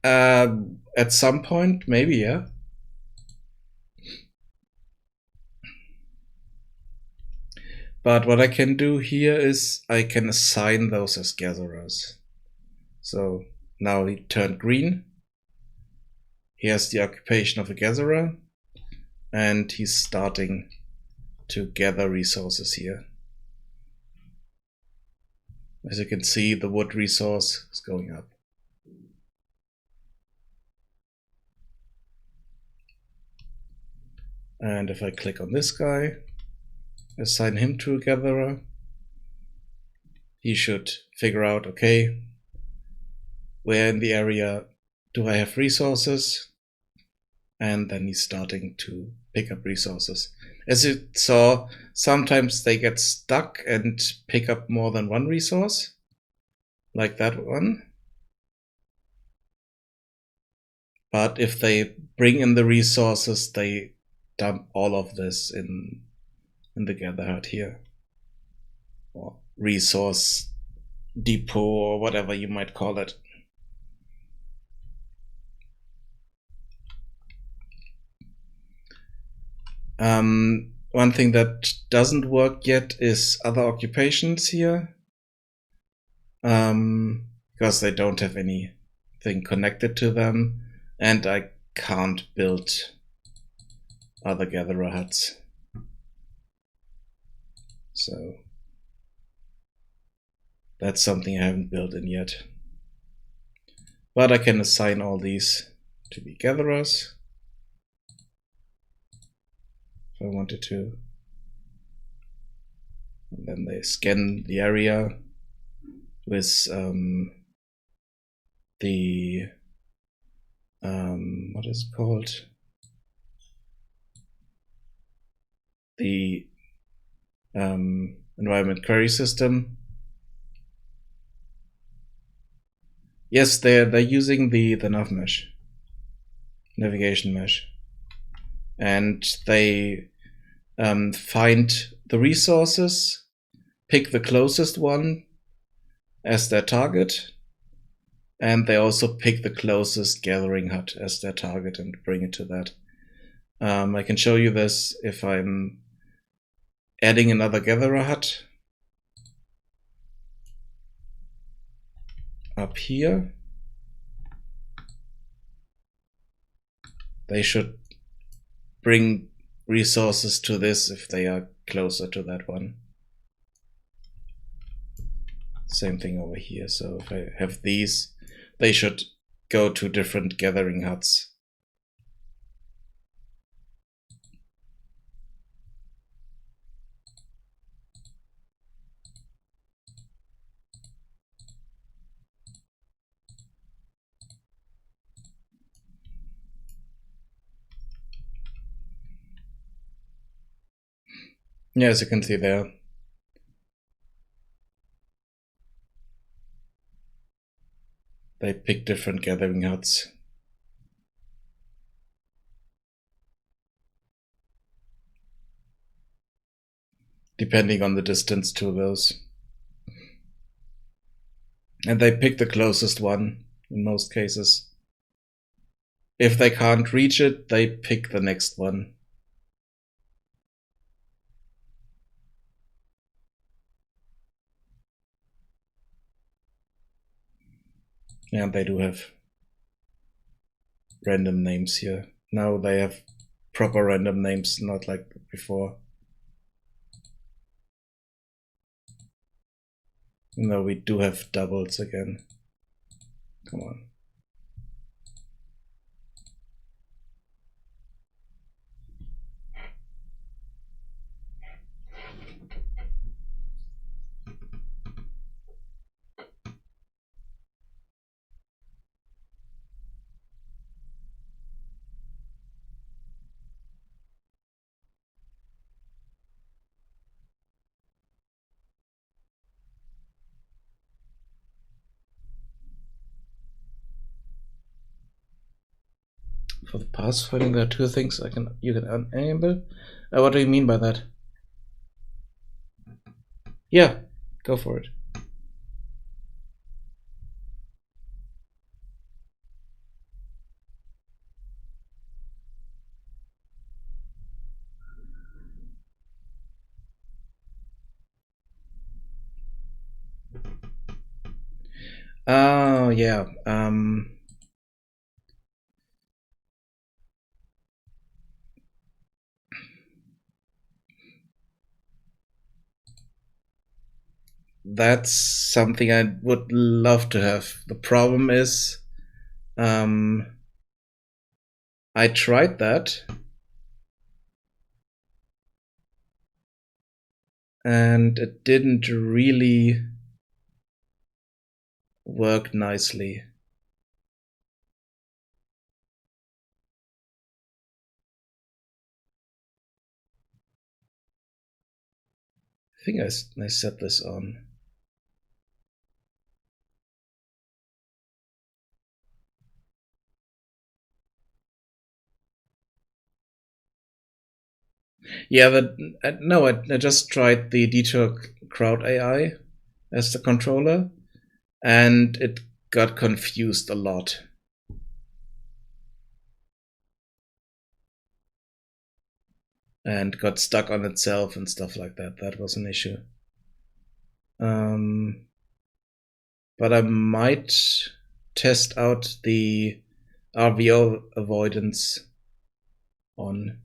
At some point, maybe, yeah. But what I can do here is I can assign those as gatherers. So now he turned green. He has the occupation of a gatherer, and he's starting to gather resources here. As you can see, the wood resource is going up. And if I click on this guy, assign him to a gatherer, he should figure out, okay, where in the area do I have resources? And then he's starting to pick up resources. As you saw, sometimes they get stuck and pick up more than one resource, like that one. But if they bring in the resources, they dump all of this in the gather hut here, or resource depot, or whatever you might call it. One thing that doesn't work yet is other occupations here, because they don't have anything connected to them, and I can't build other gatherer huts. So that's something I haven't built in yet. But I can assign all these to be gatherers if I wanted to. And then they scan the area with the what is it called? The environment query system. Yes, they're using the nav mesh, navigation mesh, and they find the resources, pick the closest one as their target, and they also pick the closest gathering hut as their target and bring it to that. I can show you this if I'm adding another gatherer hut up here. They should bring resources to this if they are closer to that one. Same thing over here. So if I have these, they should go to different gathering huts. Yeah, as you can see there, they pick different gathering huts. Depending on the distance to those. And they pick the closest one in most cases. If they can't reach it, they pick the next one. And they do have random names here. Now they have proper random names, not like before. No, we do have doubles again. Come on. For the pathfinding, there are two things you can enable. What do you mean by that? Yeah, go for it. Oh, yeah. That's something I would love to have. The problem is, I tried that, and it didn't really work nicely. I think I set this on. Yeah, no, I just tried the Detour Crowd AI as the controller, and it got confused a lot. And got stuck on itself and stuff like that. That was an issue. But I might test out the RVO avoidance on.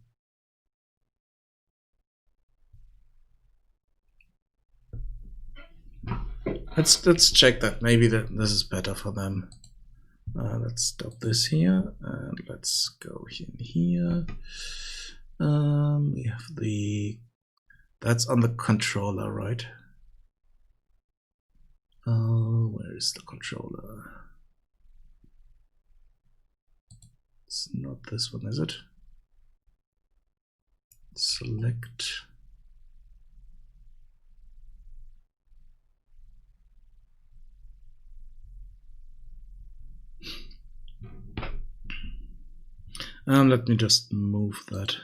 Let's check that. Maybe this is better for them. Let's stop this here and let's go in here. We have that's on the controller, right? Where is the controller? It's not this one, is it? Select. Let me just move that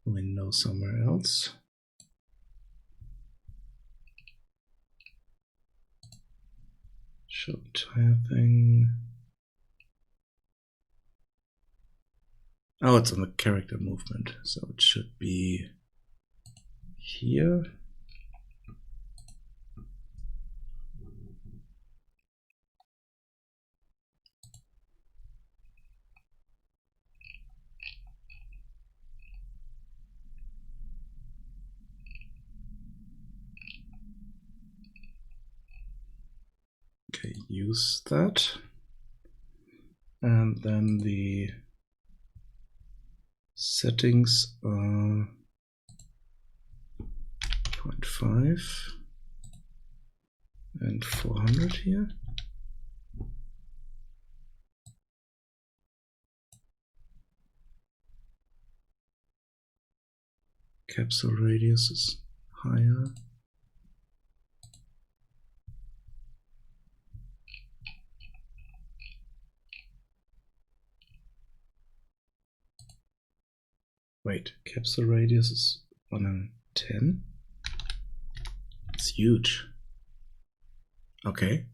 window somewhere else. Show entire thing. Oh, it's on the character movement, so it should be here. Okay, use that. And then the settings are 0.5 and 400 here. Capsule radius is higher. Wait, capsule radius is 110? It's huge. Okay.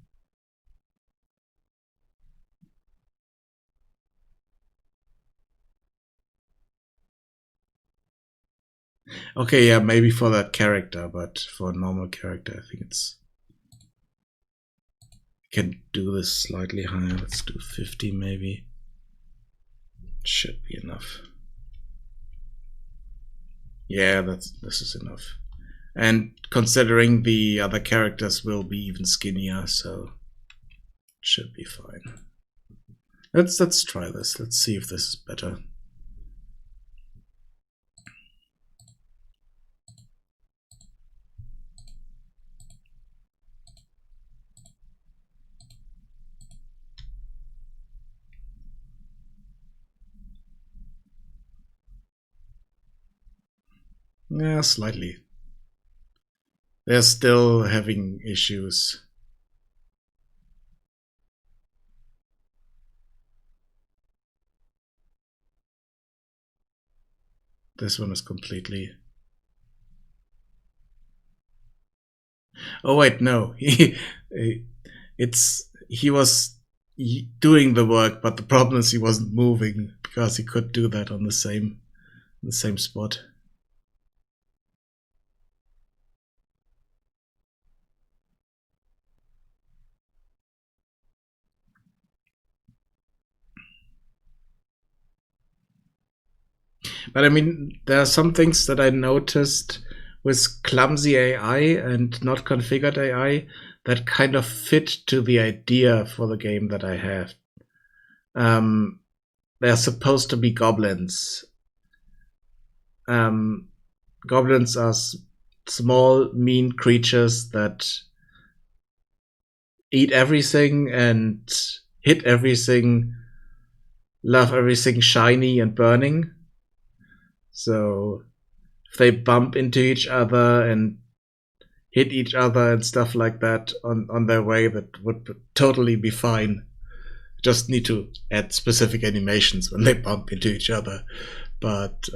Okay, yeah, maybe for that character, but for a normal character, I think it's... Can do this slightly higher. Let's do 50 maybe. Should be enough. Yeah, this is enough. And considering the other characters will be even skinnier, so it should be fine. Let's try this. Let's see if this is better. Yeah, slightly. They're still having issues. This one is completely... Oh wait, no. He was doing the work, but the problem is he wasn't moving because he could do that on the same spot. But I mean, there are some things that I noticed with clumsy AI and not configured AI that kind of fit to the idea for the game that I have. They're supposed to be goblins. Goblins are small, mean creatures that eat everything and hit everything, love everything shiny and burning. So if they bump into each other and hit each other and stuff like that on their way, that would totally be fine. Just need to add specific animations when they bump into each other. But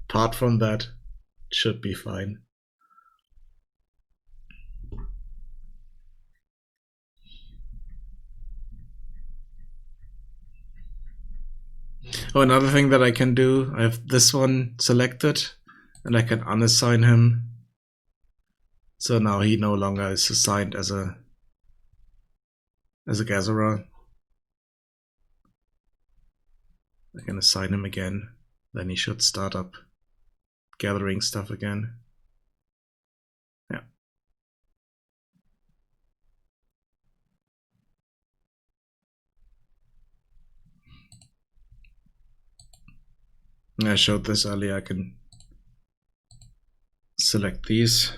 apart from that, it should be fine. Oh, another thing that I can do, I have this one selected, and I can unassign him. So now he no longer is assigned as a gatherer. I can assign him again. Then he should start up gathering stuff again. Yeah. I showed this earlier. I can select these.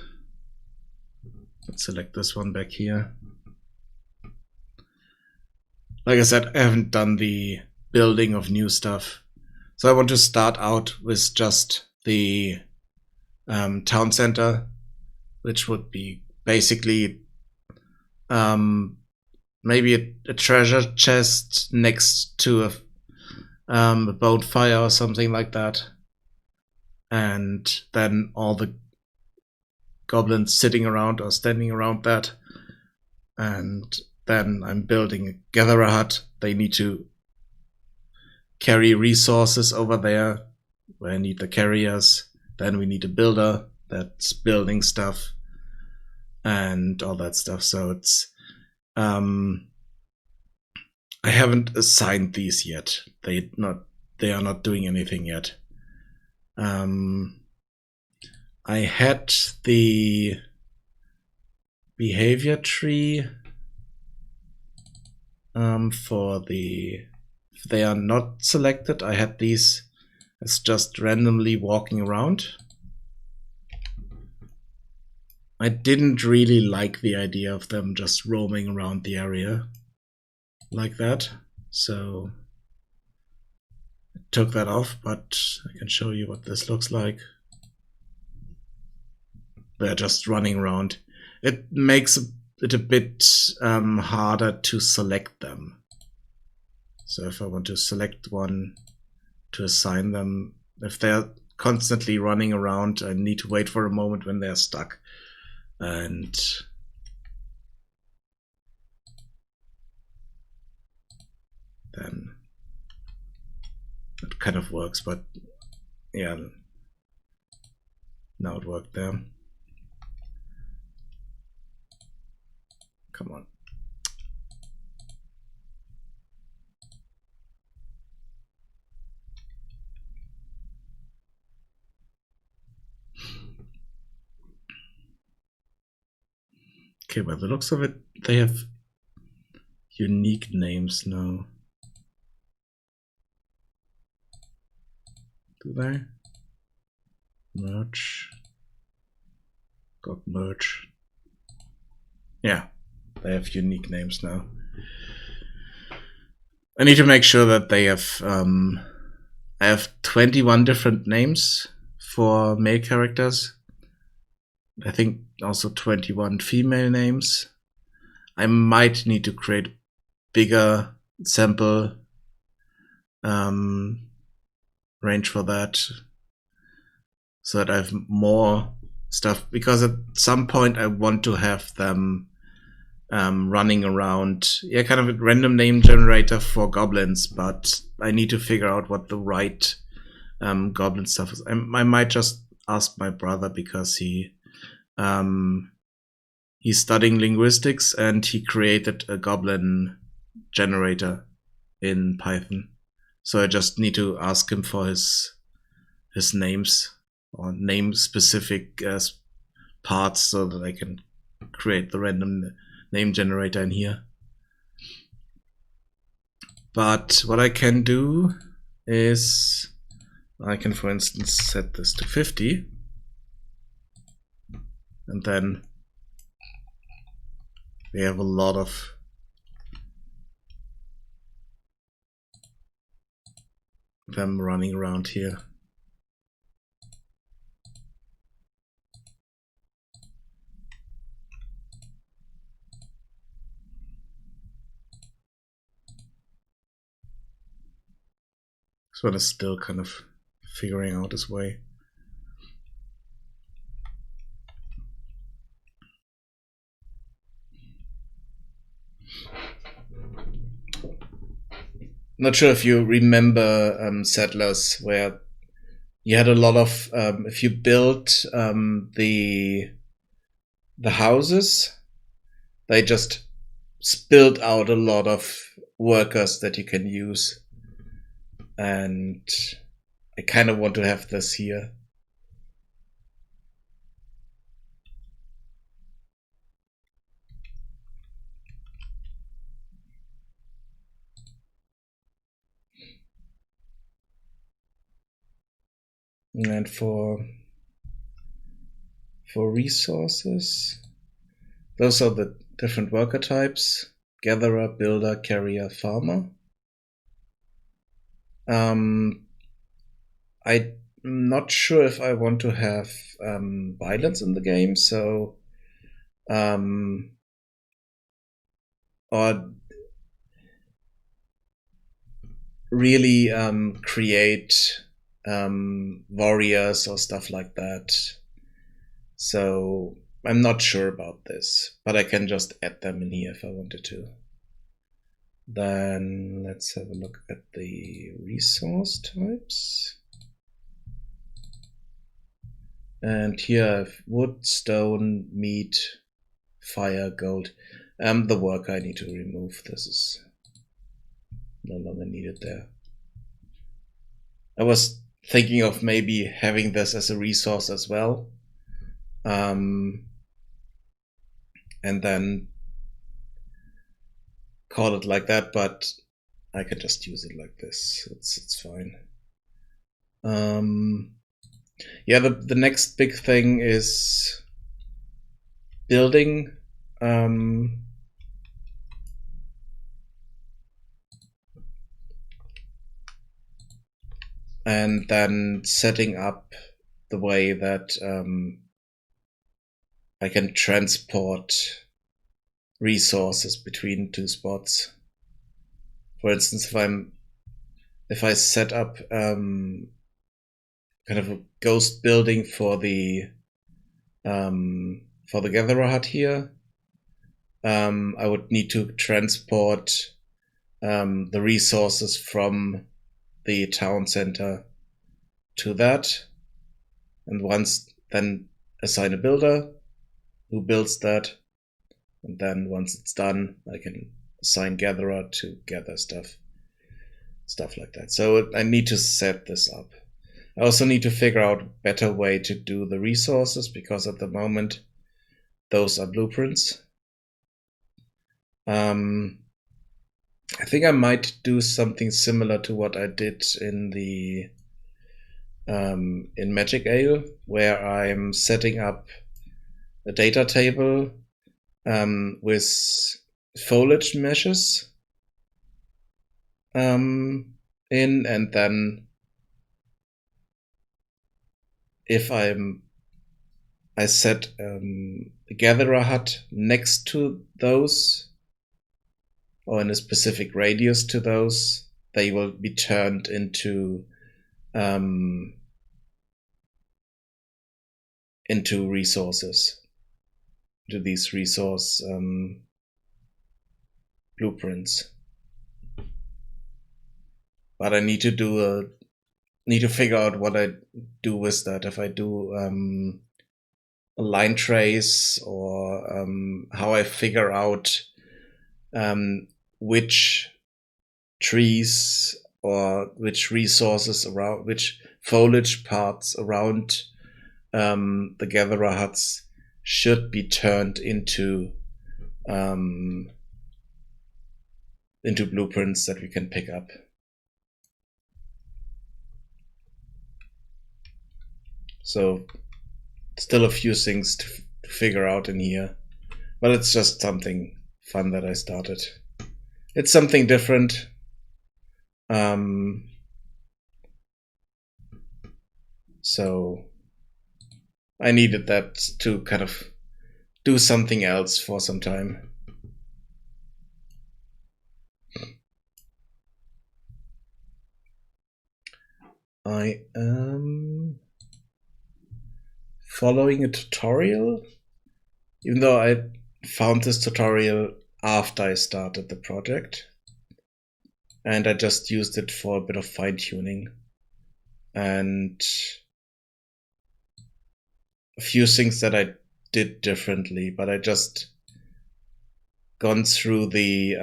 Let's select this one back here. Like I said, I haven't done the building of new stuff. So I want to start out with just the town center, which would be basically maybe a treasure chest next to a bonfire or something like that. And then all the goblins sitting around or standing around that. And then I'm building a gatherer hut. They need to carry resources over there where I need the carriers. Then we need a builder that's building stuff and all that stuff. So it's I haven't assigned these yet. They are not doing anything yet. I had the behavior tree for the, if they are not selected, I had these as just randomly walking around. I didn't really like the idea of them just roaming around the area like that, so I took that off, but I can show you what this looks like. They're just running around. It makes it a bit harder to select them. So if I want to select one to assign them, if they're constantly running around, I need to wait for a moment when they're stuck. And then it kind of works, but yeah, now it worked there. Come on. Okay, by the looks of it, they have unique names now. Do they? Merge. Got merge. Yeah, they have unique names now. I need to make sure that they have I have 21 different names for male characters. I think also 21 female names. I might need to create bigger sample range for that, so that I have more stuff, because at some point I want to have them running around. Yeah, kind of a random name generator for goblins, but I need to figure out what the right goblin stuff is. I might just ask my brother, because he's studying linguistics and he created a goblin generator in Python. So I just need to ask him for his his names or name specific parts so that I can create the random name generator in here. But what I can do is I can, for instance, set this to 50, and then we have a lot of them running around here. This one is still kind of figuring out his way. Not sure if you remember Settlers, where you had a lot of if you built the houses, they just spilled out a lot of workers that you can use, and I kind of want to have this here. And for resources, those are the different worker types: gatherer, builder, carrier, farmer. I'm not sure if I want to have violence in the game, so or really create warriors or stuff like that. So I'm not sure about this, but I can just add them in here if I wanted to. Then let's have a look at the resource types. And here I have wood, stone, meat, fire, gold. The work I need to remove. This is no longer needed there. I was thinking of maybe having this as a resource as well. And then call it like that, but I can just use it like this. It's fine. Yeah, the next big thing is building. And then setting up the way that I can transport resources between two spots. For instance, if I set up kind of a ghost building for the gatherer hut here, I would need to transport the resources from the town center to that, and then assign a builder who builds that, and then once it's done, I can assign gatherer to gather stuff like that. So I need to set this up. I also need to figure out a better way to do the resources, because at the moment those are blueprints. I think I might do something similar to what I did in the in MagicAle, where I'm setting up a data table with foliage meshes in, and then if I set a gatherer hut next to those, or in a specific radius to those, they will be turned into resources, to these resource blueprints. But I need to figure out what I do with that. If I do a line trace, or how I figure out which trees or which resources around, which foliage parts around the gatherer huts should be turned into blueprints that we can pick up. So still a few things to figure out in here, but it's just something fun that I started. It's something different. So I needed that to kind of do something else for some time. I am following a tutorial, even though I found this tutorial after I started the project, and I just used it for a bit of fine-tuning and a few things that I did differently, but I just gone through the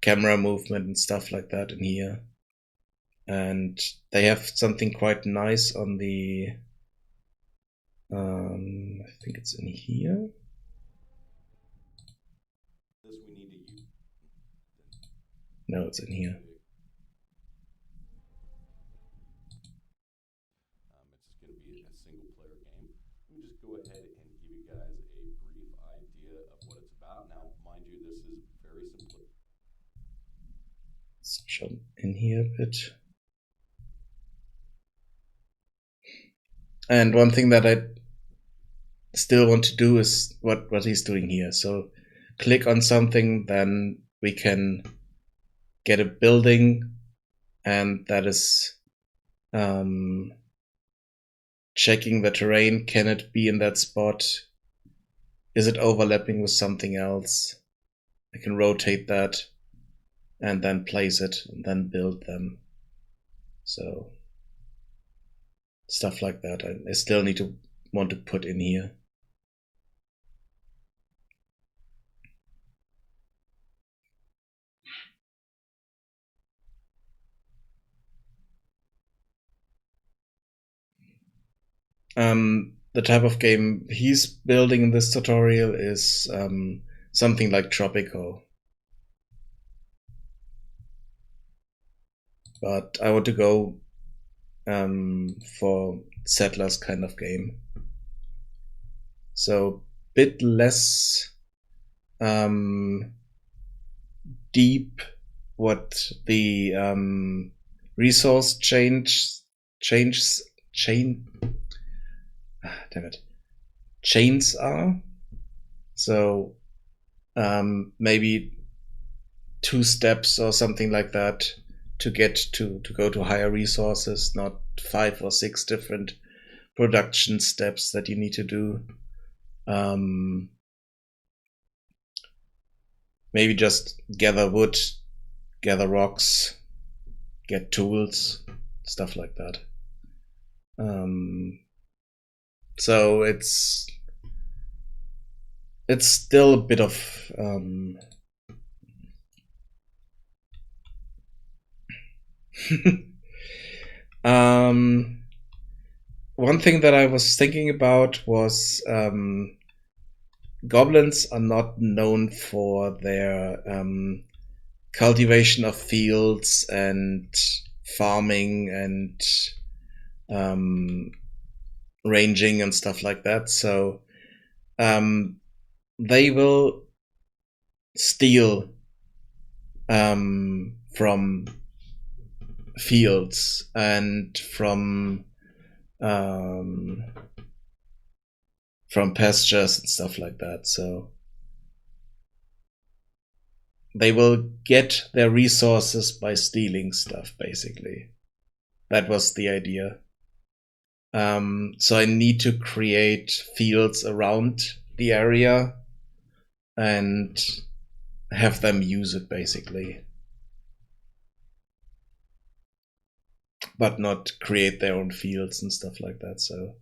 camera movement and stuff like that in here. And they have something quite nice on the, I think it's in here. No, it's in here. It's going to be a single player game. Let me just go ahead and give you guys a brief idea of what it's about. Now, mind you, this is very simple. Let's jump in here a bit. And one thing that I still want to do is what he's doing here. So click on something, then we can get a building, and that is checking the terrain. Can it be in that spot? Is it overlapping with something else? I can rotate that and then place it and then build them. So stuff like that I still want to put in here. The type of game he's building in this tutorial is something like Tropico. But I want to go for Settlers kind of game. So bit less deep what the resource chains are. So maybe 2 steps or something like that to get to go to higher resources, not 5 or 6 different production steps that you need to do. Maybe just gather wood, gather rocks, get tools, stuff like that. So it's still a bit of one thing that I was thinking about was goblins are not known for their cultivation of fields and farming and ranging and stuff like that. So they will steal from fields and from pastures and stuff like that. So they will get their resources by stealing stuff, basically. That was the idea. So I need to create fields around the area and have them use it, basically. But not create their own fields and stuff like that. So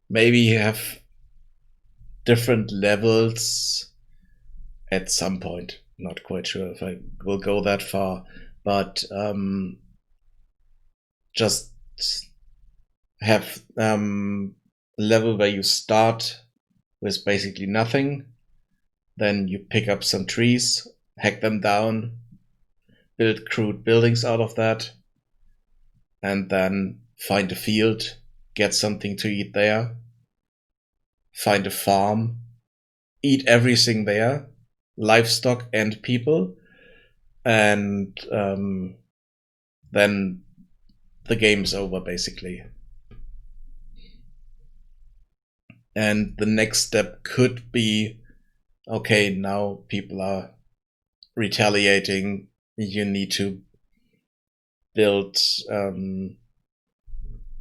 maybe have different levels at some point. not quite sure if I will go that far, but just have a level where you start with basically nothing, then you pick up some trees, hack them down, build crude buildings out of that, and then find a field, get something to eat there, find a farm, eat everything there, livestock and people, and then the game's over basically. And the next step could be, okay, now people are retaliating, you need to build kind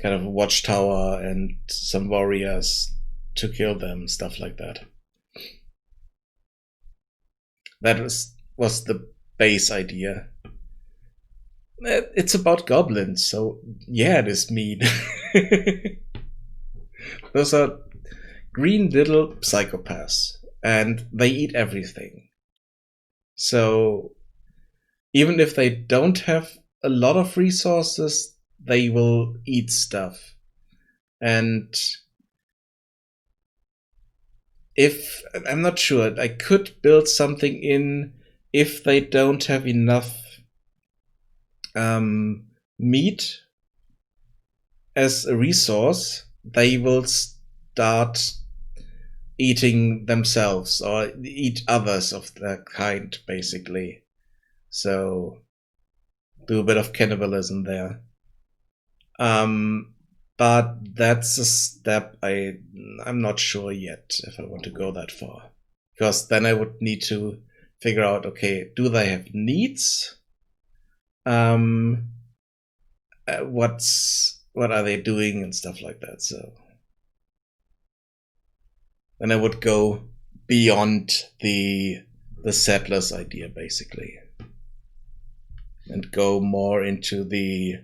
of a watchtower and some warriors to kill them, stuff like that. That was the base idea. It's about goblins, so yeah, it is mean. Those are green little psychopaths, and they eat everything. So even if they don't have a lot of resources, they will eat stuff. And if I'm not sure, I could build something in if they don't have enough meat as a resource, they will start eating themselves or eat others of their kind, basically. So do a bit of cannibalism there. But that's a step I'm not sure yet if I want to go that far, because then I would need to figure out, okay, do they have needs? What are they doing and stuff like that. So then I would go beyond the settlers idea basically, and go more into the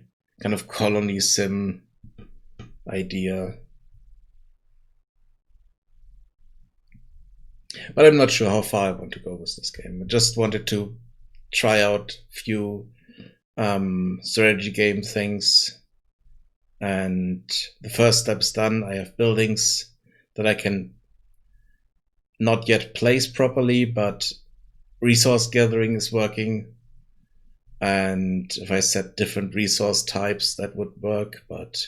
kind of colony sim idea. But I'm not sure how far I want to go with this game. I just wanted to try out a few strategy game things, and the first step's done. I have buildings that I can not yet place properly, but resource gathering is working. And if I set different resource types, that would work, but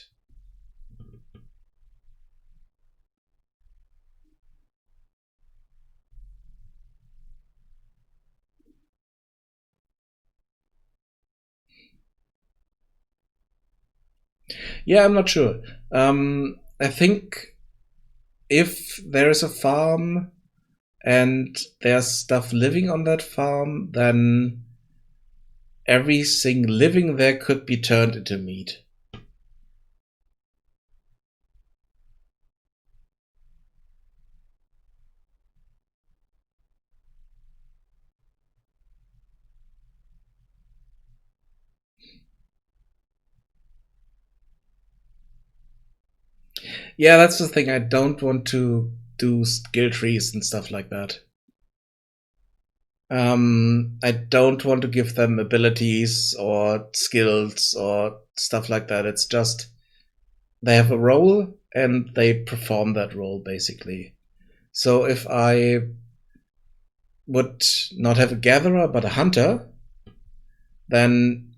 yeah, I'm not sure. I think if there is a farm and there's stuff living on that farm, then everything living there could be turned into meat. Yeah, that's the thing. I don't want to do skill trees and stuff like that. I don't want to give them abilities or skills or stuff like that. It's just they have a role and they perform that role basically. So if I would not have a gatherer but a hunter, then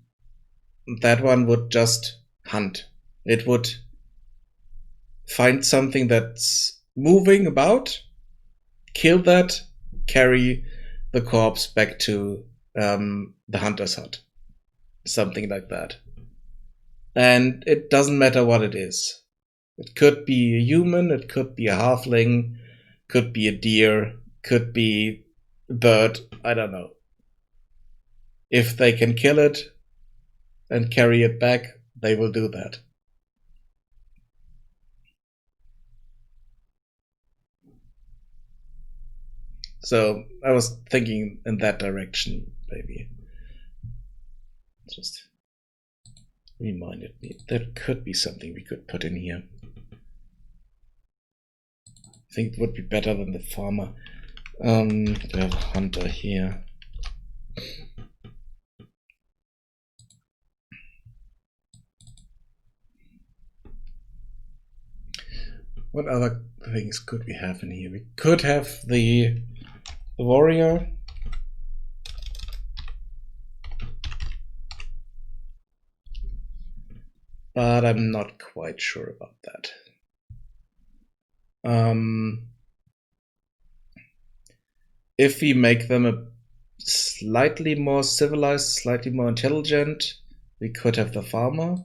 that one would just hunt. It would find something that's moving about, kill that, carry the corpse back to the hunter's hut. Something like that. And it doesn't matter what it is. It could be a human, it could be a halfling, could be a deer, could be a bird, I don't know. If they can kill it and carry it back, they will do that. So I was thinking in that direction, maybe. Just reminded me there could be something we could put in here. I think it would be better than the farmer. To have a hunter here. What other things could we have in here? We could have the warrior. But I'm not quite sure about that. If we make them a slightly more civilized, slightly more intelligent, we could have the farmer.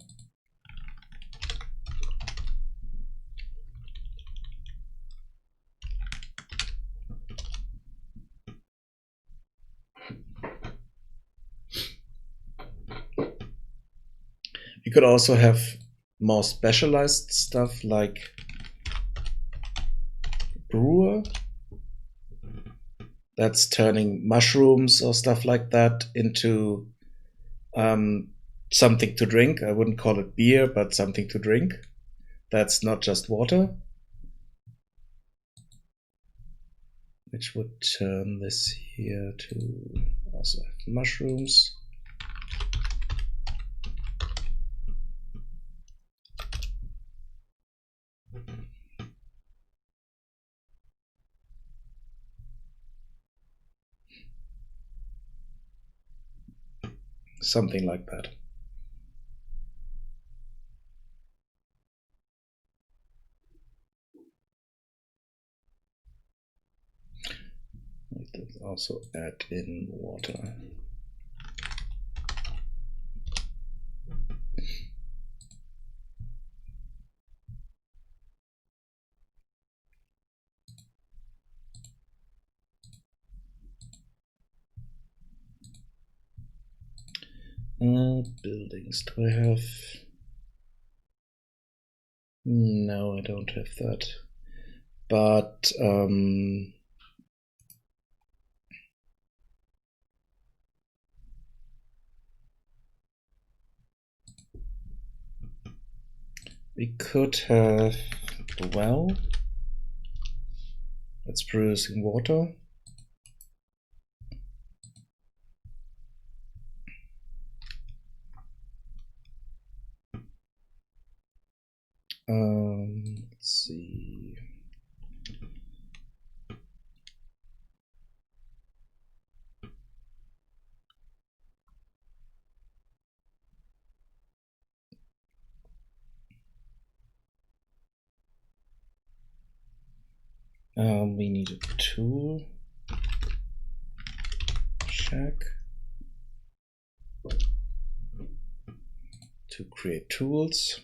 We could also have more specialized stuff like brewer. That's turning mushrooms or stuff like that into something to drink. I wouldn't call it beer, but something to drink. That's not just water. Which would turn this here to also have mushrooms. Something like that. Let's also add in water. Buildings, do I have? No, I don't have that. But we could have a well that's producing water. Let's see. We need a tool. Check. To create tools.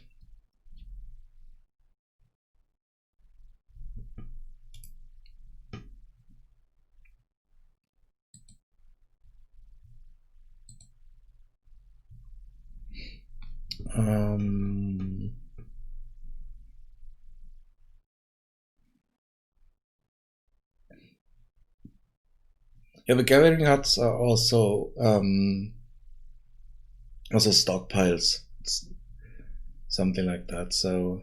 Yeah, the gathering huts are also stockpiles, something like that. So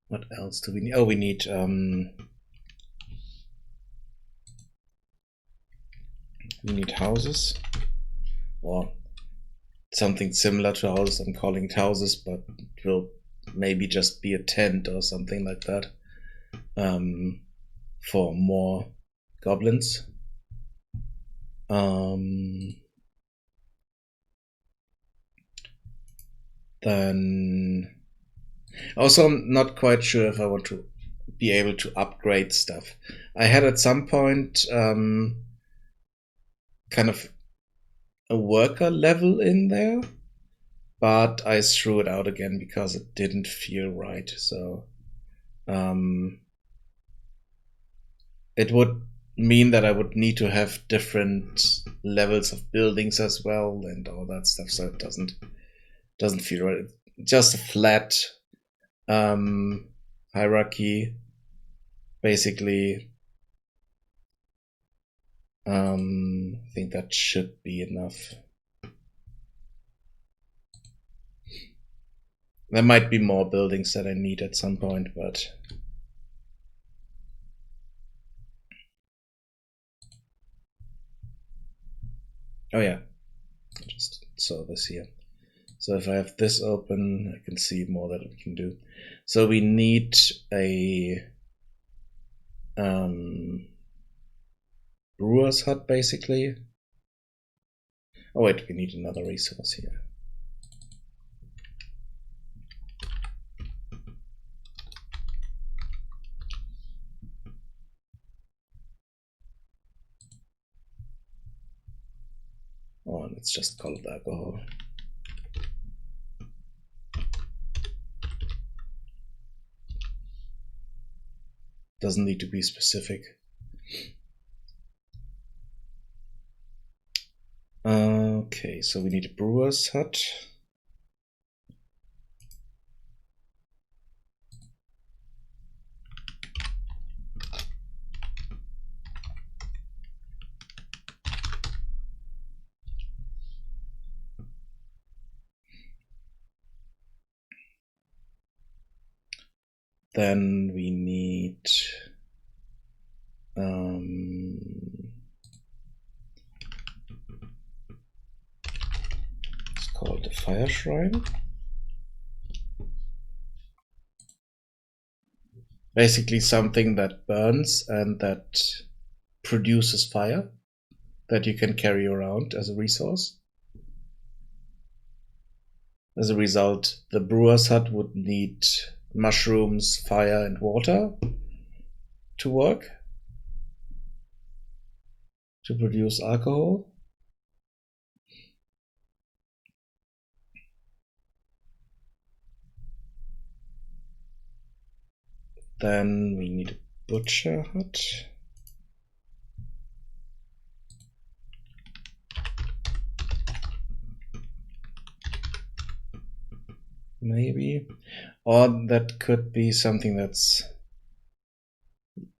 what else do we need? Oh, we need houses, or something similar to houses. I'm calling it houses, but it will maybe just be a tent or something like that, for more goblins. Then also, I'm not quite sure if I want to be able to upgrade stuff. I had at some point kind of a worker level in there, but I threw it out again because it didn't feel right. So it would mean that I would need to have different levels of buildings as well and all that stuff. So it doesn't feel right. Just a flat hierarchy, basically. I think that should be enough. There might be more buildings that I need at some point, but Oh yeah, I just saw this here. So if I have this open, I can see more that we can do. So we need a brewer's hut, basically. Oh wait, we need another resource here. Oh, and it's just called alcohol. Doesn't need to be specific. Okay, so we need a brewer's hut. Then we need it's called a fire shrine. Basically something that burns and that produces fire that you can carry around as a resource. As a result, the brewer's hut would need mushrooms, fire, and water to work, to produce alcohol. Then we need a butcher hut. Maybe. Or that could be something that's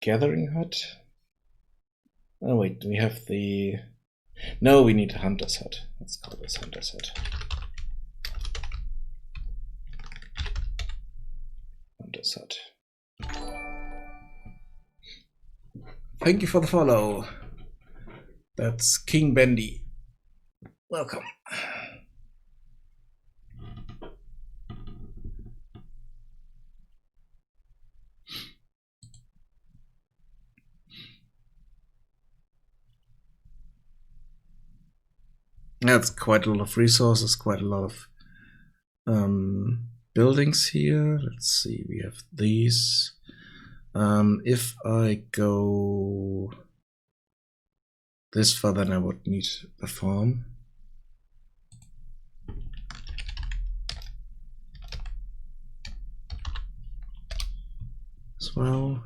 gathering hut. Oh wait, we have the... No, we need a hunter's hut. Let's call this hunter's hut. Hunter's hut. Thank you for the follow. That's King Bendy. Welcome. That's quite a lot of resources, quite a lot of buildings here. Let's see, we have these. If I go this far, then I would need a farm. As well.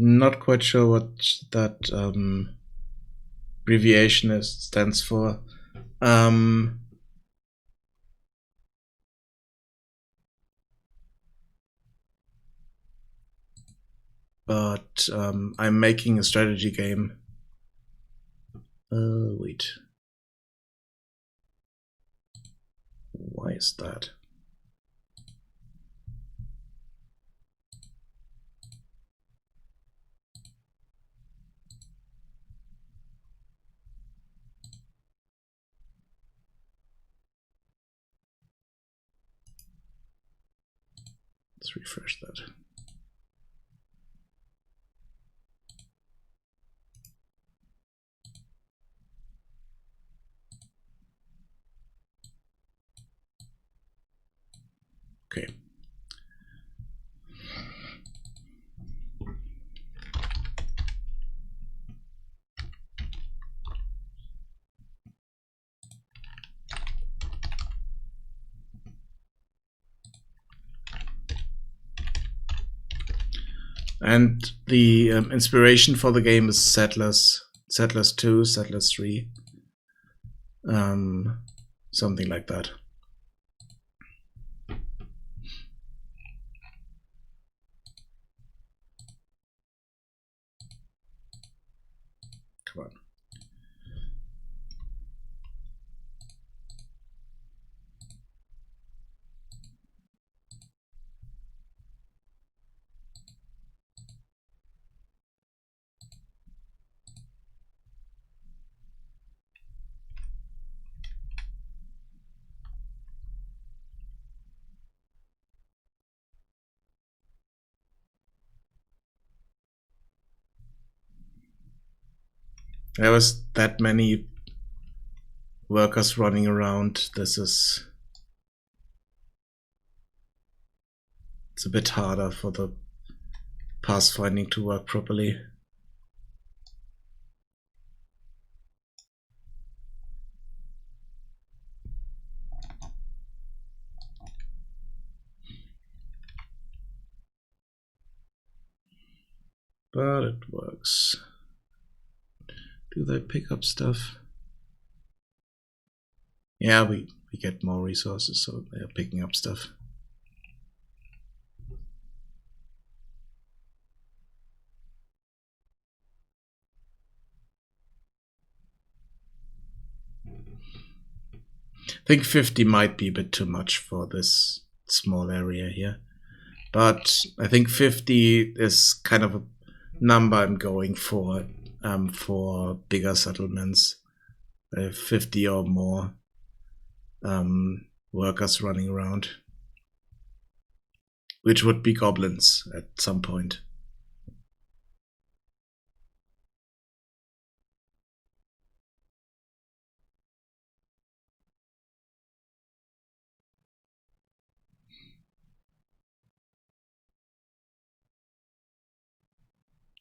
Not quite sure what that abbreviation stands for. But I'm making a strategy game. Wait. Why is that? Let's refresh that. Okay. And the inspiration for the game is Settlers 2, Settlers 3, something like that. Come on. There was that many workers running around. It's a bit harder for the pathfinding to work properly. But it works. Do they pick up stuff? Yeah, we get more resources, so they're picking up stuff. I think 50 might be a bit too much for this small area here. But I think 50 is kind of a number I'm going for bigger settlements. 50 or more workers running around, which would be goblins at some point.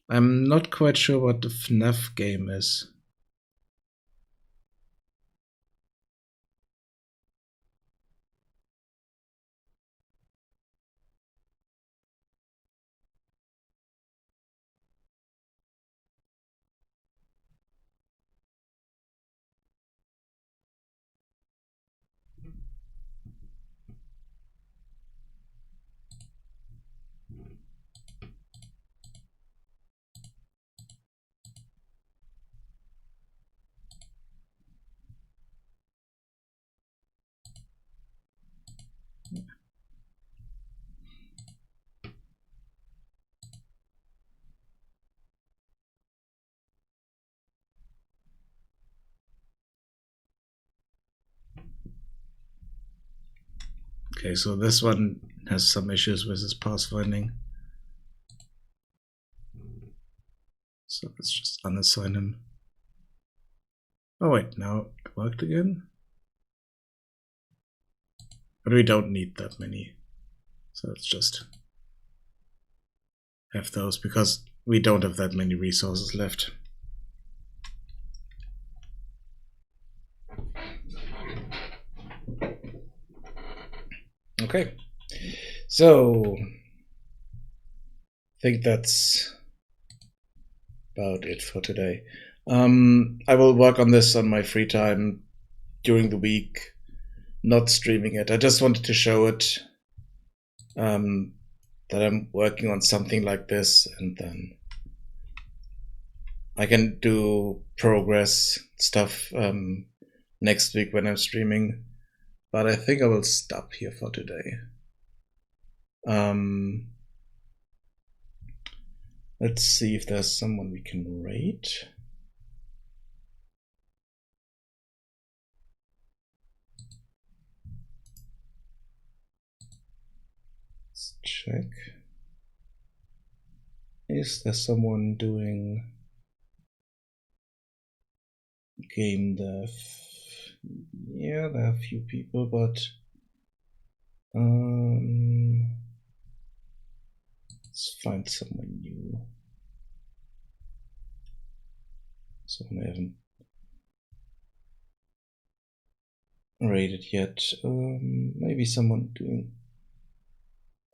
I'm not quite sure what the FNAF game is. Okay, so this one has some issues with its pathfinding. So let's just unassign him. Oh wait, now it worked again? But we don't need that many. So let's just have those, because we don't have that many resources left. Okay, so I think that's about it for today. I will work on this on my free time during the week, not streaming it. I just wanted to show it, that I'm working on something like this, and then I can do progress stuff next week when I'm streaming. But I think I will stop here for today. Let's see if there's someone we can rate. Let's check. Is there someone doing game dev? Yeah, there are a few people, but let's find someone new. Someone I haven't rated yet. Maybe someone doing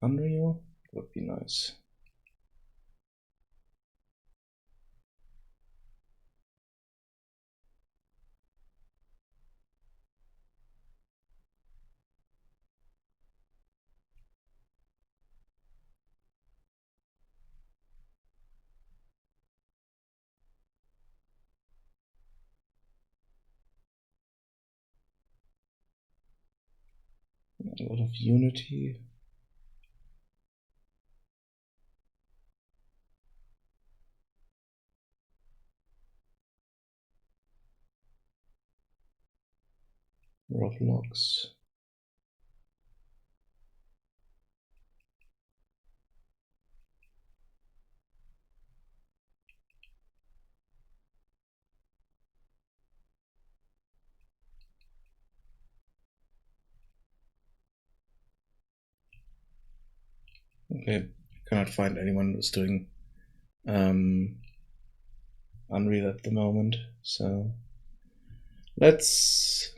Unreal would be nice. A lot of Unity. Roblox. Okay, cannot find anyone who's doing Unreal at the moment, so let's see.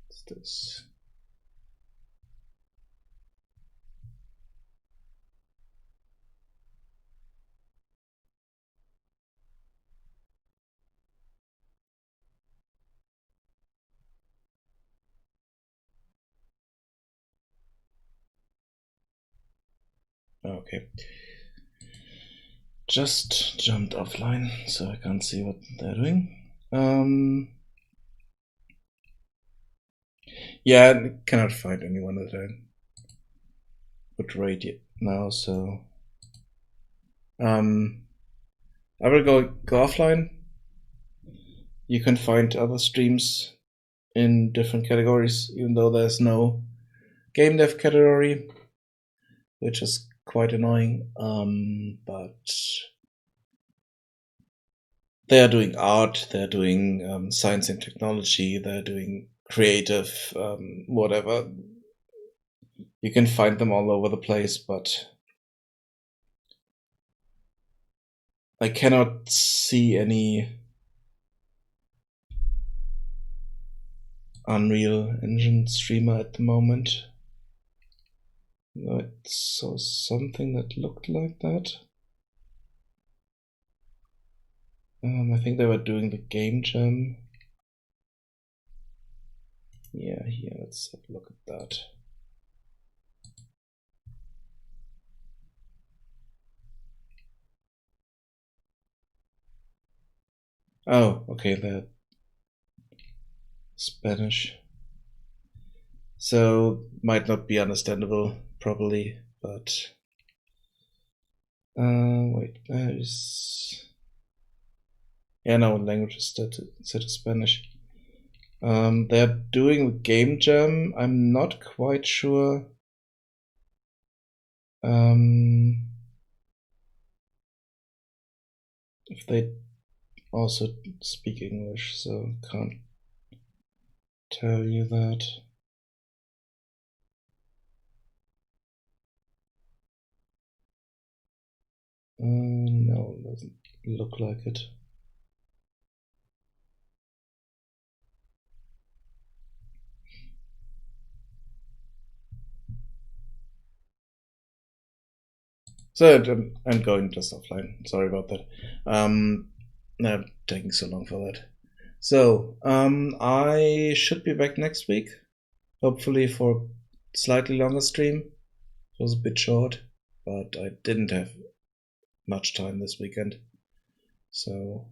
What's this? Okay. Just jumped offline, so I can't see what they're doing. Yeah, I cannot find anyone that I would rate it now, so I will go offline. You can find other streams in different categories, even though there's no game dev category, which is quite annoying. But they are doing art, they're doing science and technology, they're doing creative, whatever. You can find them all over the place, but I cannot see any Unreal Engine streamer at the moment. I saw something that looked like that. I think they were doing the game jam. Yeah, here, let's have a look at that. Oh, okay, they're Spanish. So, might not be understandable properly, but... wait, there is... Yeah, no, language is set to Spanish. They're doing the game jam. I'm not quite sure if they also speak English, so can't tell you that. No, doesn't look like it. So I'm going just offline. Sorry about that. No, taking so long for that. So I should be back next week, hopefully for a slightly longer stream. It was a bit short, but I didn't have much time this weekend. So,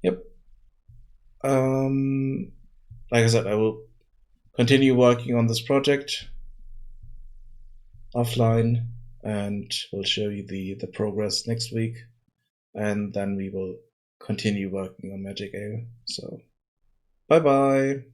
yep. Like I said, I will continue working on this project offline, and we'll show you the progress next week, and then we will continue working on MagicAle. So, bye bye.